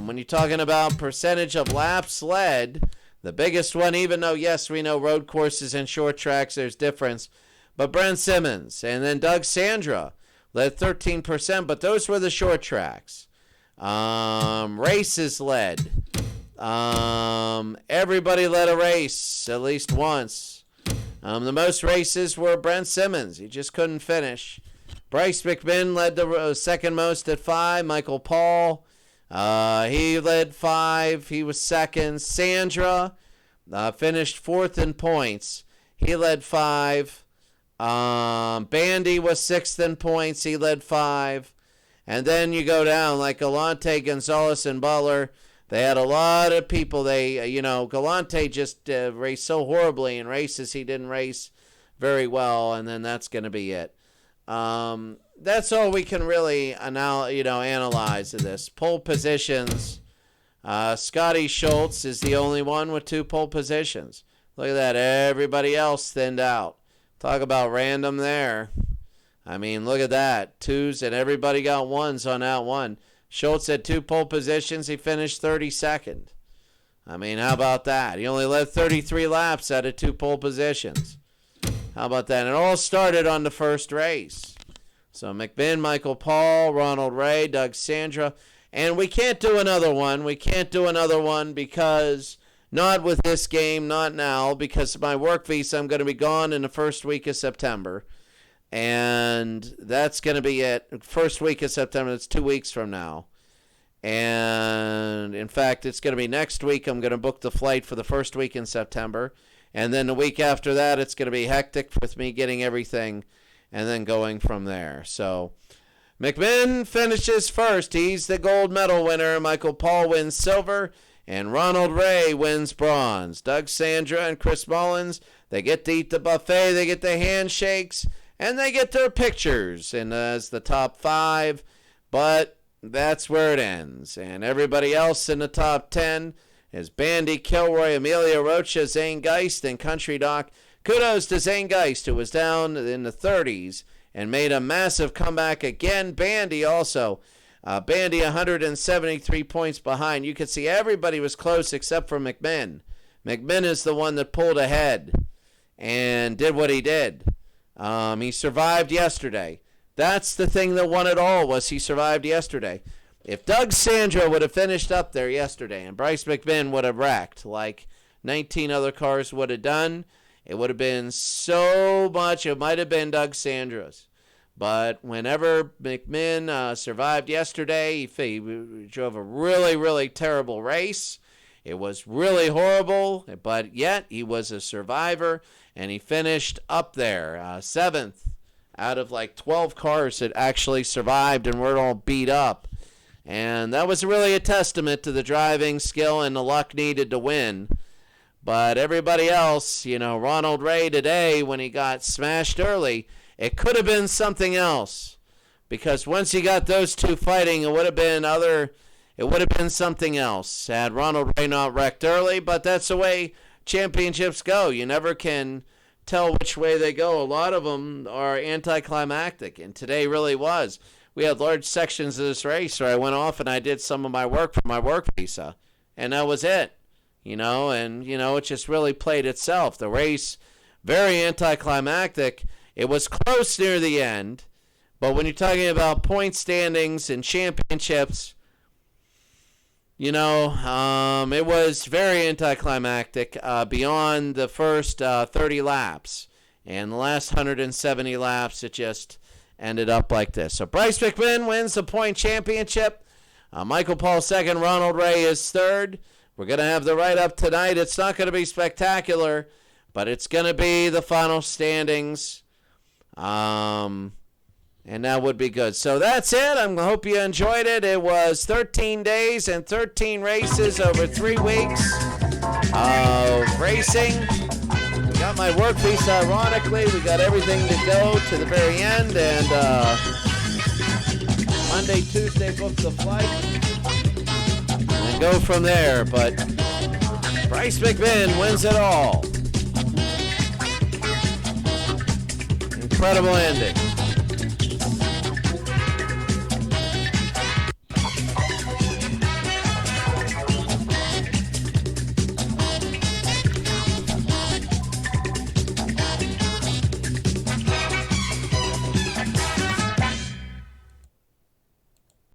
When you're talking about percentage of laps led, the biggest one, even though, yes, we know road courses and short tracks, there's difference, but Brent Simmons and then Doug Sandra led 13%, but those were the short tracks. Races led. Everybody led a race at least once. The most races were Brent Simmons. He just couldn't finish. Bryce McMinn led the second most at 5. Michael Paul, he led 5. He was second. Sandra finished 4th in points. He led 5. Bandy was 6th in points. He led 5. And then you go down like Galante, Gonzalez, and Butler. They had a lot of people. Galante just raced so horribly in races. He didn't race very well, and then that's going to be it. That's all we can really analyze of this. Pole positions. Scotty Schultz is the only one with 2 pole positions. Look at that. Everybody else thinned out. Talk about random there. I mean, look at that. 2s, and everybody got 1s on that one. Schultz had 2 pole positions. He finished 32nd. I mean, how about that? He only led 33 laps out of 2 pole positions. How about that? And it all started on the first race. So McMinn, Michael Paul, Ronald Ray, Doug Sandra. And we can't do another one. We can't do another one because, not with this game, not now, because of my work visa, I'm going to be gone in the first week of September. And that's going to be it. First week of September, it's 2 weeks from now. And, in fact, it's going to be next week. I'm going to book the flight for the first week in September. And then the week after that, it's going to be hectic with me getting everything and then going from there. So McMinn finishes first. He's the gold medal winner. Michael Paul wins silver. And Ronald Ray wins bronze. Doug Sandra and Chris Mullins, they get to eat the buffet. They get the handshakes. And they get their pictures and as the top 5, but that's where it ends. And everybody else in the top 10 is Bandy, Kilroy, Amelia Rocha, Zane Geist, and Country Doc. Kudos to Zane Geist, who was down in the 30s and made a massive comeback again. Bandy also. Bandy 173 points behind. You could see everybody was close except for McMinn. McMinn is the one that pulled ahead and did what he did. He survived yesterday. That's the thing that won it all, was he survived yesterday. If Doug Sandra would have finished up there yesterday and Bryce McMinn would have wrecked like 19 other cars would have done, it would have been so much. It might have been Doug Sandra's. But whenever McMinn survived yesterday, he drove a really, really terrible race. It was really horrible, but yet he was a survivor. And he finished up there, 7th out of like 12 cars that actually survived and were all beat up. And that was really a testament to the driving skill and the luck needed to win. But everybody else, Ronald Ray today, when he got smashed early, it could have been something else. Because once he got those 2 fighting, it would have been something else. Had Ronald Ray not wrecked early, but that's the way championships go. You never can tell which way they go. A lot of them are anticlimactic, and today really was. We had large sections of this race where I went off and I did some of my work for my work visa, and that was it. It just really played itself. The race, very anticlimactic. It was close near the end, but when you're talking about point standings and championships, it was very anticlimactic beyond the first 30 laps. And the last 170 laps, it just ended up like this. So Bryce McMinn wins the point championship. Michael Paul second. Ronald Ray is third. We're going to have the write-up tonight. It's not going to be spectacular, but it's going to be the final standings. And that would be good. So that's it. I hope you enjoyed it. It was 13 days and 13 races over 3 weeks. Racing. Got my work piece, ironically. We got everything to go to the very end. And Monday, Tuesday, book the flight. And go from there. But Bryce McMinn wins it all. Incredible ending.